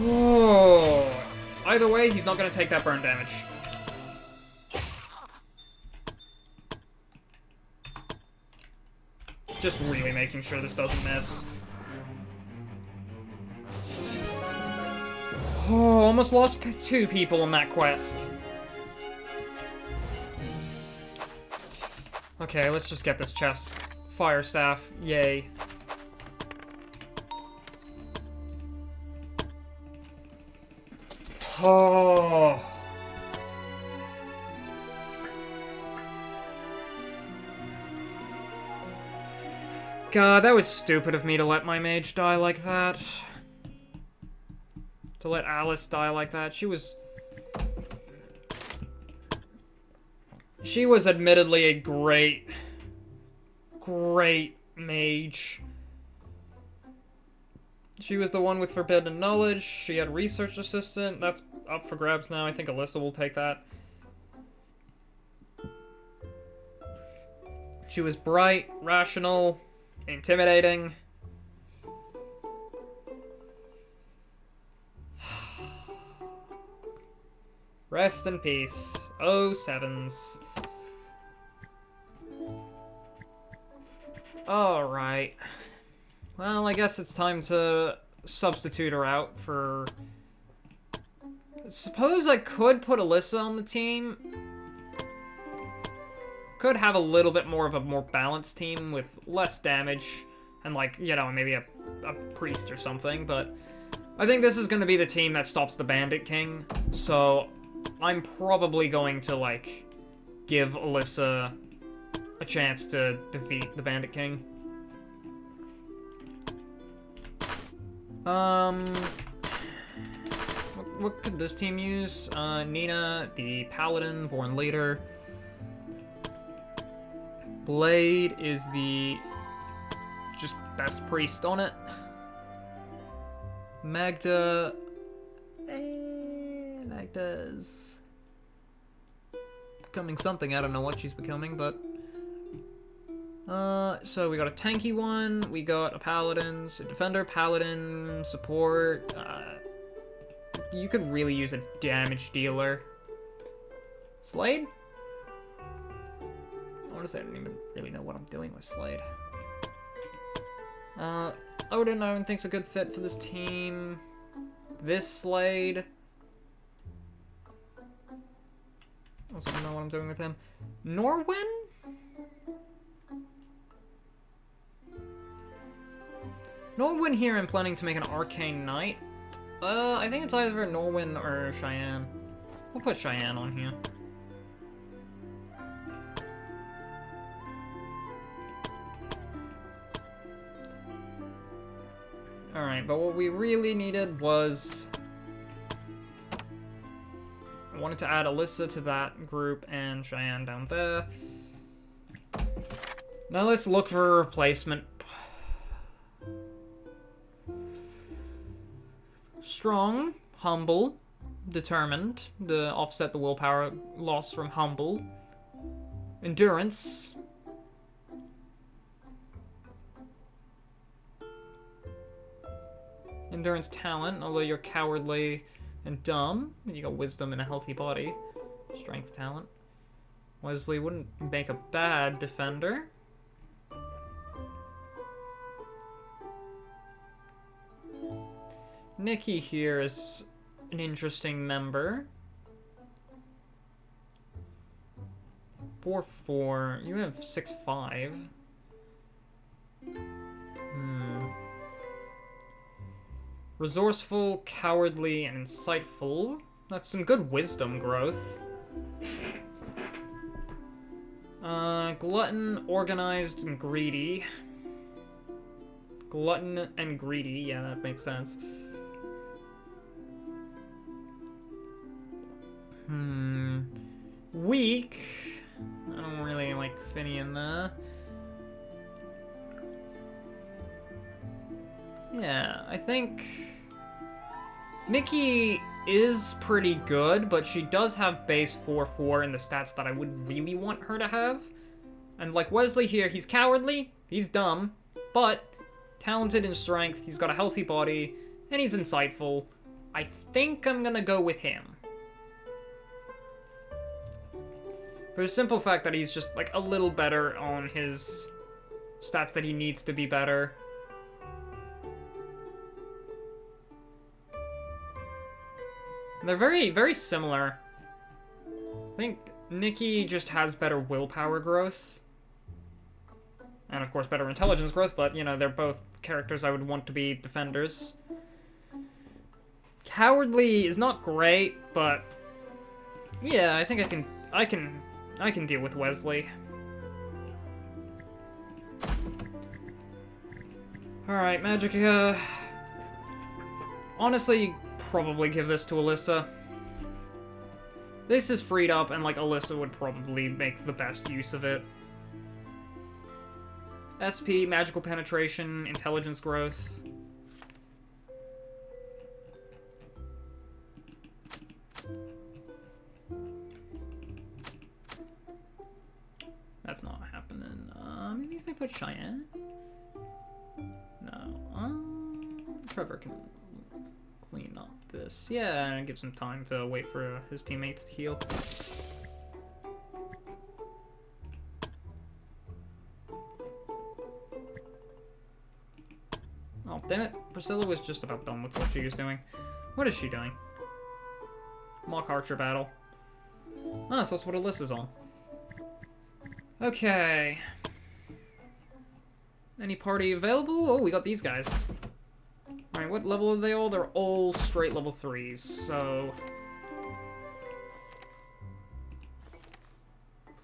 Oh. Either way, he's not going to take that burn damage. Just really making sure this doesn't miss. Oh, almost lost 2 people on that quest. Okay, let's just get this chest. Fire staff, yay. Oh. God, that was stupid of me to let my mage die like that. To let Alice die like that. She was admittedly a great mage. She was the one with forbidden knowledge. She had research assistant. That's up for grabs now. I think Alyssa will take that. She was bright, rational, intimidating. Rest in peace. Oh, sevens. Alright. Well, I guess it's time to substitute her out for... Suppose I could put Alyssa on the team. Could have a little bit more of a more balanced team with less damage. And like, you know, maybe a priest or something, but... I think this is going to be the team that stops the Bandit King, so... I'm probably going to, like, give Alyssa a chance to defeat the Bandit King. What could this team use? Nina, the Paladin, born later. Blade is the just best priest on it. Magda... Magda's becoming something. I don't know what she's becoming, but... so we got a tanky one, we got a paladin, a defender, paladin, support, you could really use a damage dealer. Slade? Honestly, I don't even really know what I'm doing with Slade. Odin, I don't think's a good fit for this team. This Slade... Also don't know what I'm doing with him. Norwin? Norwin here I'm planning to make an Arcane Knight. I think it's either Norwin or Cheyenne. We'll put Cheyenne on here. Alright, but what we really needed was... I wanted to add Alyssa to that group and Cheyenne down there. Now let's look for a replacement. Strong, humble, determined, to offset the willpower loss from humble. Endurance. Endurance talent, although you're cowardly and dumb. You got wisdom and a healthy body. Strength talent. Wesley wouldn't make a bad defender. Nikki here is an interesting member. 4-4. You have 6-5. Resourceful, cowardly, and insightful. That's some good wisdom growth. Glutton, organized, and greedy. Glutton and greedy, yeah, that makes sense. Weak. I don't really like Finian there. Yeah, I think... Nikki is pretty good, but she does have base 4-4 in the stats that I would really want her to have. And like Wesley here, he's cowardly, he's dumb, but talented in strength, he's got a healthy body, and he's insightful. I think I'm gonna go with him. For the simple fact that he's just like a little better on his stats that he needs to be better. They're very, very similar. I think Nikki just has better willpower growth. And of course better intelligence growth, but you know, they're both characters I would want to be defenders. Cowardly is not great, but yeah, I think I can deal with Wesley. Alright, Magic, honestly, probably give this to Alyssa. This is freed up, and, like, Alyssa would probably make the best use of it. SP, Magical Penetration, Intelligence Growth. That's not happening. Maybe if I put Cheyenne? No. Trevor can clean up this. Yeah, and give some time to wait for his teammates to heal. Oh, damn it. Priscilla was just about done with what she was doing. What is she doing? Mock Archer battle. Ah, so that's what Alyssa's on. Okay. Any party available? Oh, we got these guys. Alright, what level are they all? They're all straight level 3s, so...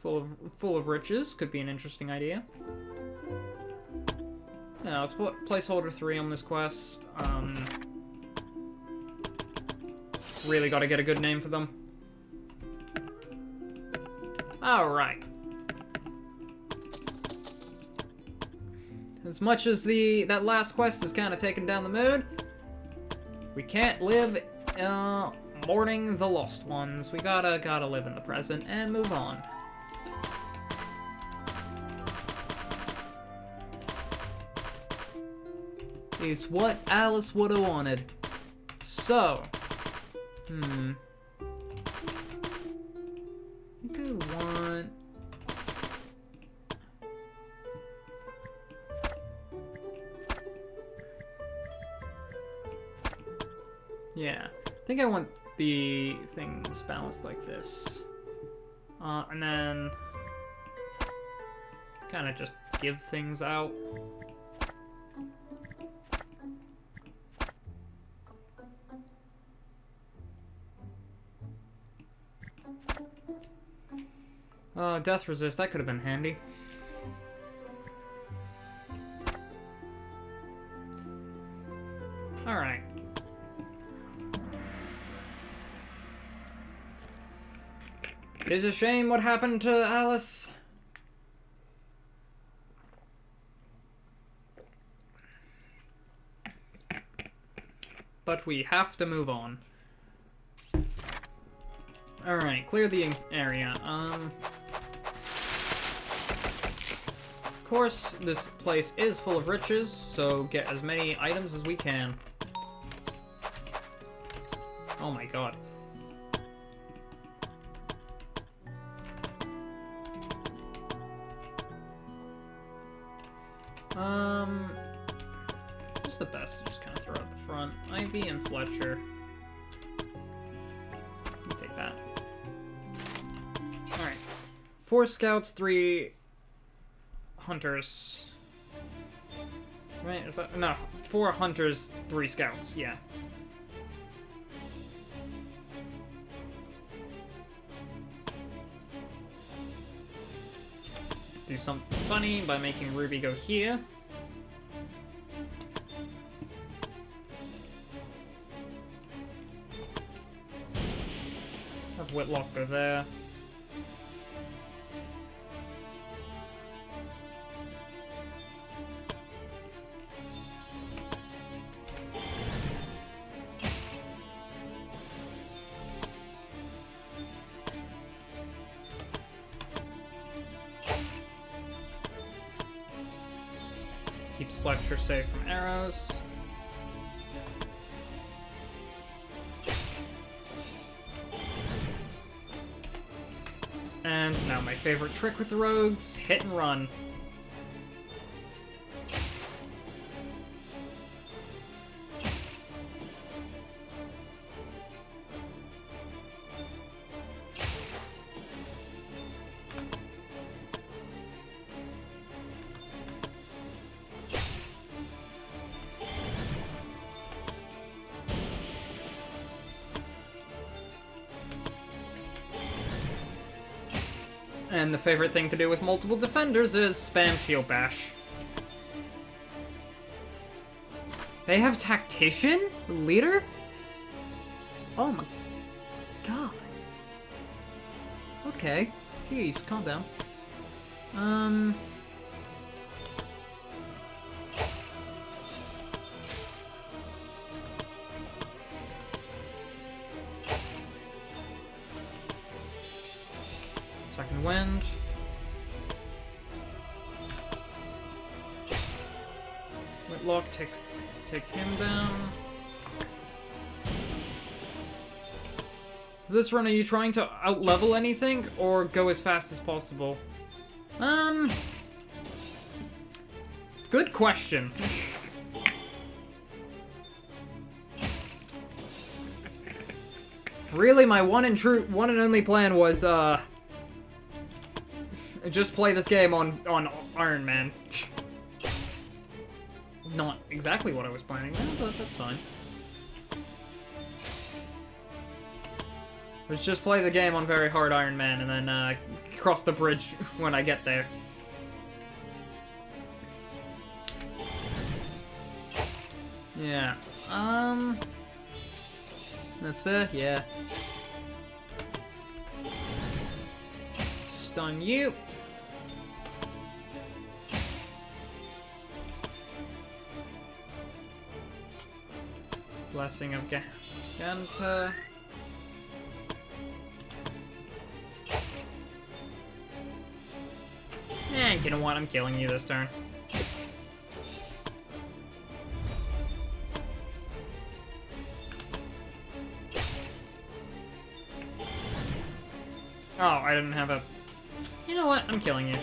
Full of riches could be an interesting idea. Yeah, let's put placeholder 3 on this quest. Really gotta get a good name for them. Alright. As much as that last quest is kind of taking down the mood, we can't live mourning the lost ones. We gotta live in the present and move on. It's what Alice would have wanted. So, I think I want... Yeah, I think I want the things balanced like this. And then kind of just give things out. Death resist, that could have been handy. Alright. It's a shame what happened to Alice. But we have to move on. Alright, clear the area. Of course, this place is full of riches, so get as many items as we can. Oh my god. What's the best to just kind of throw out the front? Ivy and Fletcher. Let me take that. Alright. 4 scouts, 3 hunters. Right, is that... No, 4 hunters, 3 scouts, yeah. Do something funny by making Ruby go here. Have Whitlock go there. Keeps Fletcher safe from arrows. And now my favorite trick with the rogues, hit and run. And the favorite thing to do with multiple defenders is spam shield bash. They have tactician? Leader? Oh my god. Okay. Jeez, calm down. Second wind. Whitlock, take him down. This run, are you trying to out-level anything, or go as fast as possible? Good question. Really, my one and only plan was, just play this game on Iron Man. Not exactly what I was planning, but that's fine. Let's just play the game on very hard Iron Man, and then, cross the bridge when I get there. Yeah, that's fair, yeah. Stun you. Blessing of Ganta. You know what? I'm killing you this turn. Oh, I didn't have a... You know what? I'm killing you.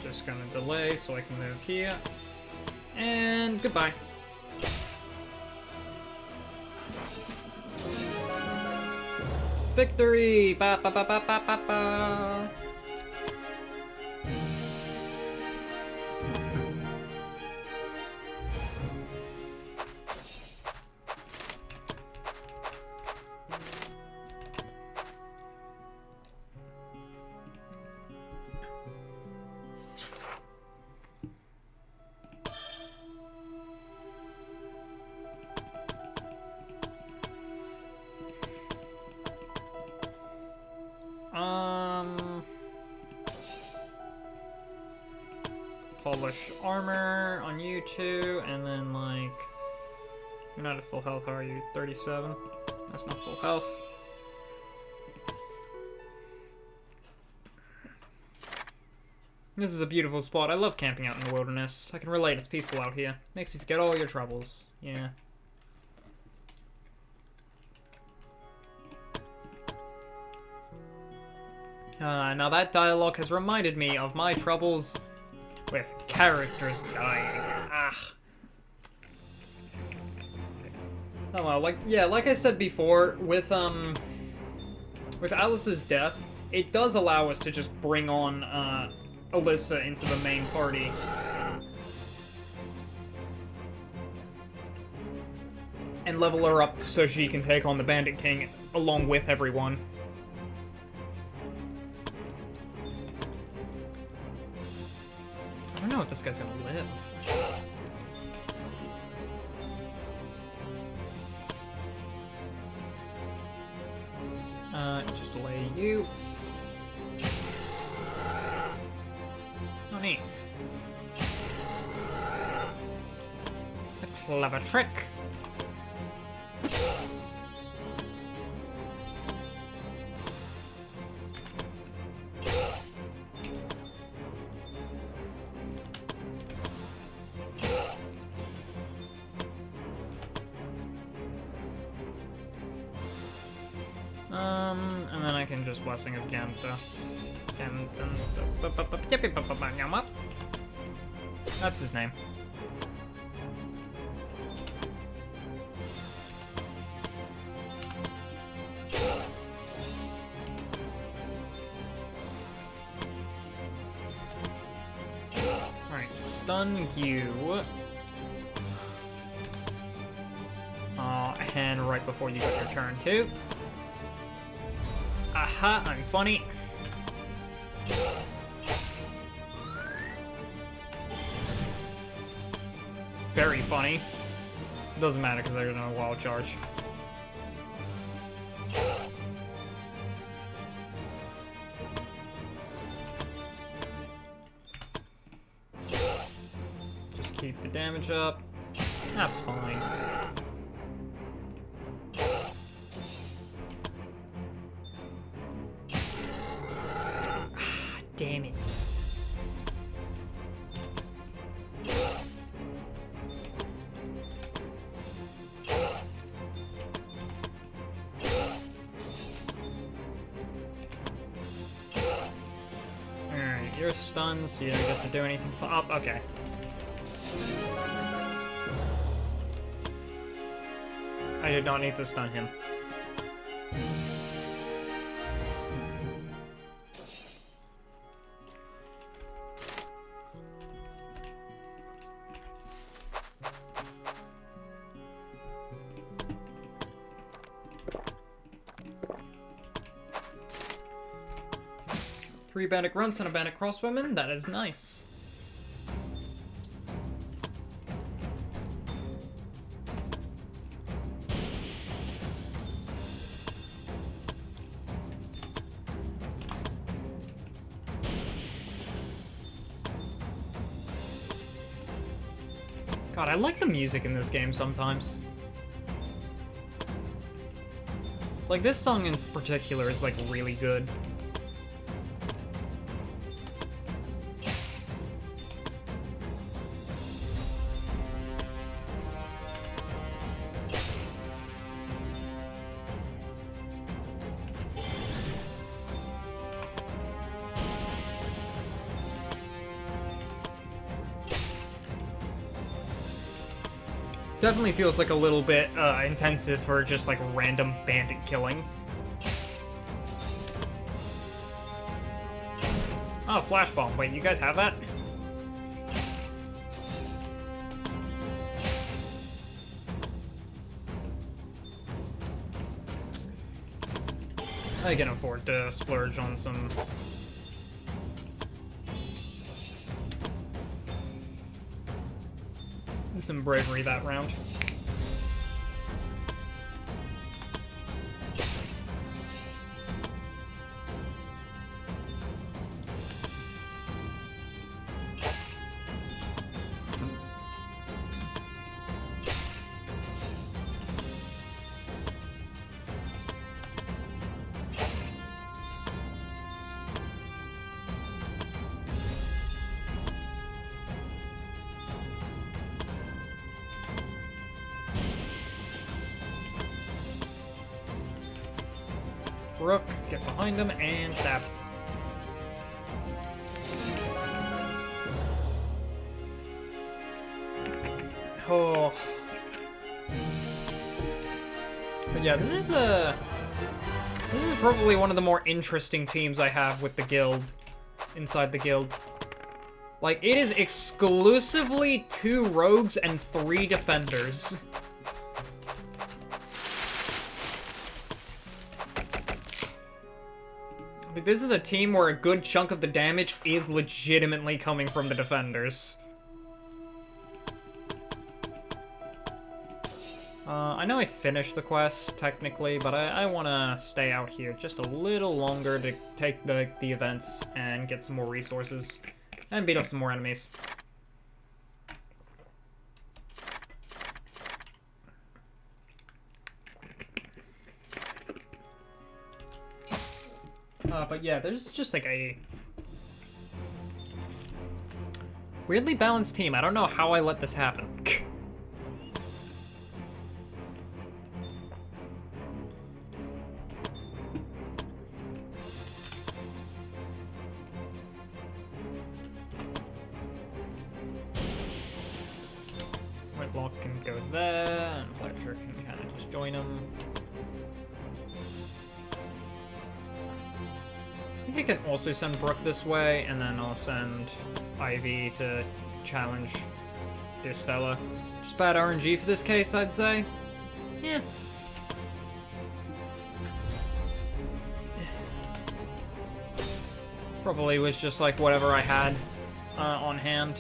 Just gonna delay so I can move here. And goodbye. Victory! Ba ba ba ba ba ba ba. Polish armor on you two, and then like, you're not at full health, are you? 37? That's not full health. This is a beautiful spot. I love camping out in the wilderness. I can relate, it's peaceful out here. Makes you forget all your troubles. Yeah. Now that dialogue has reminded me of my troubles with characters dying. Ah. Oh well, like I said before, with Alice's death, it does allow us to just bring on, Alyssa into the main party. And level her up so she can take on the Bandit King along with everyone. I don't know if this guy's gonna live. Just delay you. Oh, neat. A clever trick. And then I can just Blessing of Ganta. That's his name. stun you. And right before you get your turn, too. Aha, I'm funny. Very funny. Doesn't matter because they're gonna wild charge. Just keep the damage up. That's fine. Damn it. Alright, you're stunned, so you don't get to do anything. Oh, okay. I did not need to stun him. Three bandit grunts and a bandit crossbowman. That is nice. God, I like the music in this game sometimes. Like, this song in particular is, like, really good. Definitely feels like a little bit intensive for just like random bandit killing. Oh, flash bomb. Wait, you guys have that? I can afford to splurge on some bravery that round. Rook, get behind him, and stab. Oh. But yeah, this is probably one of the more interesting teams I have with the guild, inside the guild. Like, it is exclusively 2 rogues and 3 defenders. This is a team where a good chunk of the damage is legitimately coming from the defenders. I know I finished the quest, technically, but I want to stay out here just a little longer to take the events and get some more resources and beat up some more enemies. But yeah, there's just like a weirdly balanced team. I don't know how I let this happen. Whitlock can go there, and Fletcher can kind of just join him. I think I can also send Brooke this way, and then I'll send Ivy to challenge this fella. Just bad RNG for this case, I'd say. Yeah. Probably was just like whatever I had on hand.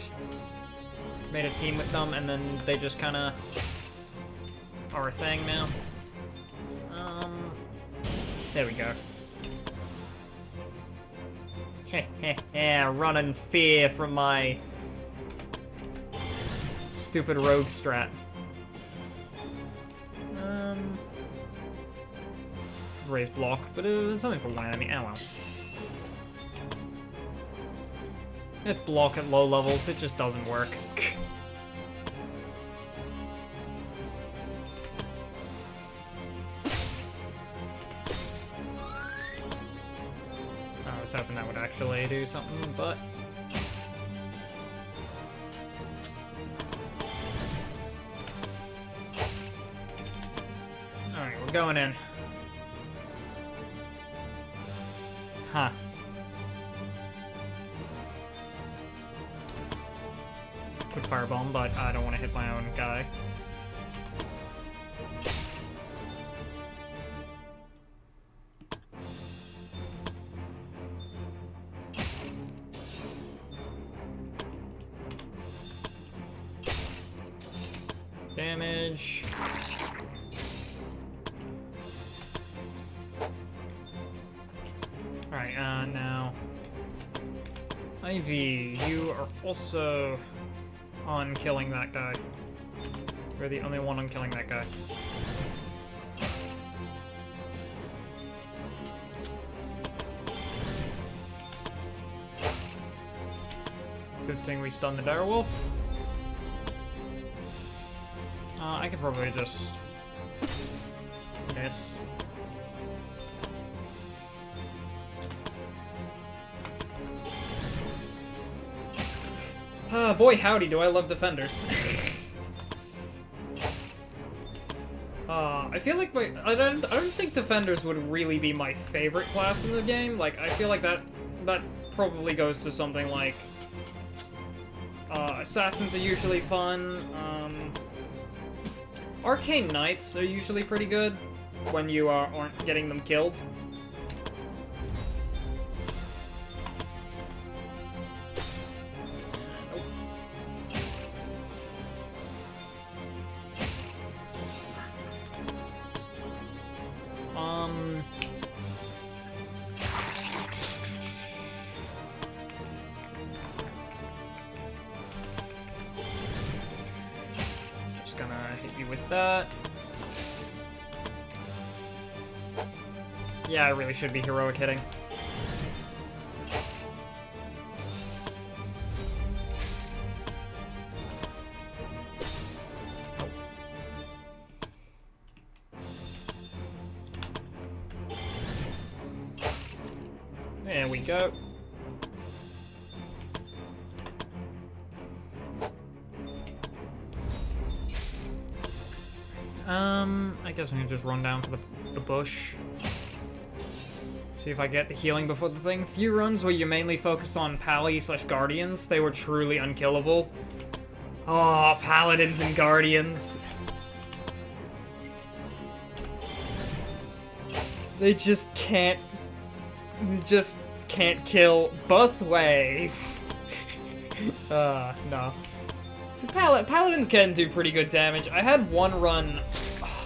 Made a team with them, and then they just kind of are a thing now. There we go. Heh, running fear from my stupid rogue strat. Raise block, but it's something for one enemy. Oh well. It's block at low levels, it just doesn't work. I was hoping that would actually do something, but... Alright, we're going in. Huh. Quick firebomb, but I don't want to hit my own guy. Damage. Alright, now... Ivy, you are also on killing that guy. You're the only one on killing that guy. Good thing we stunned the direwolf. I could probably just miss. Boy howdy, do I love defenders. I feel like I don't think defenders would really be my favorite class in the game. Like, I feel like that probably goes to something like assassins are usually fun. Arcane Knights are usually pretty good when you aren't getting them killed. Just gonna hit you with that. Yeah, I really should be heroic hitting. There we go. I guess I'm gonna just run down for the bush. See if I get the healing before the thing. Few runs where you mainly focus on Pally/Guardians, they were truly unkillable. Oh, Paladins and Guardians. They just can't kill both ways. No. Paladins can do pretty good damage. I had one run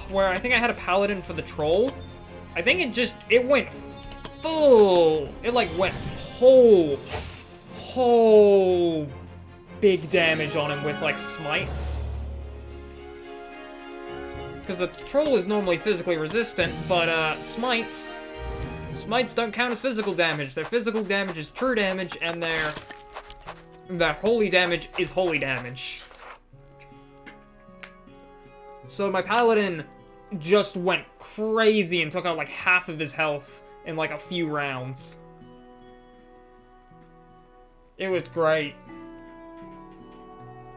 where I think I had a Paladin for the troll. I think it went full. It like went whole big damage on him with like smites. Because the troll is normally physically resistant, but smites don't count as physical damage. Their physical damage is true damage, and their holy damage is holy damage. So my Paladin just went crazy and took out like half of his health in like a few rounds. It was great.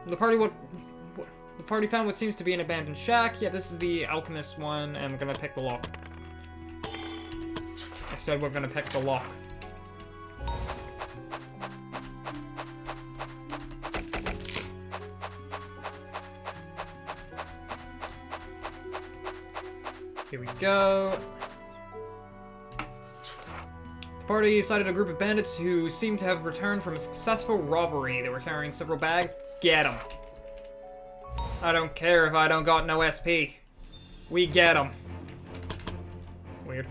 The party found what seems to be an abandoned shack. Yeah, this is the alchemist one, and I'm gonna pick the lock. I said we're gonna pick the lock. Here we go. The party sighted a group of bandits who seemed to have returned from a successful robbery. They were carrying several bags. Get them. I don't care if I don't got no SP. We get them. Weird.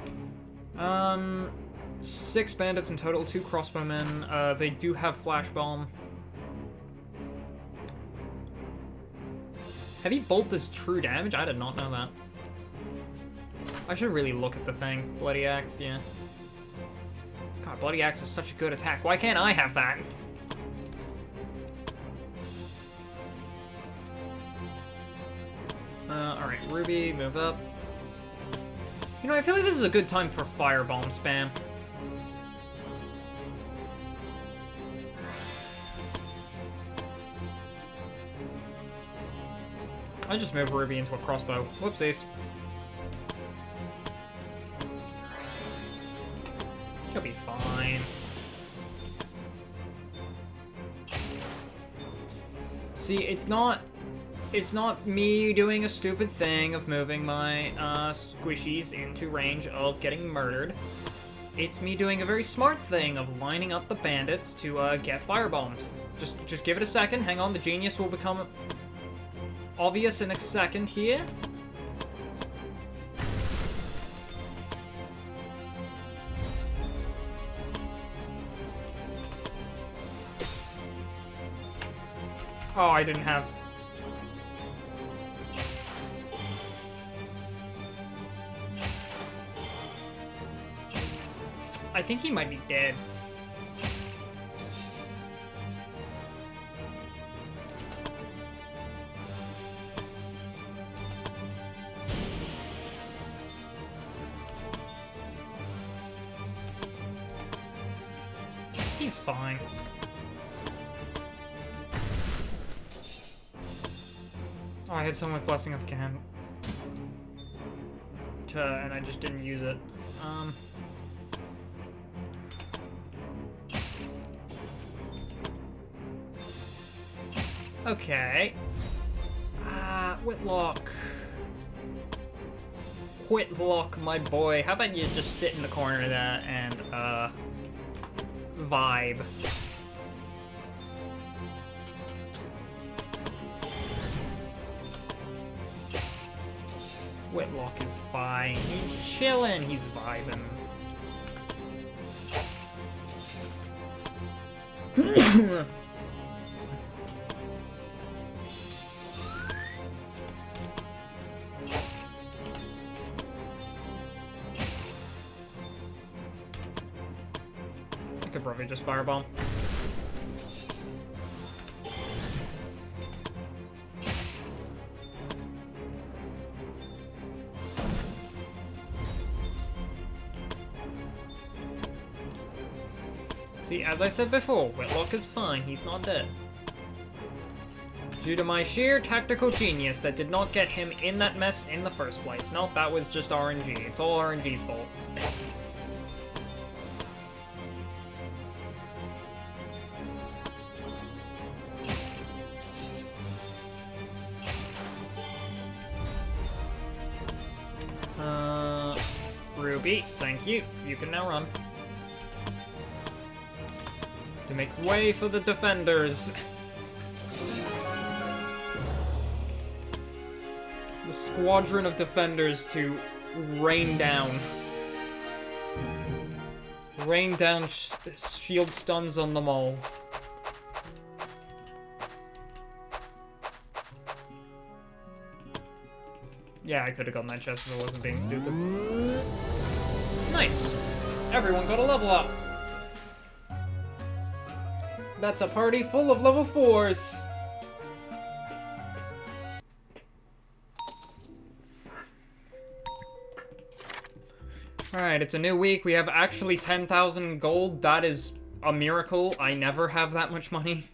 6 bandits in total, 2 crossbowmen. They do have flash bomb. Heavy bolt does true damage? I did not know that. I should really look at the thing. Bloody axe, yeah. God, bloody axe is such a good attack. Why can't I have that? Alright, Ruby, move up. You know, I feel like this is a good time for firebomb spam. I just moved Ruby into a crossbow. Whoopsies. She'll be fine. See, it's not me doing a stupid thing of moving my squishies into range of getting murdered. It's me doing a very smart thing of lining up the bandits to get firebombed. Just give it a second. Hang on, the genius will become obvious in a second here. Oh, I didn't have... I think he might be dead. He's fine. Oh, I had someone with Blessing of Can. And I just didn't use it. Okay. Whitlock. Whitlock, my boy. How about you just sit in the corner of that and, vibe. Whitlock is fine. He's chilling. He's vibing. I could probably just firebomb. See, as I said before, Whitlock is fine, he's not dead. Due to my sheer tactical genius that did not get him in that mess in the first place. Nope, that was just RNG. It's all RNG's fault. Ruby, thank you. You can now run. To make way for the defenders. The squadron of defenders to rain down. Rain down shield stuns on them all. Yeah, I could have gotten that chest if I wasn't being stupid. Nice! Everyone got a level up! That's a party full of level 4s! Alright, it's a new week. We have actually 10,000 gold. That is a miracle. I never have that much money.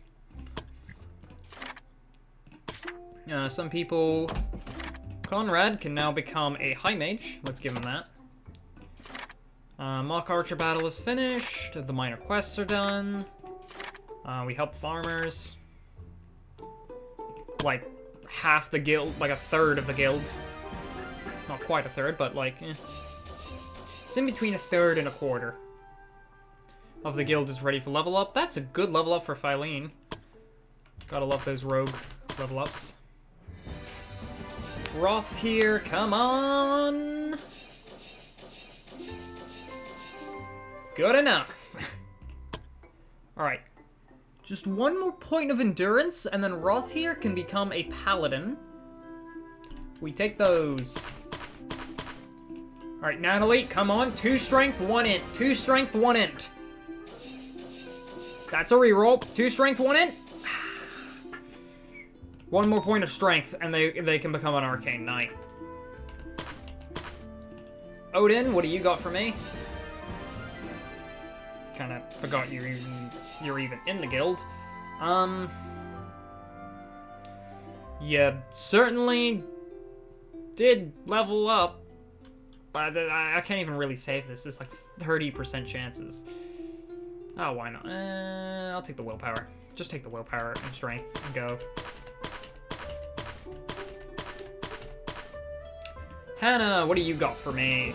Some people... Conrad can now become a high mage. Let's give him that. Mock Archer battle is finished. The minor quests are done. We help farmers. Like, half the guild, like a third of the guild. Not quite a third, but like, it's in between a third and a quarter of the guild is ready for level up. That's a good level up for Phylene. Gotta love those rogue level ups. Roth here, come on! Good enough. Alright. Just one more point of endurance, and then Roth here can become a paladin. We take those. Alright, Natalie, come on. 2 strength, 1 int. 2 strength, 1 int. That's a reroll. 2 strength, 1 int. 1 more point of strength, and they can become an arcane knight. Odin, what do you got for me? Kinda forgot you're even in the guild. You certainly did level up, but I can't even really save this. It's like 30% chances. Oh, why not? I'll take the willpower. Just take the willpower and strength and go. Hannah, what do you got for me?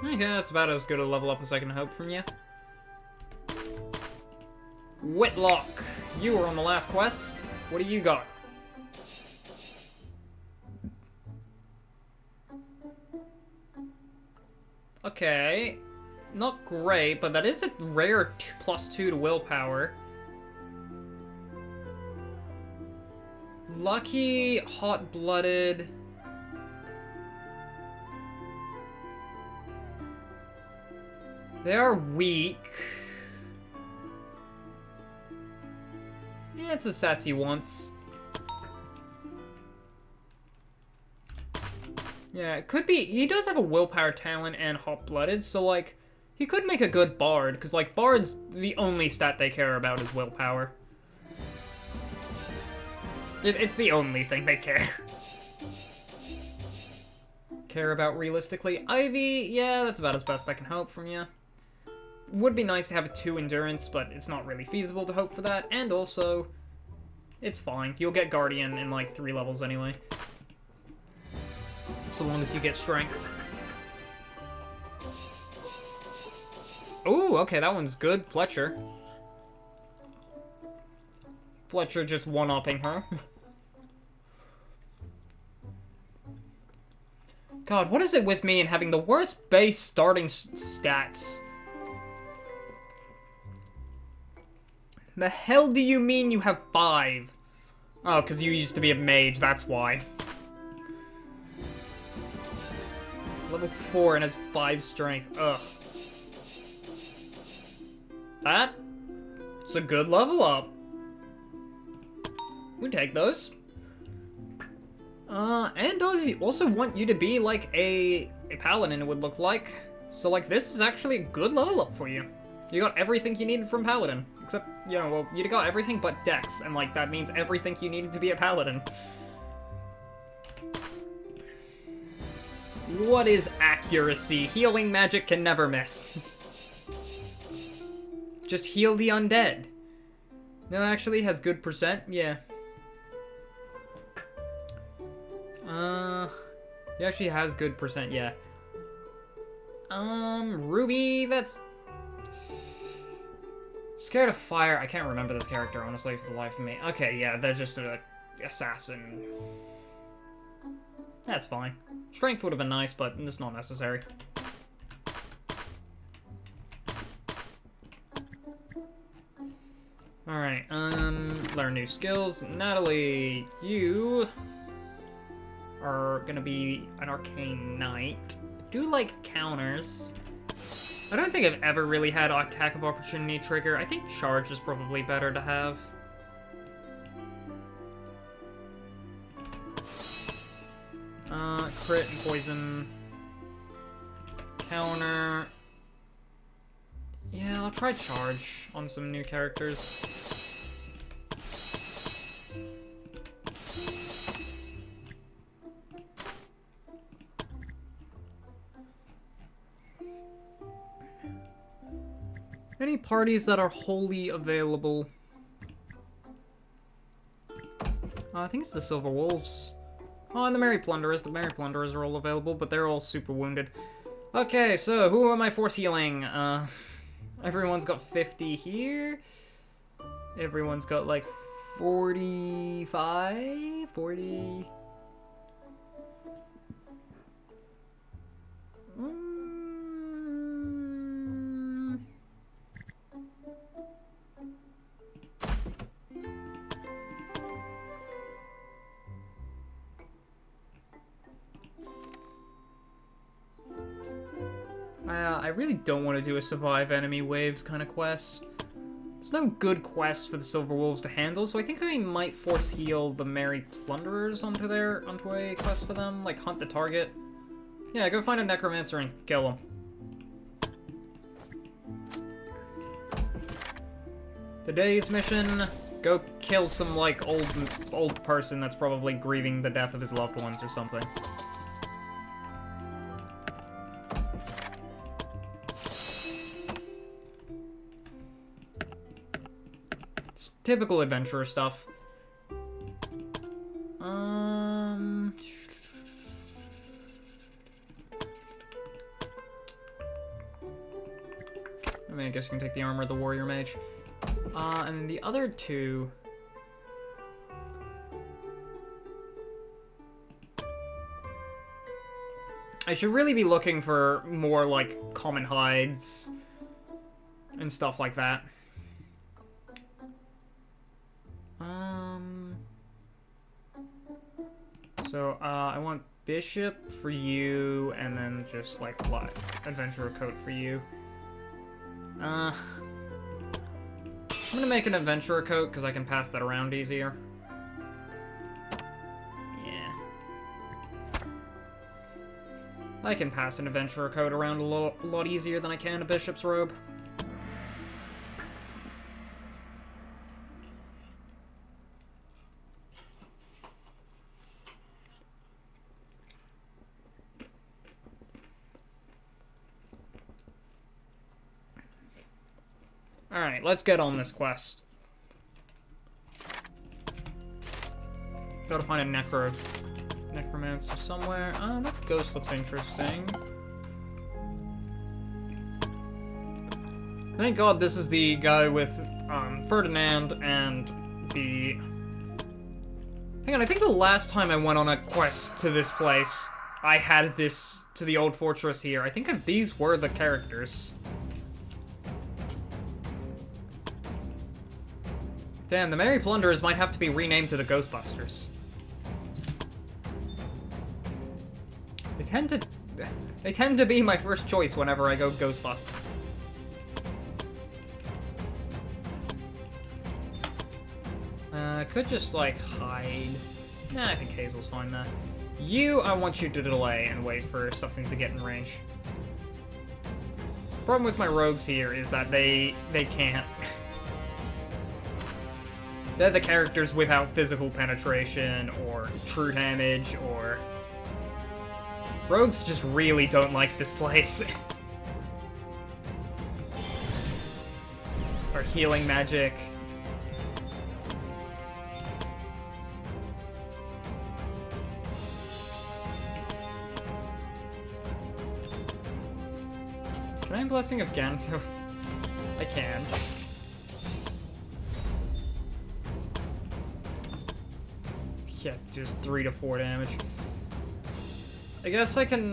Okay, that's about as good a level up as I can hope from you. Whitlock, you were on the last quest. What do you got? Okay, not great, but that is a rare +2 to willpower. Lucky, hot-blooded. They are weak. Yeah, it's the stats he wants. Yeah, it could be. He does have a willpower talent and hot-blooded, so, like, he could make a good bard, because, like, bards, the only stat they care about is willpower. It's the only thing they care about realistically. Ivy, yeah, that's about as best I can hope from you. Would be nice to have a 2 endurance, but it's not really feasible to hope for that. And also, it's fine. You'll get Guardian in like 3 levels anyway. So long as you get strength. Ooh, okay, that one's good. Fletcher. Fletcher just one-upping her. God, what is it with me and having the worst base starting stats? The hell do you mean you have 5? Oh, because you used to be a mage, that's why. Level 4 and has 5 strength. Ugh. It's a good level up. We take those. And does he also want you to be, like, a paladin, it would look like. So, like, this is actually a good level up for you. You got everything you needed from paladin. Except, you know, well, you got everything but dex, and, like, that means everything you needed to be a paladin. What is accuracy? Healing magic can never miss. Just heal the undead. No, actually has good percent, yeah. He actually has good percent, yeah. Ruby, that's... Scared of fire. I can't remember this character, honestly, for the life of me. Okay, yeah, they're just an assassin. That's fine. Strength would have been nice, but it's not necessary. Alright, learn new skills. Natalie, you are gonna be an arcane knight. I do like counters. I don't think I've ever really had attack of opportunity trigger. I think charge is probably better to have. Crit and poison. Counter. Yeah, I'll try charge on some new characters. Any parties that are wholly available? I think it's the Silver Wolves. Oh, and the Merry Plunderers. The Merry Plunderers are all available, but they're all super wounded. Okay, so who am I force healing? Everyone's got 50 here. Everyone's got like 45? 40? I really don't want to do a survive enemy waves kind of quest. There's no good quest for the Silver Wolves to handle, so I think I might force heal the Merry Plunderers onto a quest for them, like hunt the target. Yeah, go find a Necromancer and kill him. Today's mission, go kill some, like, old person that's probably grieving the death of his loved ones or something. It's typical adventurer stuff. I mean, I guess you can take the armor of the warrior mage. And then the other two... I should really be looking for more, like, common hides and stuff like that. So, I want Bishop for you, and then just, like, what? Adventurer coat for you. I'm gonna make an adventurer coat, because I can pass that around easier. Yeah. I can pass an adventurer coat around a lot easier than I can a bishop's robe. Alright, let's get on this quest. Gotta find a necromancer somewhere. That ghost looks interesting. Thank God this is the guy with Ferdinand and the... Hang on, I think the last time I went on a quest to this place, I had this to the old fortress here. I think these were the characters. Damn, the Merry Plunderers might have to be renamed to the Ghostbusters. They tend to be my first choice whenever I go Ghostbusting. I could just, like, hide. Nah, I think Hazel's fine there. You, I want you to delay and wait for something to get in range. Problem with my rogues here is that they can't. They're the characters without physical penetration, or true damage, or... Rogues just really don't like this place. Or healing magic. Can I have Blessing of Ganto? I can. Yeah, just 3 to 4 damage. I guess I can,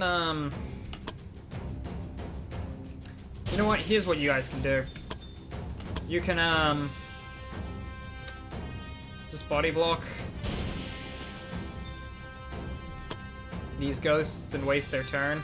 You know what? Here's what you guys can do. You can, just body block these ghosts and waste their turn.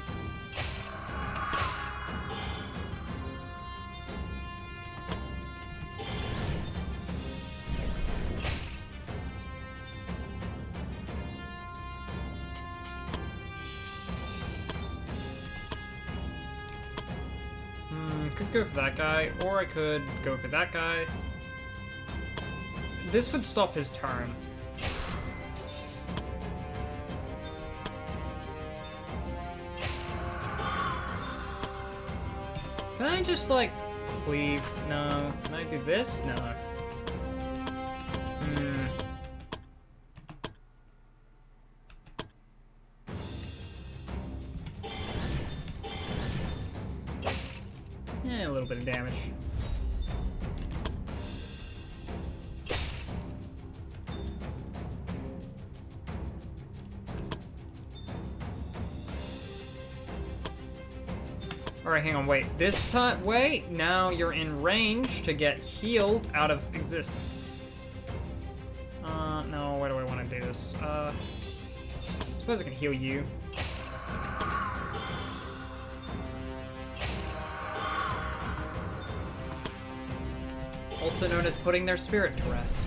Go for that guy, or I could go for that guy. This would stop his turn. Can I just, like, cleave? No. Can I do this? No. A little bit of damage. Alright, hang on, wait. This time, wait, now you're in range to get healed out of existence. No, where do I want to do this? Suppose I can heal you. Also known as putting their spirit to rest.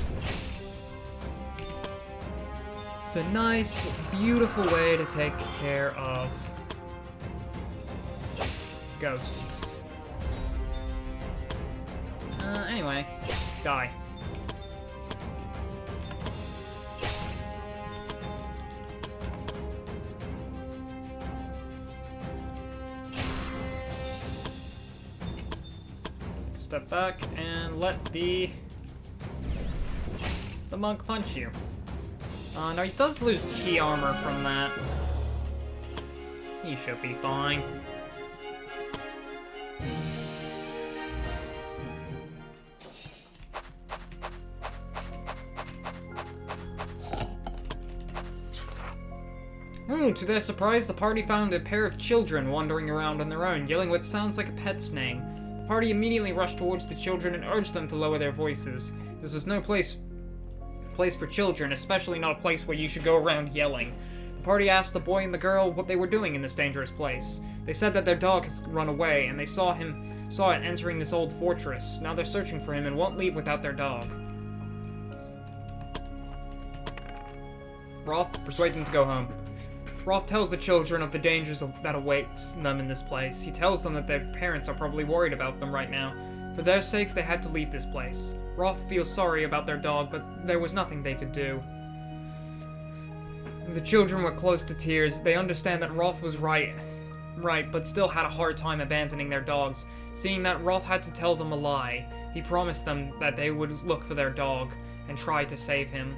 It's a nice, beautiful way to take care of ghosts. Anyway, die. Step back and let the monk punch you. No, he does lose key armor from that. He should be fine. To their surprise, the party found a pair of children wandering around on their own, yelling what sounds like a pet's name. The party immediately rushed towards the children and urged them to lower their voices. This is no place for children, especially not a place where you should go around yelling. The party asked the boy and the girl what they were doing in this dangerous place. They said that their dog has run away, and they saw it entering this old fortress. Now they're searching for him and won't leave without their dog. Roth, persuade them to go home. Roth tells the children of the dangers that awaits them in this place. He tells them that their parents are probably worried about them right now. For their sakes, they had to leave this place. Roth feels sorry about their dog, but there was nothing they could do. The children were close to tears. They understand that Roth was right, but still had a hard time abandoning their dogs. Seeing that Roth had to tell them a lie, he promised them that they would look for their dog and try to save him.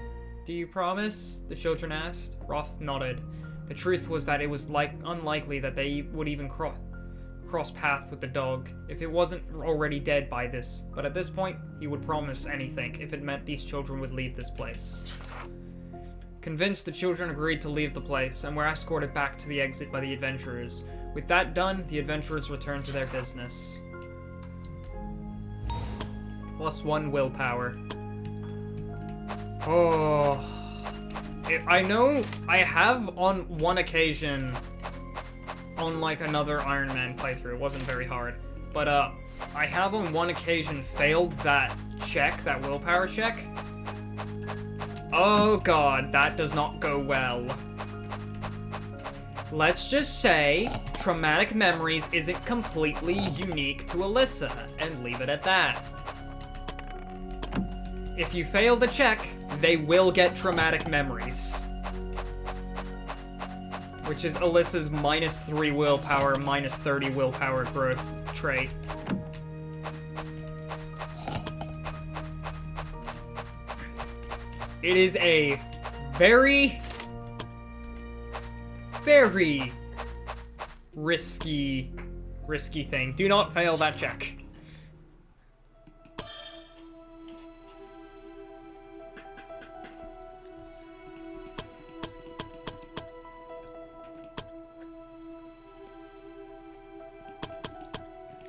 "Do you promise?" the children asked. Roth nodded. The truth was that it was unlikely that they would even cross paths with the dog, if it wasn't already dead by this. But at this point, he would promise anything if it meant these children would leave this place. Convinced, the children agreed to leave the place, and were escorted back to the exit by the adventurers. With that done, the adventurers returned to their business. +1 willpower. Oh... I know I have on one occasion on like another Iron Man playthrough, it wasn't very hard, but I have on one occasion failed that check, that willpower check. Oh god, that does not go well. Let's just say traumatic memories isn't completely unique to Alyssa, and leave it at that. If you fail the check, they will get traumatic memories. Which is Alyssa's -3 willpower, -30 willpower growth trait. It is a very, very risky thing. Do not fail that check.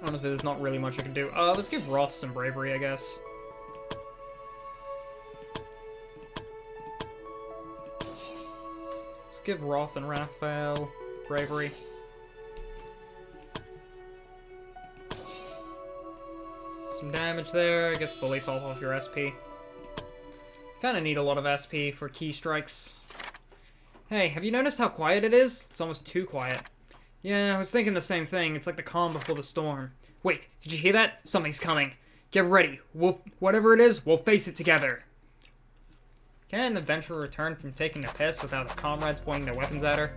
Honestly, there's not really much I can do. Let's give Roth some bravery, I guess. Let's give Roth and Raphael bravery. Some damage there. I guess fully fall off your SP. Kinda need a lot of SP for key strikes. Hey, have you noticed how quiet it is? It's almost too quiet. Yeah, I was thinking the same thing. It's like the calm before the storm. Wait, did you hear that? Something's coming. Get ready. Whatever it is, we'll face it together. Can an adventurer return from taking a piss without her comrades pointing their weapons at her?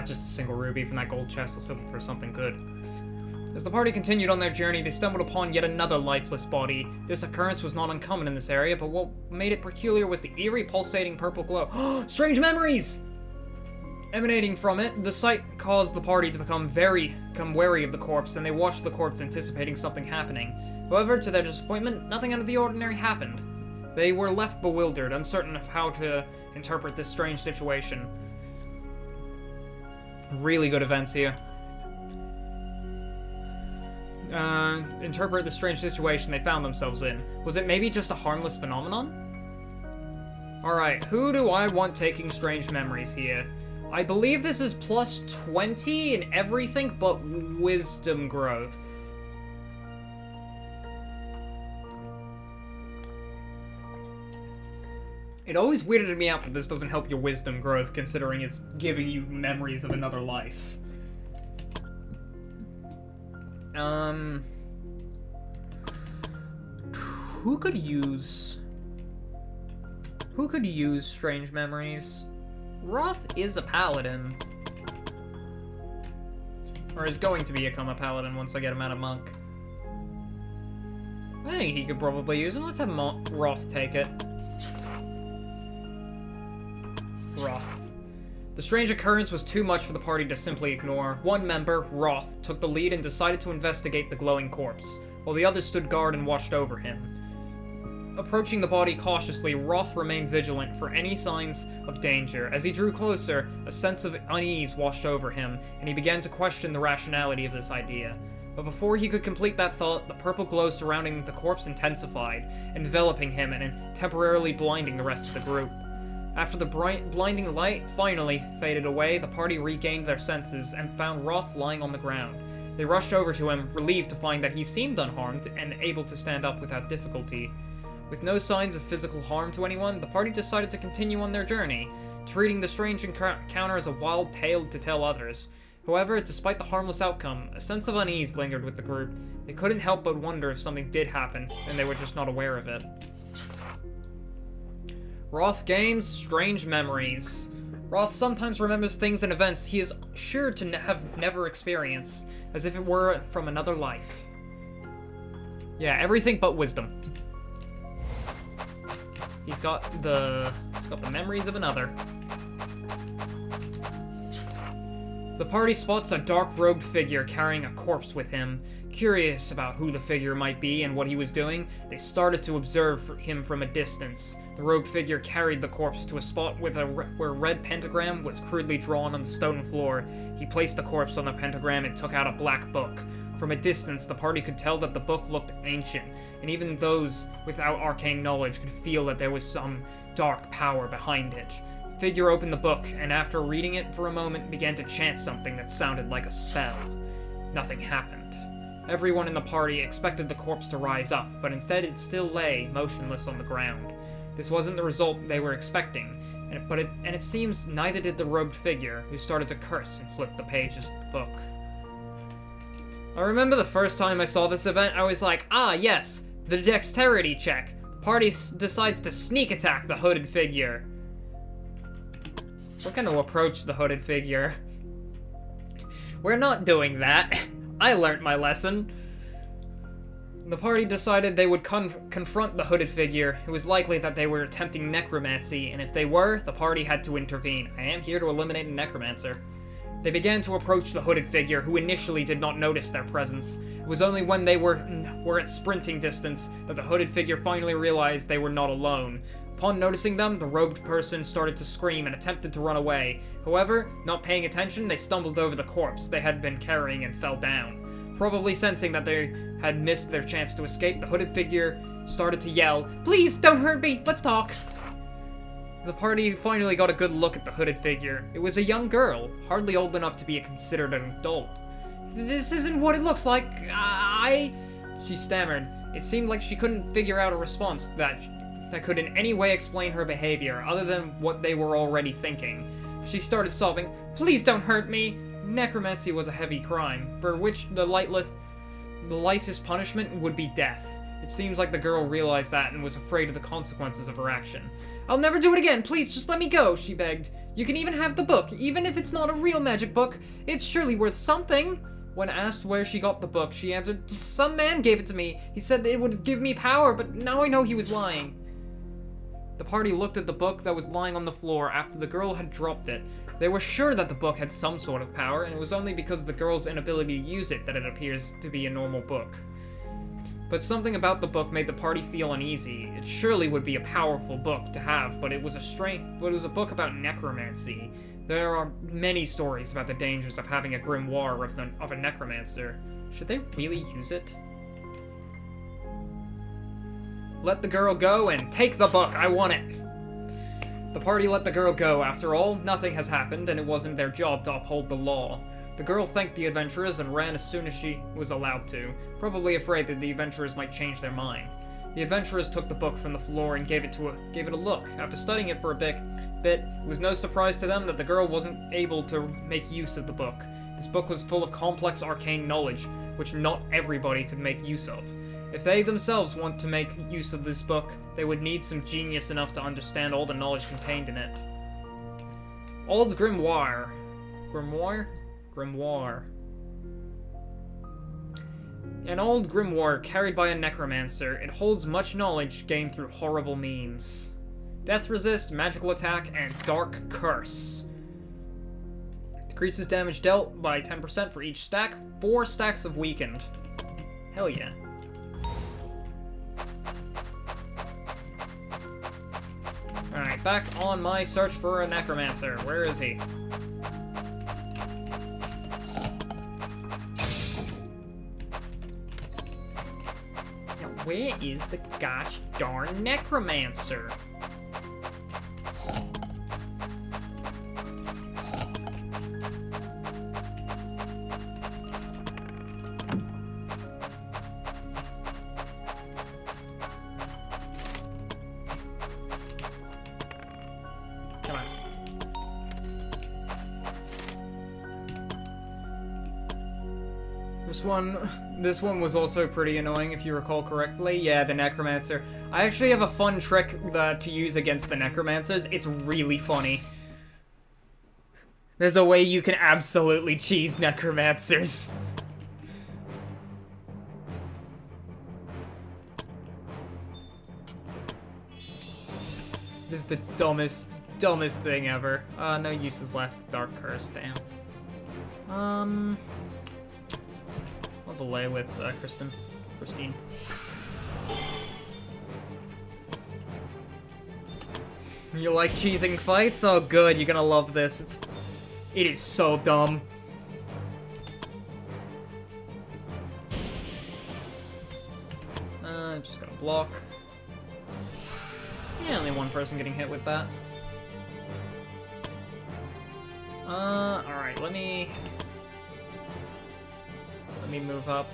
Just a single ruby from that gold chest. I was hoping for something good. As the party continued on their journey, they stumbled upon yet another lifeless body. This occurrence was not uncommon in this area, but what made it peculiar was the eerie, pulsating purple glow. Strange memories! Emanating from it, the sight caused the party to become wary of the corpse, and they watched the corpse anticipating something happening. However, to their disappointment, nothing out of the ordinary happened. They were left bewildered, uncertain of how to interpret this strange situation. Really good events here. Interpret the strange situation they found themselves in. Was it maybe just a harmless phenomenon? Alright, who do I want taking strange memories here? I believe this is plus 20 in everything but wisdom growth. It always weirded me out that this doesn't help your wisdom growth, considering it's giving you memories of another life. Who could use strange memories? Roth is a paladin. Or is going to become a paladin once I get him out of monk. I think he could probably use him. Let's have Roth take it. Roth. The strange occurrence was too much for the party to simply ignore. One member, Roth, took the lead and decided to investigate the glowing corpse, while the others stood guard and watched over him. Approaching the body cautiously, Roth remained vigilant for any signs of danger. As he drew closer, a sense of unease washed over him, and he began to question the rationality of this idea. But before he could complete that thought, the purple glow surrounding the corpse intensified, enveloping him and temporarily blinding the rest of the group. After the blinding light finally faded away, the party regained their senses and found Roth lying on the ground. They rushed over to him, relieved to find that he seemed unharmed and able to stand up without difficulty. With no signs of physical harm to anyone, the party decided to continue on their journey, treating the strange encounter as a wild tale to tell others. However, despite the harmless outcome, a sense of unease lingered with the group. They couldn't help but wonder if something did happen, and they were just not aware of it. Roth gains strange memories. Roth sometimes remembers things and events he is sure to have never experienced, as if it were from another life. Yeah, everything but wisdom. He's got the memories of another. The party spots a dark-robed figure carrying a corpse with him. Curious about who the figure might be and what he was doing, they started to observe him from a distance. The robed figure carried the corpse to a spot where a red pentagram was crudely drawn on the stone floor. He placed the corpse on the pentagram and took out a black book. From a distance, the party could tell that the book looked ancient, and even those without arcane knowledge could feel that there was some dark power behind it. The figure opened the book, and after reading it for a moment, began to chant something that sounded like a spell. Nothing happened. Everyone in the party expected the corpse to rise up, but instead it still lay motionless on the ground. This wasn't the result they were expecting, and it seems neither did the robed figure, who started to curse and flip the pages of the book. I remember the first time I saw this event, I was like, ah yes, the dexterity check. The party decides to sneak attack the hooded figure. We're gonna approach the hooded figure. We're not doing that. I learnt my lesson. The party decided they would confront the hooded figure. It was likely that they were attempting necromancy, and if they were, the party had to intervene. I am here to eliminate a necromancer. They began to approach the hooded figure, who initially did not notice their presence. It was only when they were at sprinting distance that the hooded figure finally realized they were not alone. Upon noticing them, the robed person started to scream and attempted to run away. However, not paying attention, they stumbled over the corpse they had been carrying and fell down. Probably sensing that they had missed their chance to escape, the hooded figure started to yell, "Please, don't hurt me, let's talk!" The party finally got a good look at the hooded figure. It was a young girl, hardly old enough to be considered an adult. "This isn't what it looks like, she stammered. It seemed like she couldn't figure out a response that could in any way explain her behavior, other than what they were already thinking. She started sobbing, "Please don't hurt me!" Necromancy was a heavy crime, for which the lightest punishment would be death. It seems like the girl realized that and was afraid of the consequences of her action. "I'll never do it again, please just let me go," she begged. "You can even have the book, even if it's not a real magic book. It's surely worth something." When asked where she got the book, she answered, "Some man gave it to me. He said that it would give me power, but now I know he was lying." The party looked at the book that was lying on the floor after the girl had dropped it. They were sure that the book had some sort of power, and it was only because of the girl's inability to use it that it appears to be a normal book. But something about the book made the party feel uneasy. It surely would be a powerful book to have, but it was a book about necromancy. There are many stories about the dangers of having a grimoire of a necromancer. Should they really use it? Let the girl go and take the book. I want it. The party let the girl go. After all, nothing has happened, and it wasn't their job to uphold the law. The girl thanked the adventurers and ran as soon as she was allowed to, probably afraid that the adventurers might change their mind. The adventurers took the book from the floor and gave it a look. After studying it for a bit, it was no surprise to them that the girl wasn't able to make use of the book. This book was full of complex arcane knowledge, which not everybody could make use of. If they themselves want to make use of this book, they would need some genius enough to understand all the knowledge contained in it. Old Grimoire. Grimoire? Grimoire. An old grimoire carried by a necromancer. It holds much knowledge gained through horrible means. Death resist, magical attack, and dark curse. Decreases damage dealt by 10% for each stack. 4 stacks of weakened. Hell yeah. Alright, back on my search for a necromancer. Where is he? Now, where is the gosh darn necromancer? This one was also pretty annoying, if you recall correctly. Yeah, the Necromancer. I actually have a fun trick to use against the Necromancers. It's really funny. There's a way you can absolutely cheese Necromancers. This is the dumbest thing ever. No uses left. Dark Curse, damn. I'll delay with Christine. You like cheesing fights? Oh good, you're gonna love this. It is so dumb. I'm just gonna block. Yeah, only one person getting hit with that. Alright, let me move up.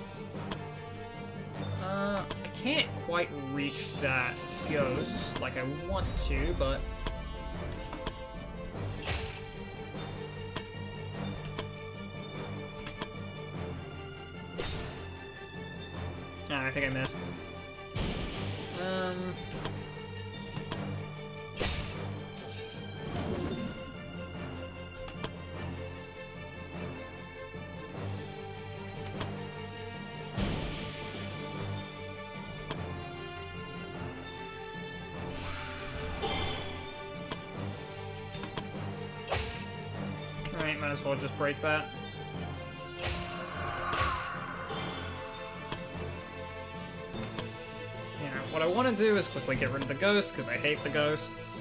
I can't quite reach that ghost like I want to, but... Ah, I think I missed. Alright, might as well just break that. Yeah, what I want to do is quickly get rid of the ghost, because I hate the ghosts.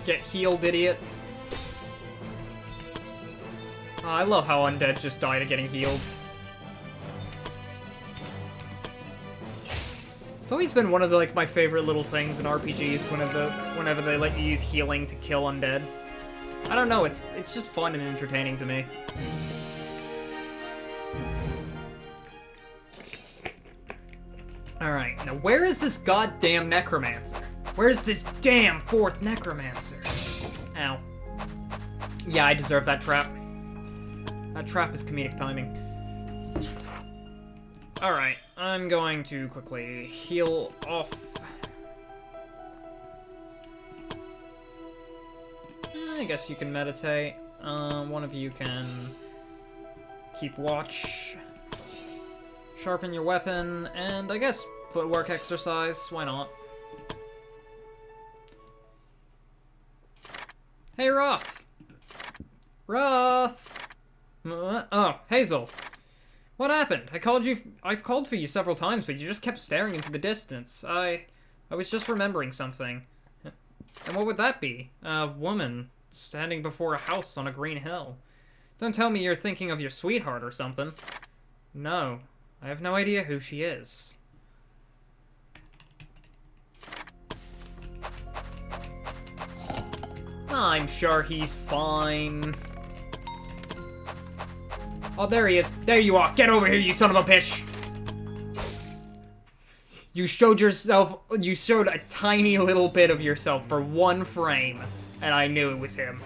Get healed, idiot. Oh, I love how undead just die to getting healed. It's always been one of the, my favorite little things in RPGs whenever they let you use healing to kill undead. I don't know, it's just fun and entertaining to me. Alright, now where is this goddamn necromancer? Where's this damn 4th necromancer? Ow. Yeah, I deserve that trap. That trap is comedic timing. Alright, I'm going to quickly heal off. I guess you can meditate. One of you can keep watch. Sharpen your weapon, and I guess footwork exercise. Why not? Hey, Ruff! Ruff! Oh, Hazel. What happened? I've called for you several times, but you just kept staring into the distance. I was just remembering something. And what would that be? A woman standing before a house on a green hill. Don't tell me you're thinking of your sweetheart or something. No, I have no idea who she is. I'm sure he's fine. Oh, there he is. There you are. Get over here, you son of a bitch. You showed a tiny little bit of yourself for one frame, and I knew it was him.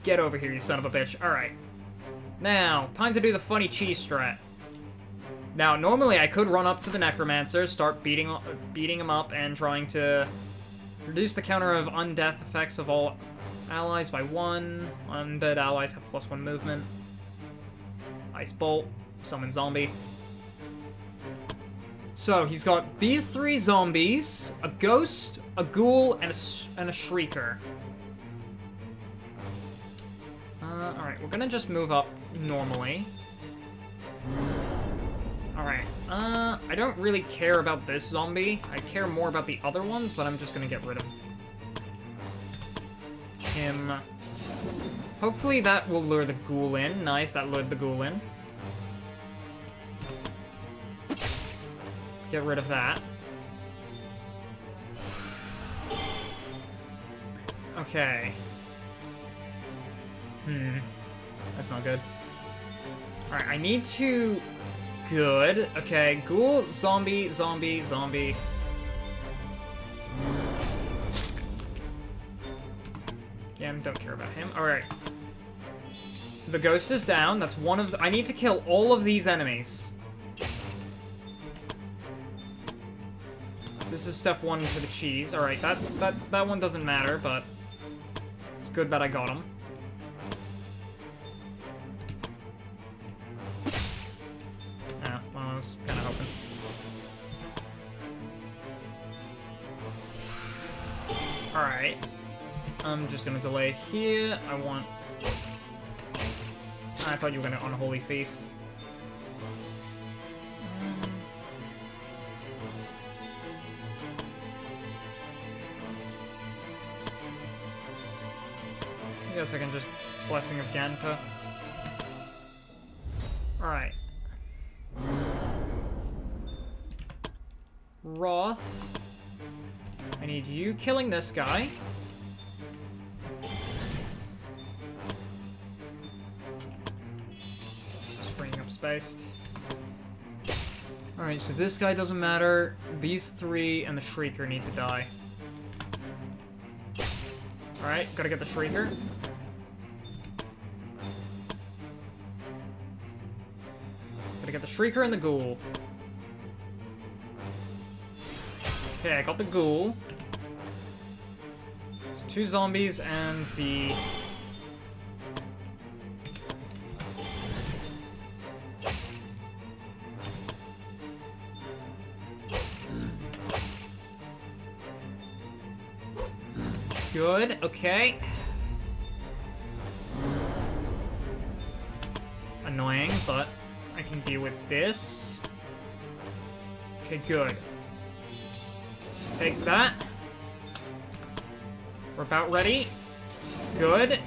Get over here, you son of a bitch. Alright. Now, time to do the funny cheese strat. Now, normally I could run up to the Necromancer, start beating him up, and trying to reduce the counter of undeath effects of all allies by 1. Undead allies have +1 movement. Ice Bolt. Summon Zombie. So, he's got these 3 zombies, a ghost, a ghoul, and a shrieker. Alright, we're gonna just move up normally. Alright, I don't really care about this zombie. I care more about the other ones, but I'm just gonna get rid of him. Hopefully that will lure the ghoul in. Nice, that lured the ghoul in. Get rid of that. Okay. That's not good. Alright, I need to... Good. Okay, ghoul, zombie, zombie, zombie. Yeah, don't care about him. Alright. The ghost is down. That's one of the... I need to kill all of these enemies. This is step 1 for the cheese. Alright, that one doesn't matter, but... It's good that I got him. Yeah, well, I was kind of hoping. Alright. I'm just gonna delay here. I thought you were gonna Unholy Feast. I guess I can just Blessing of Ganpa. Alright. Roth. I need you killing this guy. Just freeing up space. Alright, so this guy doesn't matter. These 3 and the Shrieker need to die. Alright, gotta get the Shrieker. Gotta get the Shrieker and the Ghoul. Okay, I got the Ghoul. So 2 zombies and the... Good, okay. Annoying, but I can deal with this. Okay, good. Take that. We're about ready. Good.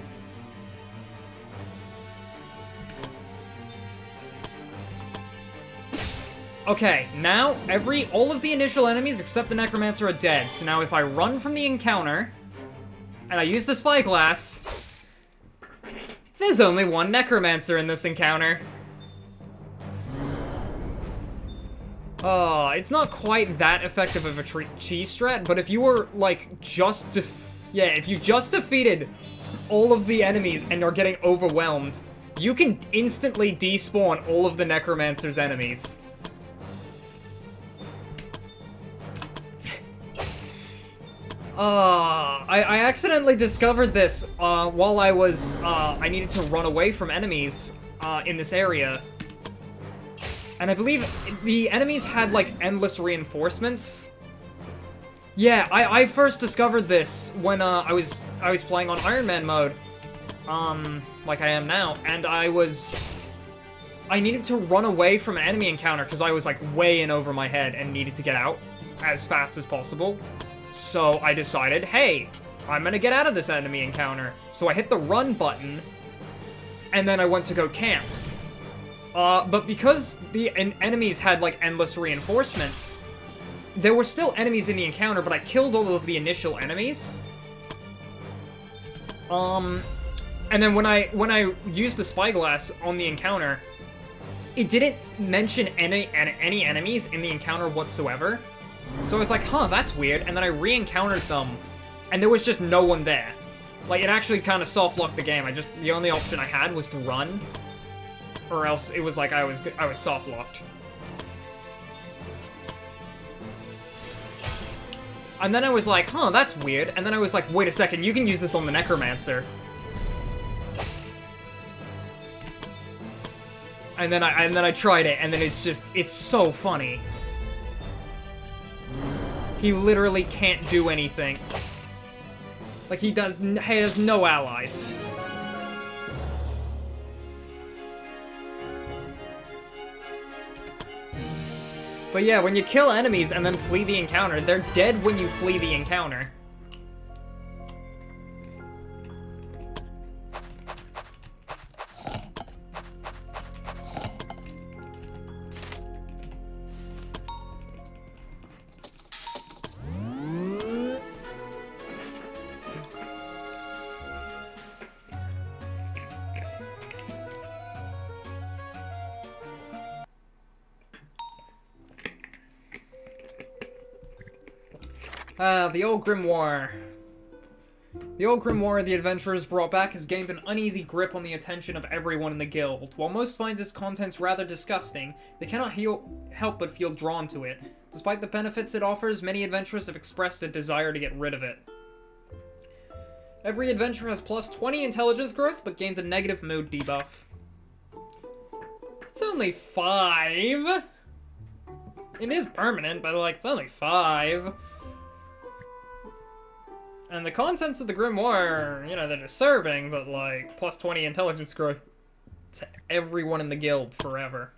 Okay, now all of the initial enemies except the Necromancer are dead. So now if I run from the encounter and I use the Spyglass, there's only 1 Necromancer in this encounter. It's not quite that effective of a cheese strat, but if you were, like, if you just defeated all of the enemies and are getting overwhelmed, you can instantly despawn all of the Necromancer's enemies. I accidentally discovered this, while I needed to run away from enemies, in this area. And I believe the enemies had, like, endless reinforcements. Yeah, I first discovered this when, I was playing on Iron Man mode. Like I am now. And I needed to run away from an enemy encounter because I was, like, way in over my head and needed to get out as fast as possible. So I decided, hey, I'm gonna get out of this enemy encounter. So I hit the run button, and then I went to go camp. But because the enemies had, like, endless reinforcements, there were still enemies in the encounter, but I killed all of the initial enemies. And then when I used the spyglass on the encounter, it didn't mention any enemies in the encounter whatsoever. So I was like, huh, that's weird. And then I re-encountered them, and there was just no one there. Like, it actually kind of soft-locked the game. The only option I had was to run, or else it was like I was soft-locked. And then I was like, huh, that's weird. And then I was like, wait a second, you can use this on the Necromancer. And then I tried it, and then it's so funny. He literally can't do anything. Like, he has no allies. But yeah, when you kill enemies and then flee the encounter, they're dead when you flee the encounter. The old grimoire. The old grimoire the adventurers brought back has gained an uneasy grip on the attention of everyone in the guild. While most find its contents rather disgusting, they cannot help but feel drawn to it. Despite the benefits it offers, many adventurers have expressed a desire to get rid of it. Every adventurer has plus 20 intelligence growth, but gains a negative mood debuff. It's only 5. It is permanent, but, like, it's only 5. And the contents of the grimoire, you know, they're disturbing, but, like, plus 20 intelligence growth to everyone in the guild forever.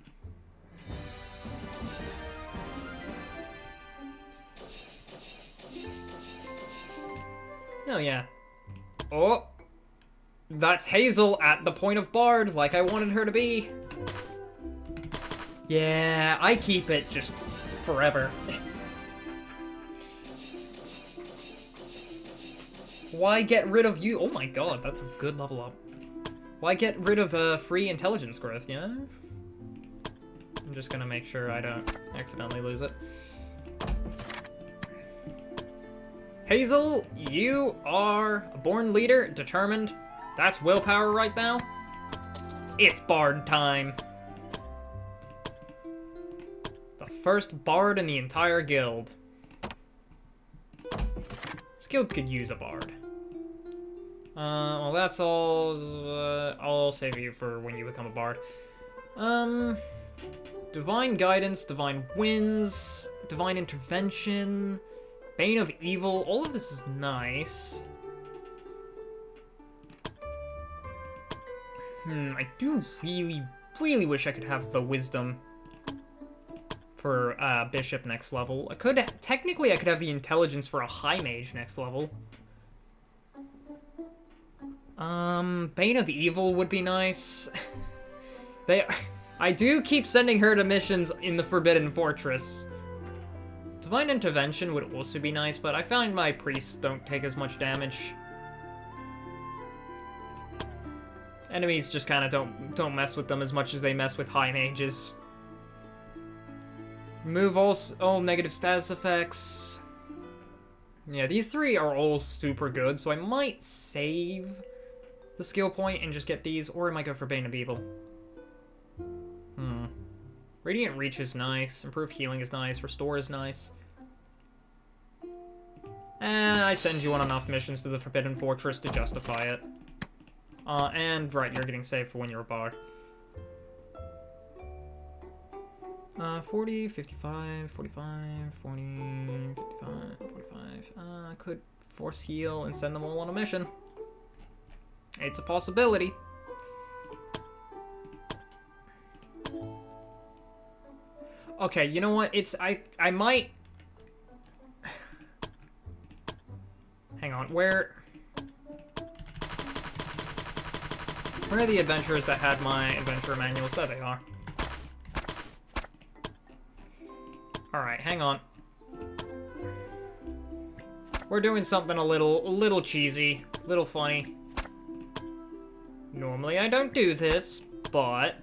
Oh, yeah. Oh! That's Hazel at the point of Bard, like I wanted her to be. Yeah, I keep it just forever. Why get rid of you? Oh my god, that's a good level up. Why get rid of free intelligence growth, you know? I'm just gonna make sure I don't accidentally lose it. Hazel, you are a born leader, determined. That's willpower right now. It's Bard time. The first Bard in the entire guild. This guild could use a Bard. Well, that's all. I'll save you for when you become a Bard. Divine Guidance, Divine Winds, Divine Intervention, Bane of Evil. All of this is nice. I do really wish I could have the Wisdom for Bishop next level. Technically I could have the Intelligence for a High Mage next level. Bane of Evil would be nice. I do keep sending her to missions in the Forbidden Fortress. Divine Intervention would also be nice, but I find my priests don't take as much damage. Enemies just kind of don't mess with them as much as they mess with high mages. Remove all negative status effects. Yeah, these three are all super good, so I might save the skill point and just get these, or I might go for Bane of Evil. Radiant Reach is nice, Improved Healing is nice, Restore is nice. I send you on enough missions to the Forbidden Fortress to justify it. And, right, you're getting saved for when you're a Bard. 40, 55, 45, 40, 55, 45. I could force heal and send them all on a mission. It's a possibility. Okay, you know what? I might... Hang on, where are the adventurers that had my adventure manuals? There they are. Alright, hang on. We're doing something a little cheesy, a little funny. Normally I don't do this, but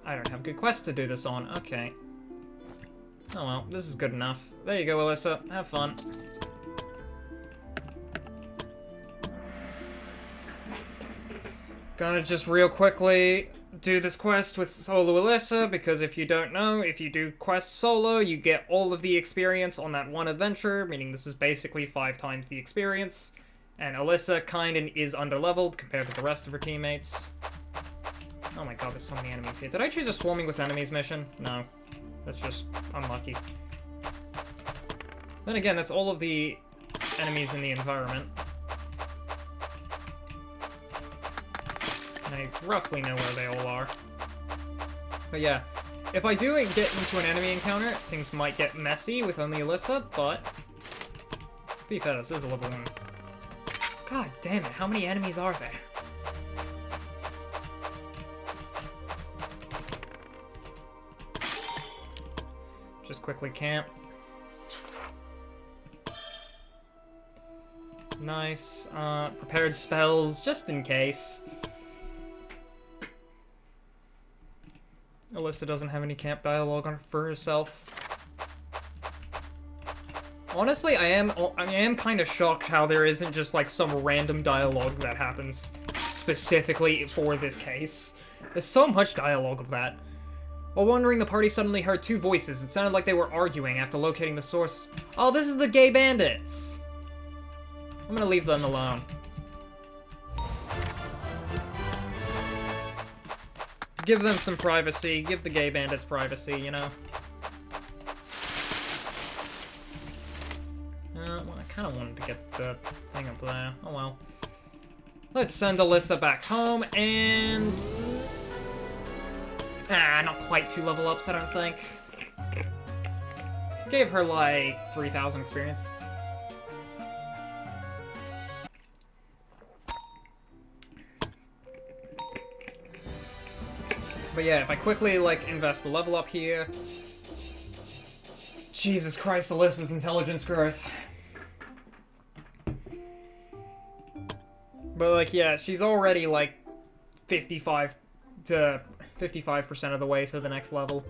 I don't have good quests to do this on. Okay. Oh well, this is good enough. There you go, Alyssa. Have fun. Gonna just real quickly do this quest with solo Alyssa, because if you don't know, if you do quests solo, you get all of the experience on that one adventure, meaning this is basically 5 times the experience. And Alyssa kinda is underleveled compared to the rest of her teammates. Oh my god, there's so many enemies here. Did I choose a swarming with enemies mission? No. That's just unlucky. Then again, that's all of the enemies in the environment. And I roughly know where they all are. But yeah, if I do get into an enemy encounter, things might get messy with only Alyssa, but... to be fair, this is a level 1. God damn it, how many enemies are there? Just quickly camp. Nice. Prepared spells, just in case. Alyssa doesn't have any camp dialogue for herself. Honestly, I am kind of shocked how there isn't just like some random dialogue that happens specifically for this case. There's so much dialogue of that. While wandering, the party suddenly heard 2 voices. It sounded like they were arguing after locating the source. Oh, this is the gay bandits! I'm gonna leave them alone. Give them some privacy. Give the gay bandits privacy, you know? Well, I kind of wanted to get the thing up there. Oh well. Let's send Alyssa back home, and... not quite 2 level ups, I don't think. Gave her, like, 3,000 experience. But yeah, if I quickly, like, invest a level up here... Jesus Christ, Alyssa's intelligence growth. But, like, yeah, she's already, like, 55% of the way to the next level.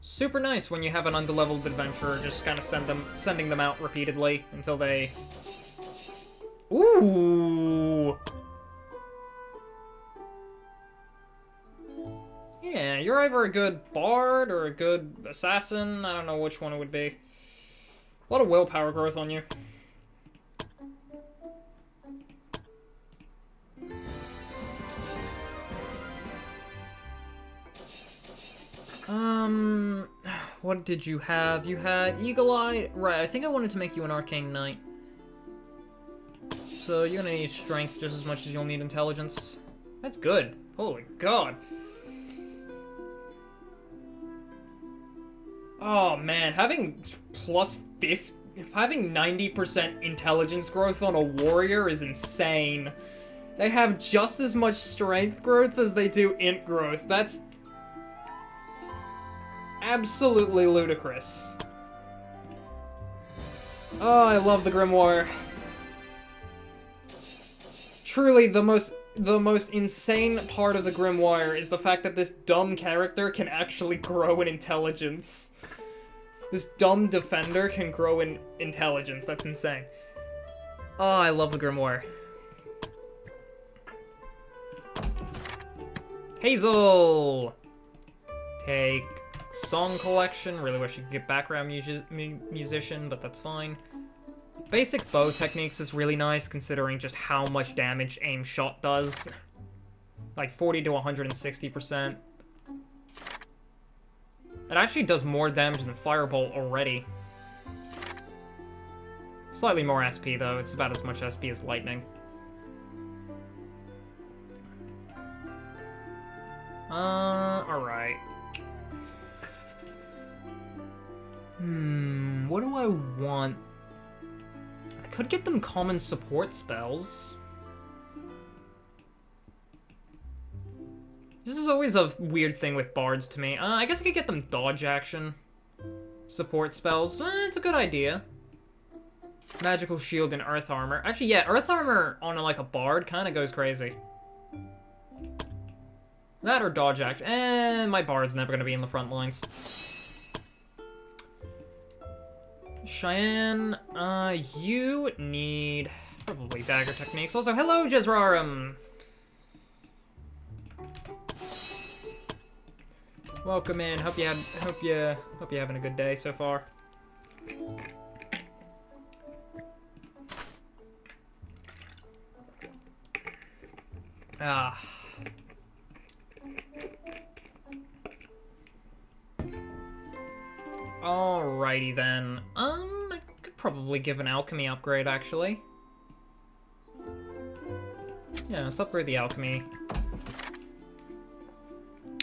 Super nice when you have an underleveled adventurer, just kind of sending them out repeatedly until they... Ooh! Yeah, you're either a good bard or a good assassin. I don't know which one it would be. A lot of willpower growth on you. What did you have? You had Eagle Eye. Right, I think I wanted to make you an Arcane Knight. So you're gonna need strength just as much as you'll need intelligence. That's good. Holy god. Oh man, having having 90% intelligence growth on a warrior is insane. They have just as much strength growth as they do int growth. That's absolutely ludicrous. Oh, I love the Grimoire. Truly, the most insane part of the Grimoire is the fact that this dumb character can actually grow in intelligence. This dumb defender can grow in intelligence. That's insane. Oh, I love the Grimoire. Hazel! Take song collection. Really wish you could get background musician, but that's fine. Basic bow techniques is really nice, considering just how much damage aim shot does. Like 40 to 160%. It actually does more damage than Firebolt already. Slightly more SP though, it's about as much SP as Lightning. Alright. What do I want? I could get them common support spells. This is always a weird thing with bards to me. I guess I could get them dodge action. Support spells. It's a good idea. Magical shield and earth armor. Actually, yeah, earth armor on like a bard kind of goes crazy. That or dodge action. And my bard's never going to be in the front lines. Cheyenne, you need probably dagger techniques. Also, hello, Jezrarum. Welcome in. Hope you're having a good day so far. Alrighty then. I could probably give an alchemy upgrade actually. Yeah, let's upgrade the alchemy.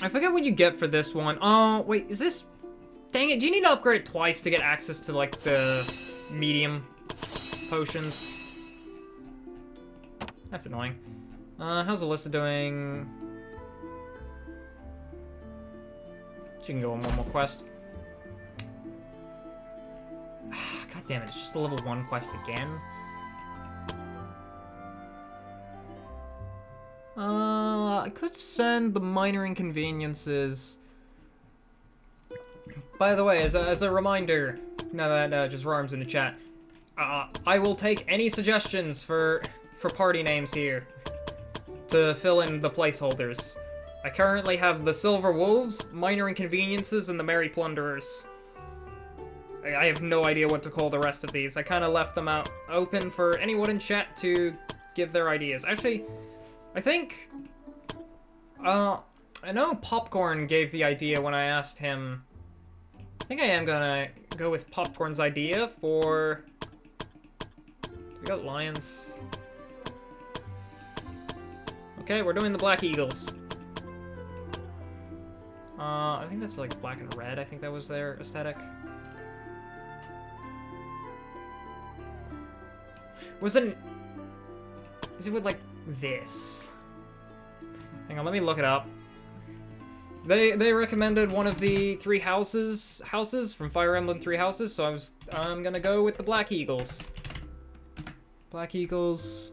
I forget what you get for this one. Oh, wait, is this... Dang it, do you need to upgrade it twice to get access to, like, the medium potions? That's annoying. How's Alyssa doing? She can go on one more quest. God damn it, it's just a level 1 quest again. I could send the minor inconveniences. By the way, as a reminder, now that just Rarm's in the chat, I will take any suggestions for party names here to fill in the placeholders. I currently have the Silver Wolves, Minor Inconveniences, and the Merry Plunderers. I have no idea what to call the rest of these. I kind of left them out open for anyone in chat to give their ideas. Actually, I think... I know Popcorn gave the idea when I asked him. I think I am gonna go with Popcorn's idea for... We got lions. Okay, we're doing the Black Eagles. I think that's like black and red. I think that was their aesthetic. Was it... Is it with like this? Hang on, let me look it up. They recommended one of the three houses from Fire Emblem Three Houses, so I'm gonna go with the Black Eagles. Black Eagles.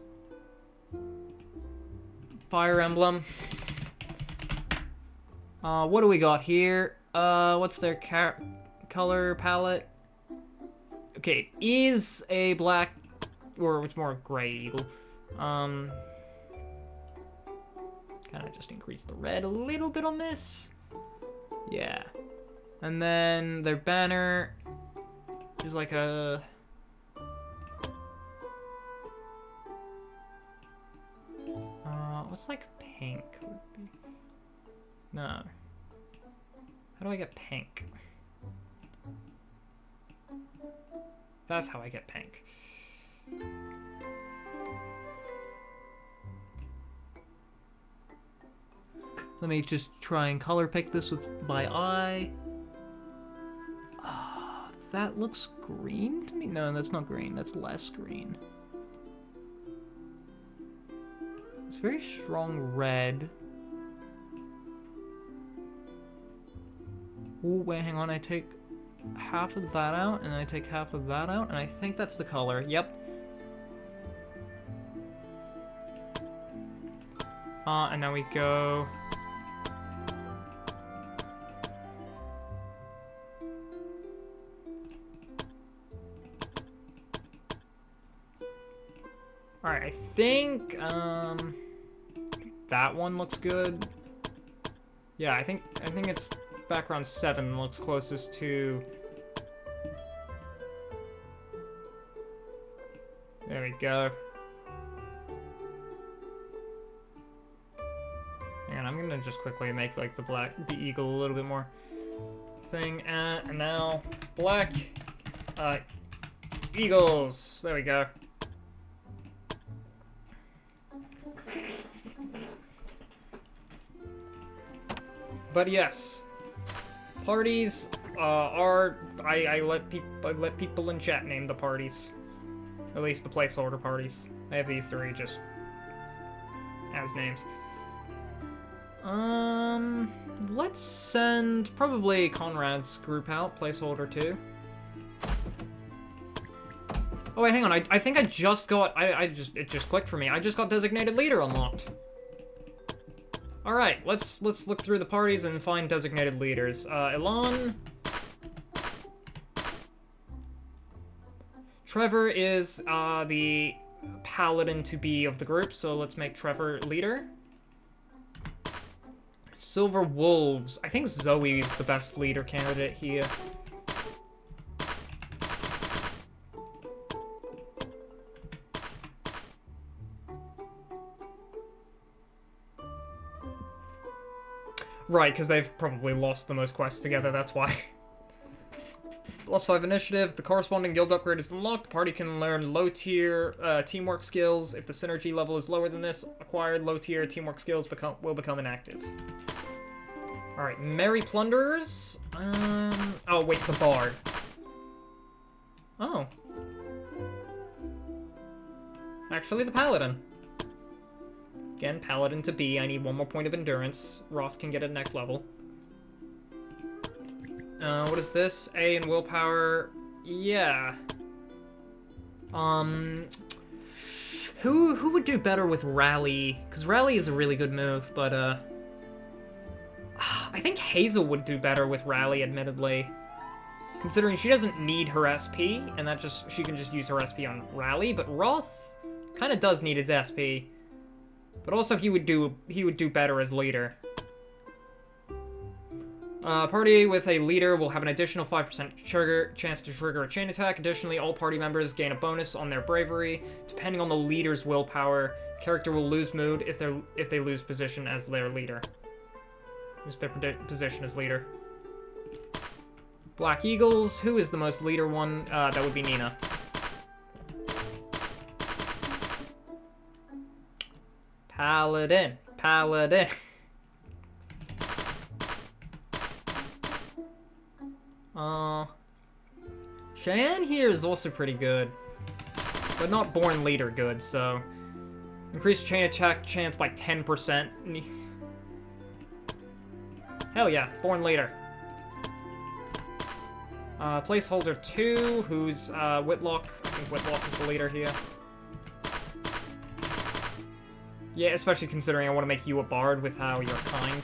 Fire Emblem. What do we got here? What's their color palette? Okay, is a black, or it's more gray eagle. Kind of just increase the red a little bit on this. Yeah. And then their banner is like a... what's like pink would be? No. How do I get pink? That's how I get pink. Let me just try and color pick this with my eye. That looks green to me? No, that's not green. That's less green. It's very strong red. Ooh, wait, hang on. I take half of that out, and I take half of that out, and I think that's the color. Yep. And now we go... Alright, I think, that one looks good. Yeah, I think it's background 7 looks closest to... There we go. I'm gonna just quickly make like the eagle a little bit more thing. And now black eagles. There we go. But yes, parties are I let people in chat name the parties, at least the placeholder parties. I have these three just as names. Let's send probably Conrad's group out, placeholder 2. Oh wait, hang on. I think I just got it just clicked for me. I just got designated leader unlocked. All right, let's look through the parties and find designated leaders. Elan. Trevor is the paladin to be of the group, so let's make Trevor leader. Silver Wolves. I think Zoe's the best leader candidate here. Right, because they've probably lost the most quests together, that's why. +5 initiative, the corresponding guild upgrade is unlocked. The party can learn low-tier teamwork skills. If the synergy level is lower than this, acquired low-tier teamwork skills will become inactive. Alright, Merry Plunderers. Oh, wait, the Bard. Oh. Actually, the Paladin. Again, Paladin to B. I need 1 more point of endurance. Roth can get it next level. What is this? A and willpower. Yeah. Who would do better with Rally? Because Rally is a really good move, but, I think Hazel would do better with Rally, admittedly. Considering she doesn't need her SP, and she can just use her SP on Rally, but Roth kind of does need his SP. But also he would do better as leader. Party with a leader will have an additional 5% chance to trigger a chain attack. Additionally, all party members gain a bonus on their bravery. Depending on the leader's willpower, character will lose mood if they lose position as their leader. Lose their position as leader. Black Eagles. Who is the most leader one? That would be Nina. Paladin. Paladin. Cheyenne here is also pretty good. But not born leader good, so... Increase chain attack chance by 10%. Hell yeah, born leader. Placeholder 2, who's Whitlock. I think Whitlock is the leader here. Yeah, especially considering I want to make you a bard with how you're kind.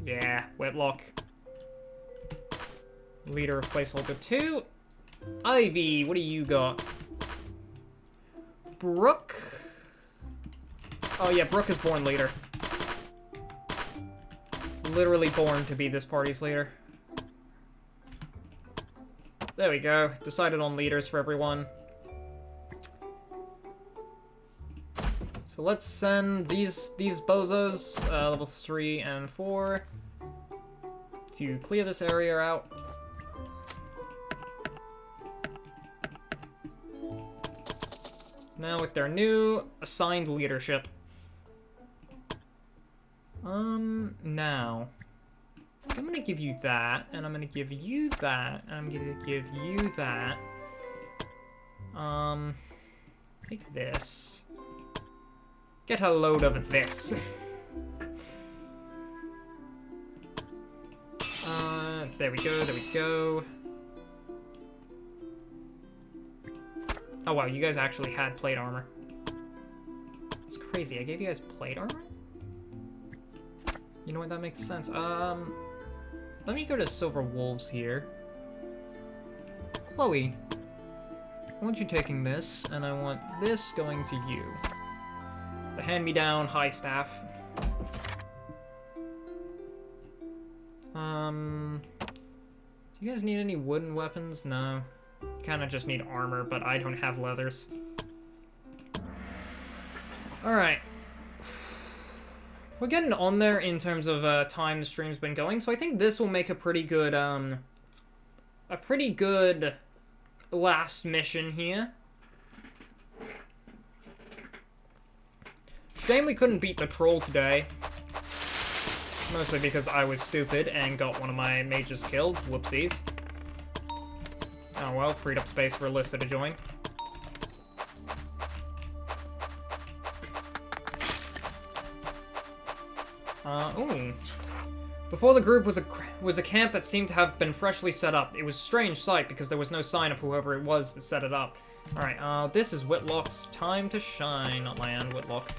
Yeah, Whitlock. Leader of placeholder 2. Ivy, what do you got? Brooke. Oh yeah, Brooke is born leader. Literally born to be this party's leader. There we go. Decided on leaders for everyone. So let's send these bozos, levels 3 and 4, to clear this area out. Now with their new assigned leadership. Now, I'm gonna give you that, and I'm gonna give you that, and I'm gonna give you that. Take this. Get a load of this. There we go, there we go. Oh wow, you guys actually had plate armor. It's crazy, I gave you guys plate armor? You know what, that makes sense. Let me go to Silver Wolves here. Chloe, I want you taking this, and I want this going to you. The hand-me-down high staff. Do you guys need any wooden weapons? No. You kinda just need armor, but I don't have leathers. Alright. We're getting on there in terms of time the stream's been going, so I think this will make a pretty good last mission here. Shame we couldn't beat the troll today. Mostly because I was stupid and got one of my mages killed. Whoopsies. Oh well, freed up space for Alyssa to join. Ooh. Before the group was a camp that seemed to have been freshly set up. It was a strange sight because there was no sign of whoever it was that set it up. Alright, this is Whitlock's time to shine. Not land, Whitlock.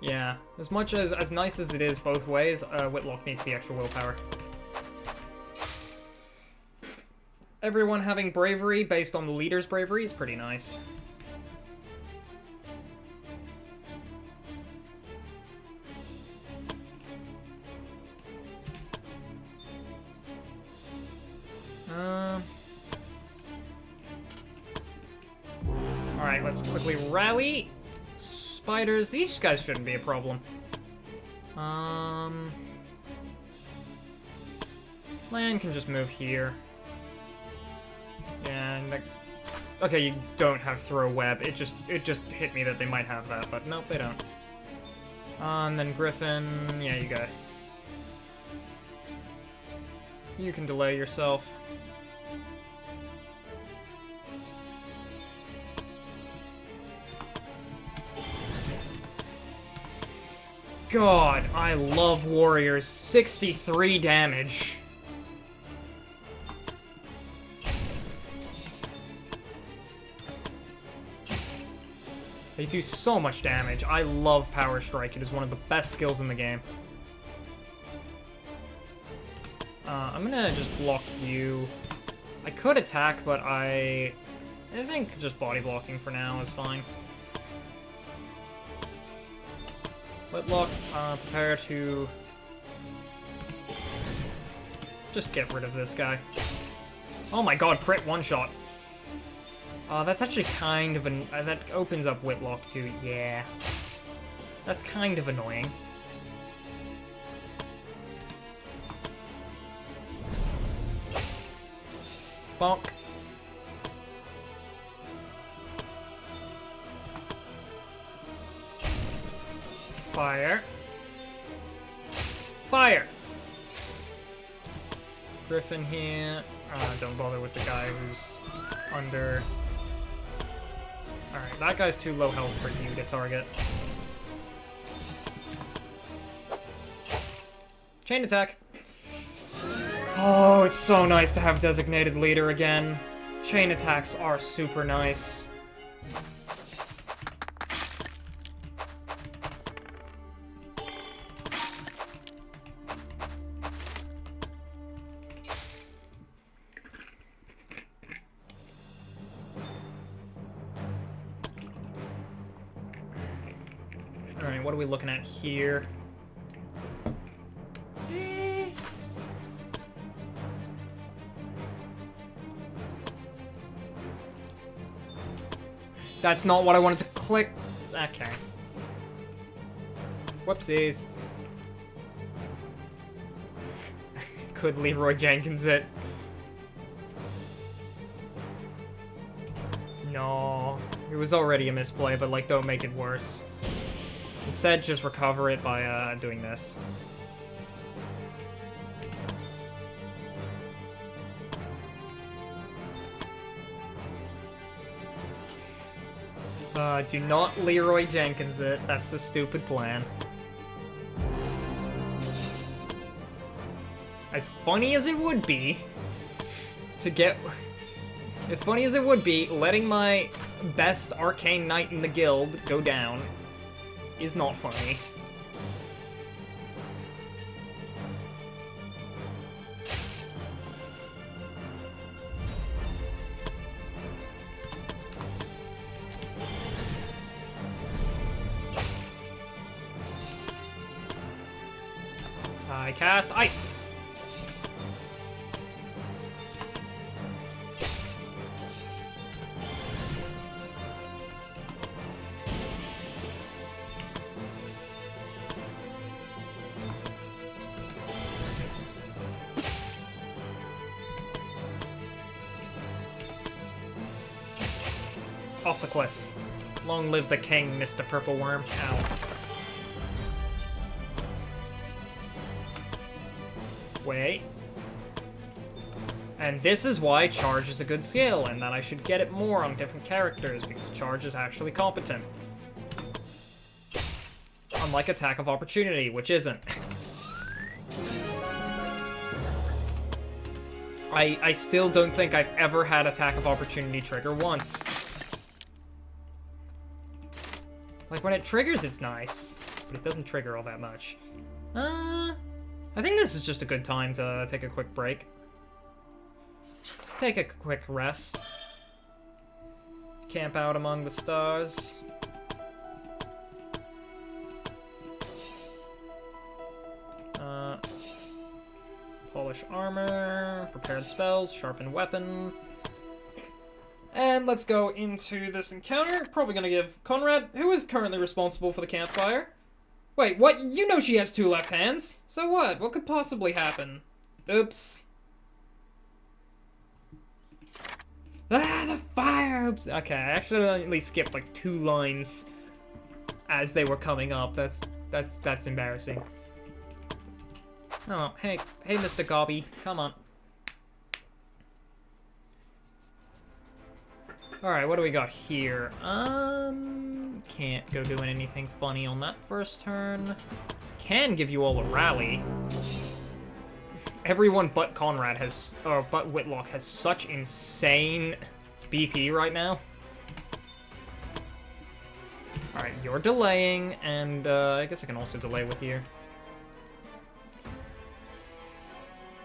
Yeah, as much as nice as it is both ways, Whitlock needs the extra willpower. Everyone having bravery based on the leader's bravery is pretty nice. Alright, let's quickly rally. Spiders, these guys shouldn't be a problem. Land can just move here. Yeah, and okay, you don't have throw web. It just hit me that they might have that, but nope, they don't. And then Griffin, yeah, you got it. You can delay yourself. God, I love warriors. 63 damage. They do so much damage. I love Power Strike. It is one of the best skills in the game. I'm gonna just block you. I could attack, but I think just body blocking for now is fine. Whitlock, prepare to just get rid of this guy. Oh my god, crit one-shot. That's actually kind of an... that opens up Whitlock too, yeah. That's kind of annoying. Bonk. Fire. Fire! Griffin here. Don't bother with the guy who's under... Alright, that guy's too low health for you to target. Chain attack. Oh, it's so nice to have designated leader again. Chain attacks are super nice. Alright, what are we looking at here? That's not what I wanted to click. Okay. Whoopsies. Could Leroy Jenkins it? No. It was already a misplay, but like, don't make it worse. Instead, just recover it by doing this. Do not Leroy Jenkins it. That's a stupid plan. As funny as it would be to get... As funny as it would be, letting my best arcane knight in the guild go down is not funny. I cast Ice. Off the cliff. Long live the king, Mr. Purple Worm. Ow. Wait. And this is why charge is a good skill, and that I should get it more on different characters, because charge is actually competent. Unlike attack of opportunity, which isn't. I still don't think I've ever had attack of opportunity trigger once. Like, when it triggers, it's nice, but it doesn't trigger all that much. I think this is just a good time to take a quick break. Take a quick rest. Camp out among the stars. Polish armor, prepared spells, sharpened weapon. And let's go into this encounter. Probably gonna give Conrad, who is currently responsible for the campfire. Wait, what? You know she has 2 left hands. So what? What could possibly happen? Oops. Ah, the fire! Oops. Okay, I accidentally skipped like 2 lines as they were coming up. That's embarrassing. Oh, hey, Mr. Gobby, come on. Alright, what do we got here? Can't go doing anything funny on that first turn. Can give you all a rally. Everyone but Conrad has, or but Whitlock has such insane BP right now. Alright, you're delaying, and I guess I can also delay with you.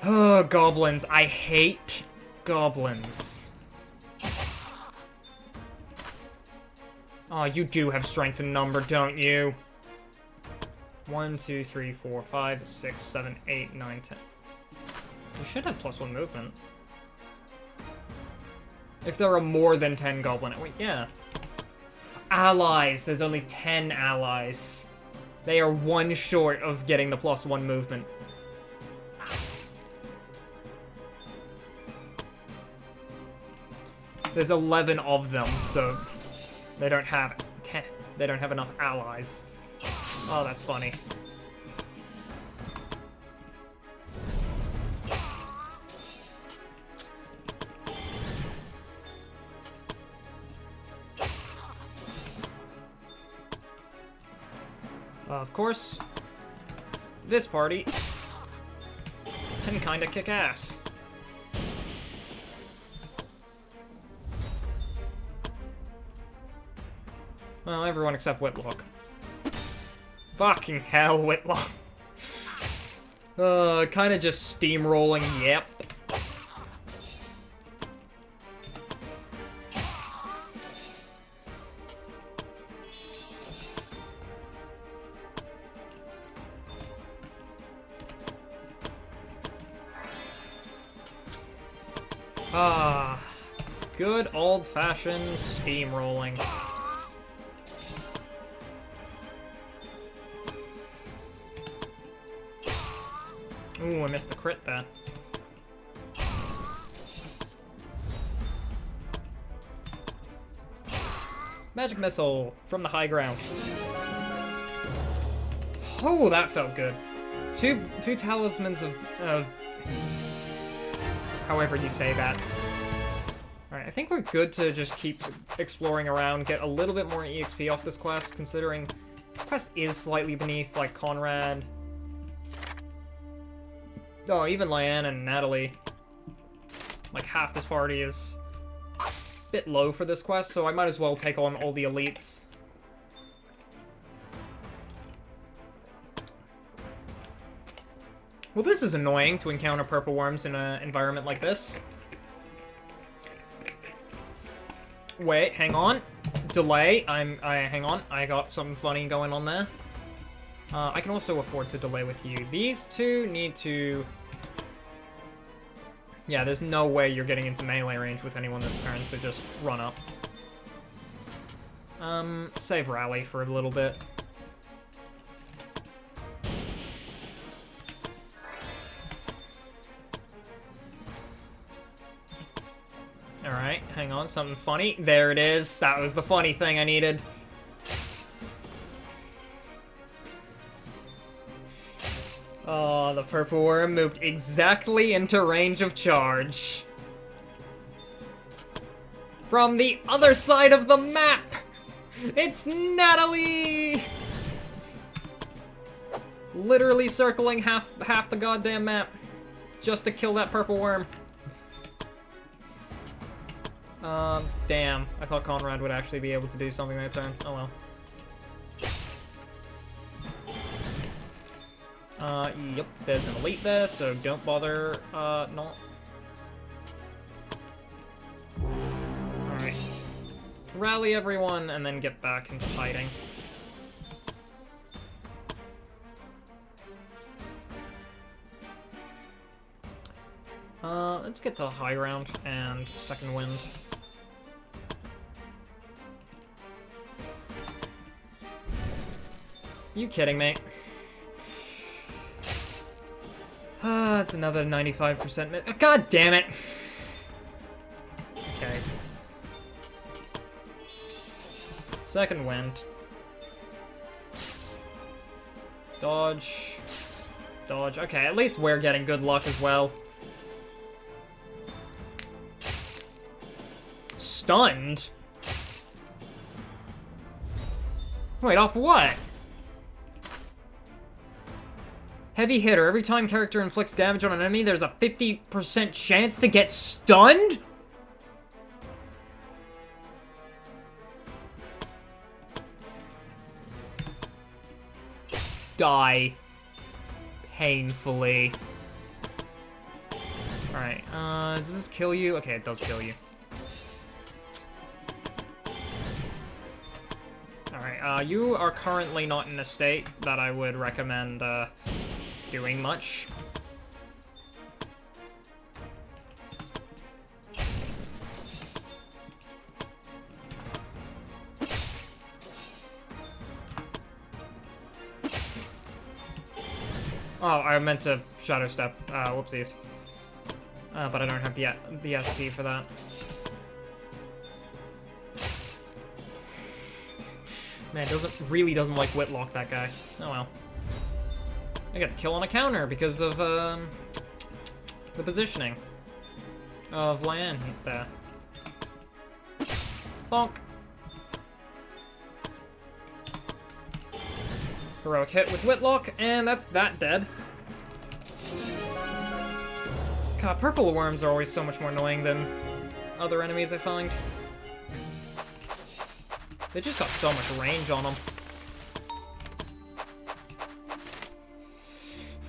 Oh, goblins. I hate goblins. Oh, you do have strength in number, don't you? 1, 2, 3, 4, 5, 6, 7, 8, 9, 10. You should have +1 movement. If there are more than 10 goblin... Wait, yeah. Allies. There's only 10 allies. They are 1 short of getting the +1 movement. There's 11 of them, so they don't have 10. They don't have enough allies. Oh, that's funny. Of course, this party can kinda kick ass. Well, everyone except Whitlock. Fucking hell, Whitlock. Kinda just steamrolling, yep. Ah, good old-fashioned steamrolling. Ooh, I missed the crit there. Magic missile from the high ground. Oh, that felt good. Two talismans of however you say that. Alright, I think we're good to just keep exploring around, get a little bit more EXP off this quest, considering this quest is slightly beneath, like, Conrad. Oh, even Lyanne and Natalie. Like, half this party is a bit low for this quest, so I might as well take on all the elites. Well, this is annoying to encounter purple worms in an environment like this. Wait, hang on. Delay. Hang on. I got something funny going on there. I can also afford to delay with you. These two need to... Yeah, there's no way you're getting into melee range with anyone this turn, so just run up. Save rally for a little bit. Alright, hang on, something funny. There it is. That was the funny thing I needed. Oh, the purple worm moved exactly into range of charge. From the other side of the map! It's Natalie! Literally circling half the goddamn map. Just to kill that purple worm. Damn. I thought Conrad would actually be able to do something that turn. Oh well. Yep, there's an elite there, so don't bother, not. Alright. Rally everyone, and then get back into hiding. Let's get to high round and second wind. You kidding me? It's another 95%. God damn it! Okay. Second wind. Dodge. Dodge. Okay, at least we're getting good luck as well. Stunned? Wait, off what? Heavy hitter. Every time character inflicts damage on an enemy, there's a 50% chance to get stunned? Die. Painfully. Alright, does this kill you? Okay, it does kill you. Alright, you are currently not in a state that I would recommend, doing much. Oh, I meant to Shadow Step. Whoopsies. But I don't have the SP for that. Man, really doesn't like Whitlock, that guy. Oh well. I get to kill on a counter because of, the positioning of Lian there. Bonk. Heroic hit with Whitlock, and that's that dead. God, purple worms are always so much more annoying than other enemies, I find. They just got so much range on them.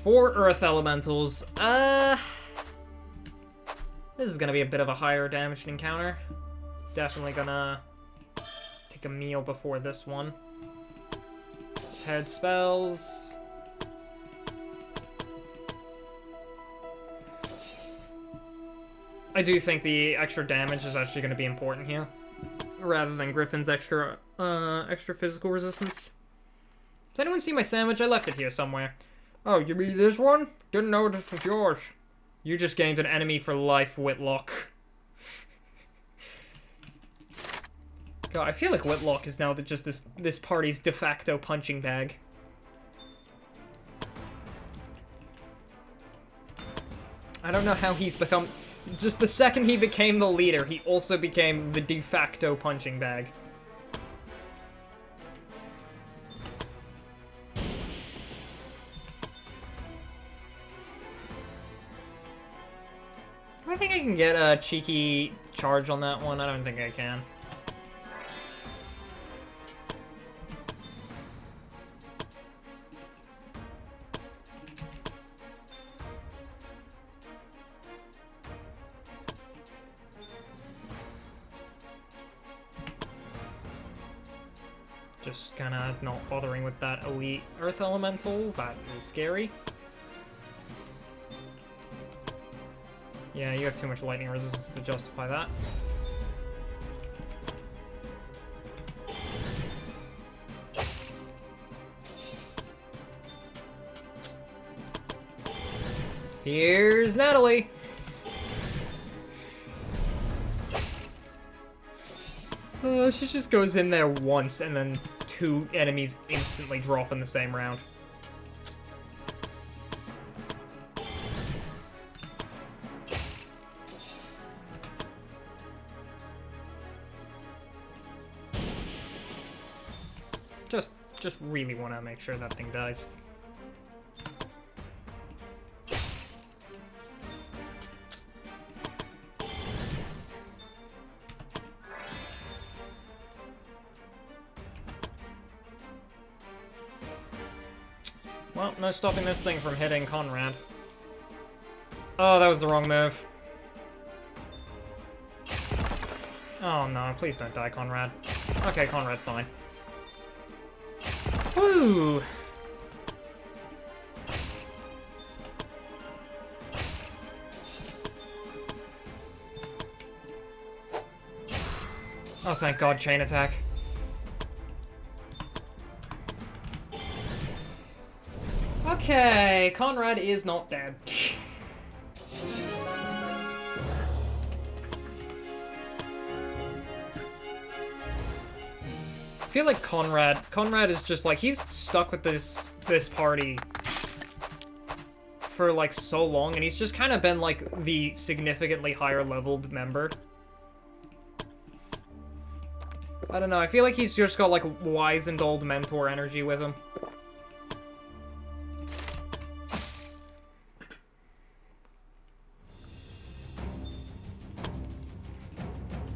4 Earth Elementals. This is gonna be a bit of a higher damage encounter. Definitely gonna take a meal before this one. Head spells. I do think the extra damage is actually gonna be important here, rather than Griffin's extra physical resistance. Does anyone see my sandwich? I left it here somewhere. Oh, you mean this one? Didn't know this was yours. You just gained an enemy for life, Whitlock. God, I feel like Whitlock is now just this party's de facto punching bag. I don't know how he's become... Just the second he became the leader, he also became the de facto punching bag. Do I think I can get a cheeky charge on that one? I don't think I can. Just kind of not bothering with that elite Earth Elemental. That is scary. Yeah, you have too much lightning resistance to justify that. Here's Natalie! She just goes in there once, and then 2 enemies instantly drop in the same round. Just really want to make sure that thing dies. Well, no stopping this thing from hitting Conrad. Oh, that was the wrong move. Oh no, please don't die, Conrad. Okay, Conrad's fine. Woo! Oh, thank God, chain attack. Okay, Conrad is not dead. I feel like Conrad is just like, he's stuck with this party for like so long, and he's just kind of been like the significantly higher leveled member. I don't know, I feel like he's just got like wizened old mentor energy with him.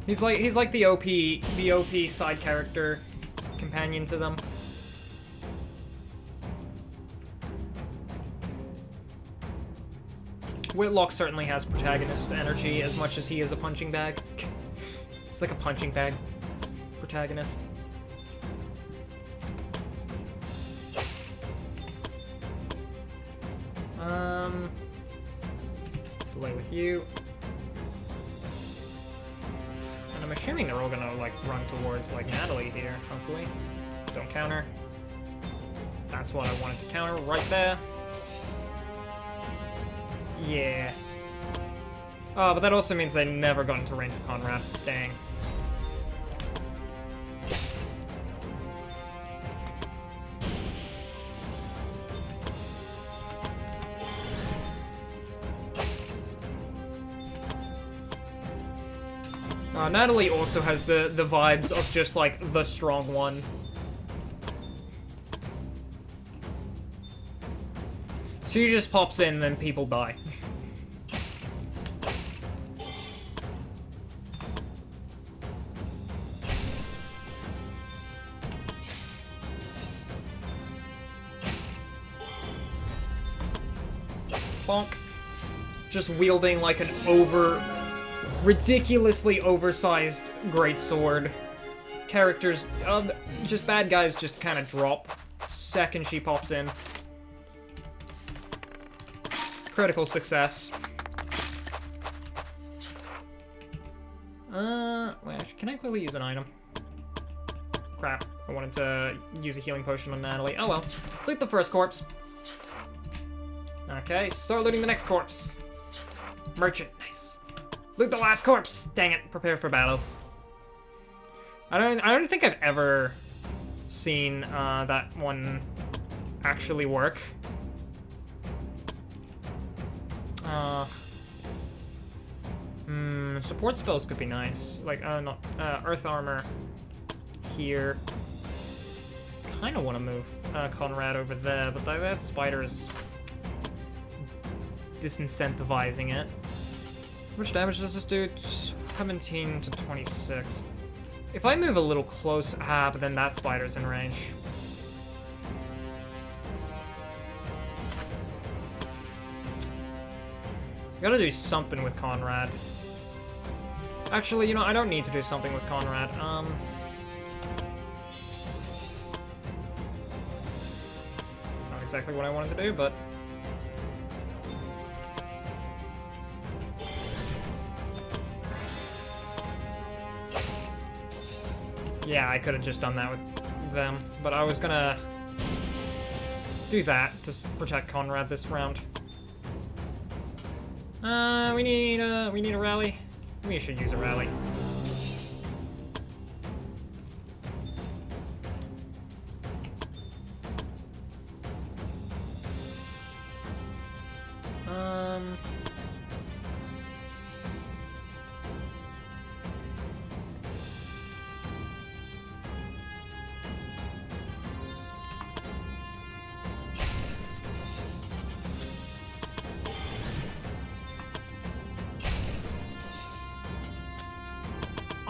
He's like the OP side character companion to them. Whitlock certainly has protagonist energy as much as he is a punching bag. It's like a punching bag protagonist. Delay with you. And I'm assuming they're all gonna, like, run towards, like, Natalie here, hopefully. Don't counter. That's what I wanted to counter, right there. Yeah. Oh, but that also means they never got into range of Conrad. Dang. Natalie also has the vibes of just, like, the strong one. She just pops in, then people die. Bonk. Just wielding, like, an ridiculously oversized greatsword. Characters, just bad guys just kind of drop second she pops in. Critical success. Wait, actually, can I quickly use an item? Crap, I wanted to use a healing potion on Natalie. Oh well. Loot the first corpse. Okay, start looting the next corpse. Merchant, nice. Loot the last corpse! Dang it, prepare for battle. I don't think I've ever seen that one actually work. Support spells could be nice. Like, not Earth Armor here. Kinda wanna move Conrad over there, but that spider is disincentivizing it. How much damage does this do? 17 to 26. If I move a little close, but then that spider's in range. Gotta do something with Conrad. Actually, you know, I don't need to do something with Conrad. Not exactly what I wanted to do, but... Yeah, I could have just done that with them, but I was gonna do that to protect Conrad this round. We need a rally. We should use a rally.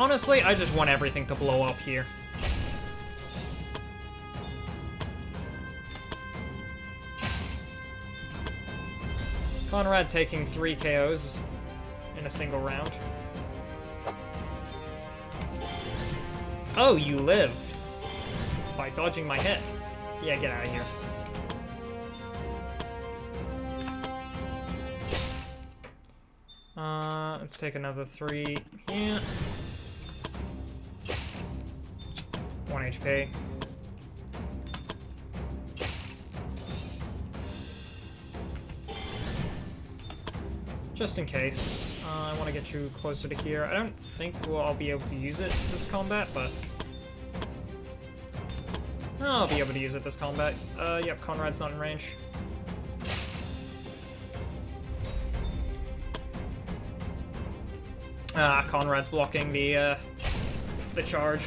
Honestly, I just want everything to blow up here. Conrad taking 3 KOs in a single round. Oh, you lived. By dodging my hit. Yeah, get out of here. Let's take another 3 here. 1 HP. Just in case. I want to get you closer to here. I don't think I'll be able to use it this combat, but... I'll be able to use it this combat. Yep, Conrad's not in range. Conrad's blocking the charge.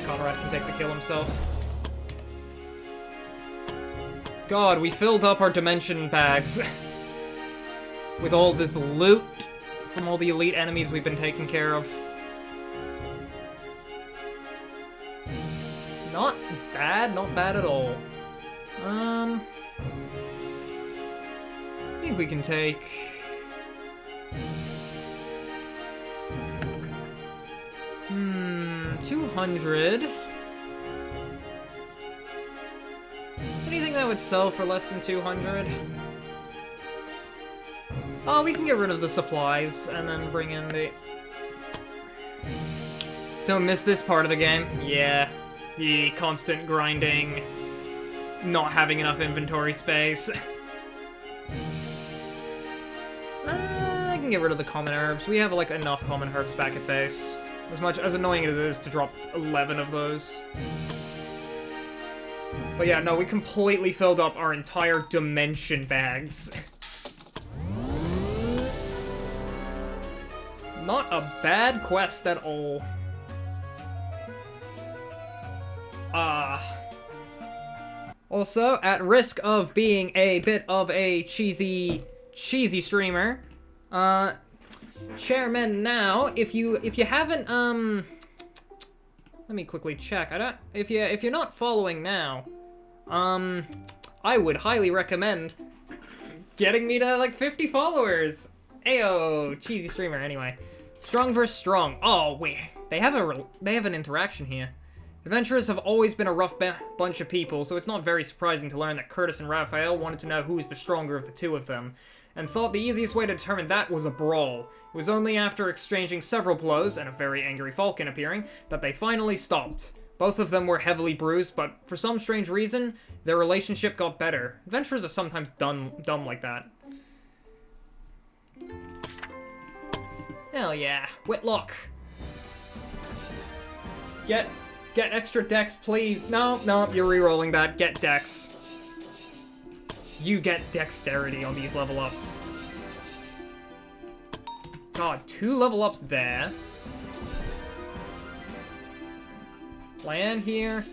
Conrad can take the kill himself. God, we filled up our dimension bags with all this loot from all the elite enemies we've been taking care of. Not bad at all. I think we can take... 200. Anything that would sell for less than 200? Oh, we can get rid of the supplies and then bring in the... Don't miss this part of the game. Yeah. The constant grinding, not having enough inventory space. I can get rid of the common herbs. We have, like, enough common herbs back at base. As annoying as it is to drop 11 of those. But yeah, no, we completely filled up our entire dimension bags. Not a bad quest at all. Also, at risk of being a bit of a cheesy streamer, Chairman now, if you haven't, let me quickly check. If you're not following now, I would highly recommend getting me to, like, 50 followers. Ayo, cheesy streamer, anyway. Strong versus strong. Oh, wait. They have an interaction here. Adventurers have always been a rough bunch of people, so it's not very surprising to learn that Curtis and Raphael wanted to know who is the stronger of the two of them, and thought the easiest way to determine that was a brawl. It was only after exchanging several blows, and a very angry Falcon appearing, that they finally stopped. Both of them were heavily bruised, but for some strange reason, their relationship got better. Adventurers are sometimes dumb like that. Hell yeah. Whitlock. Get extra dex, please. No, you're re-rolling that. Get dex. You get dexterity on these level ups. God, 2 level ups there. Land here.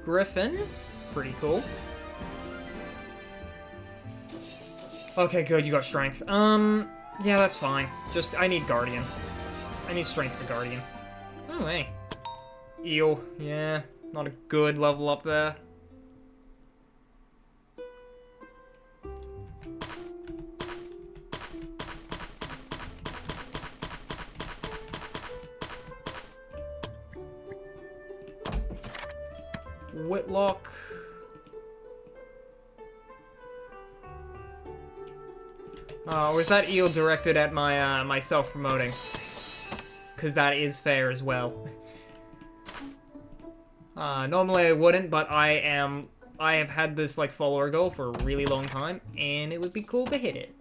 Griffin. Pretty cool. Okay, good, you got strength. Yeah, that's fine. Just, I need Guardian. I need strength for Guardian. Oh, hey. Eel. Yeah, not a good level up there. Whitlock. Oh, was that eel directed at my my self-promoting? Because that is fair as well. Normally I wouldn't, but I have had this, like, follower goal for a really long time, and it would be cool to hit it.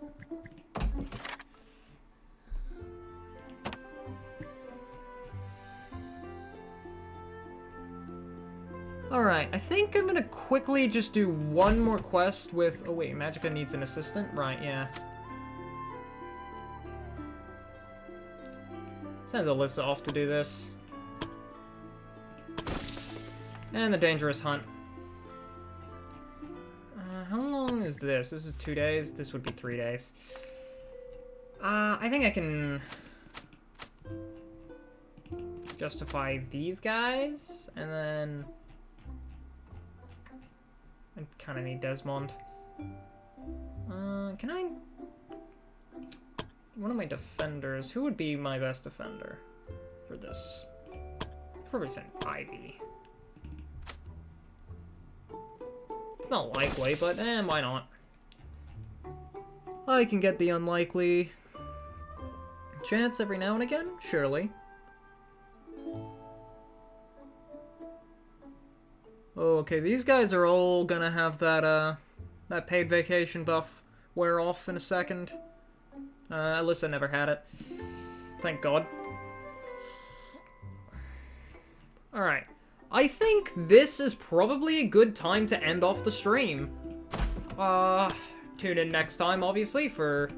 Alright, I think I'm gonna quickly just do one more quest with... Oh wait, Magica needs an assistant? Right, yeah. Send Alyssa off to do this. And the dangerous hunt. How long long is this? This is 2 days. This would be 3 days. I think I can justify these guys, and then I kind of need Desmond. Can I? One of my defenders. Who would be my best defender for this? Probably send Ivy. It's not likely, but why not? I can get the unlikely chance every now and again, surely. Okay, these guys are all gonna have that, that paid vacation buff wear off in a second. Alyssa never had it. Thank God. Alright. I think this is probably a good time to end off the stream. Tune in next time, obviously, for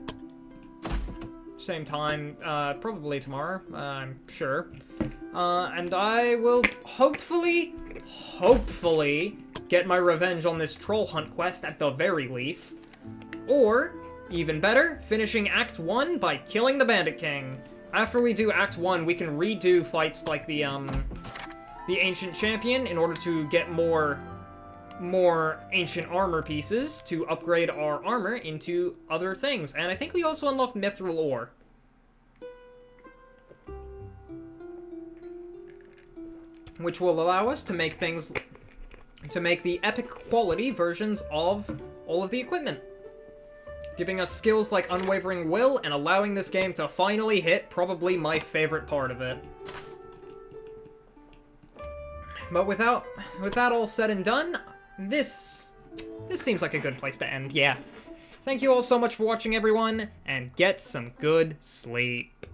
same time, probably tomorrow, I'm sure. And I will hopefully get my revenge on this troll hunt quest at the very least. Or, even better, finishing Act 1 by killing the Bandit King. After we do Act 1, we can redo fights like the Ancient Champion in order to get more ancient armor pieces to upgrade our armor into other things. And I think we also unlock mithril ore. Which will allow us to make the epic quality versions of all of the equipment. Giving us skills like Unwavering Will and allowing this game to finally hit probably my favorite part of it. But with that all said and done, this seems like a good place to end, yeah. Thank you all so much for watching, everyone, and get some good sleep.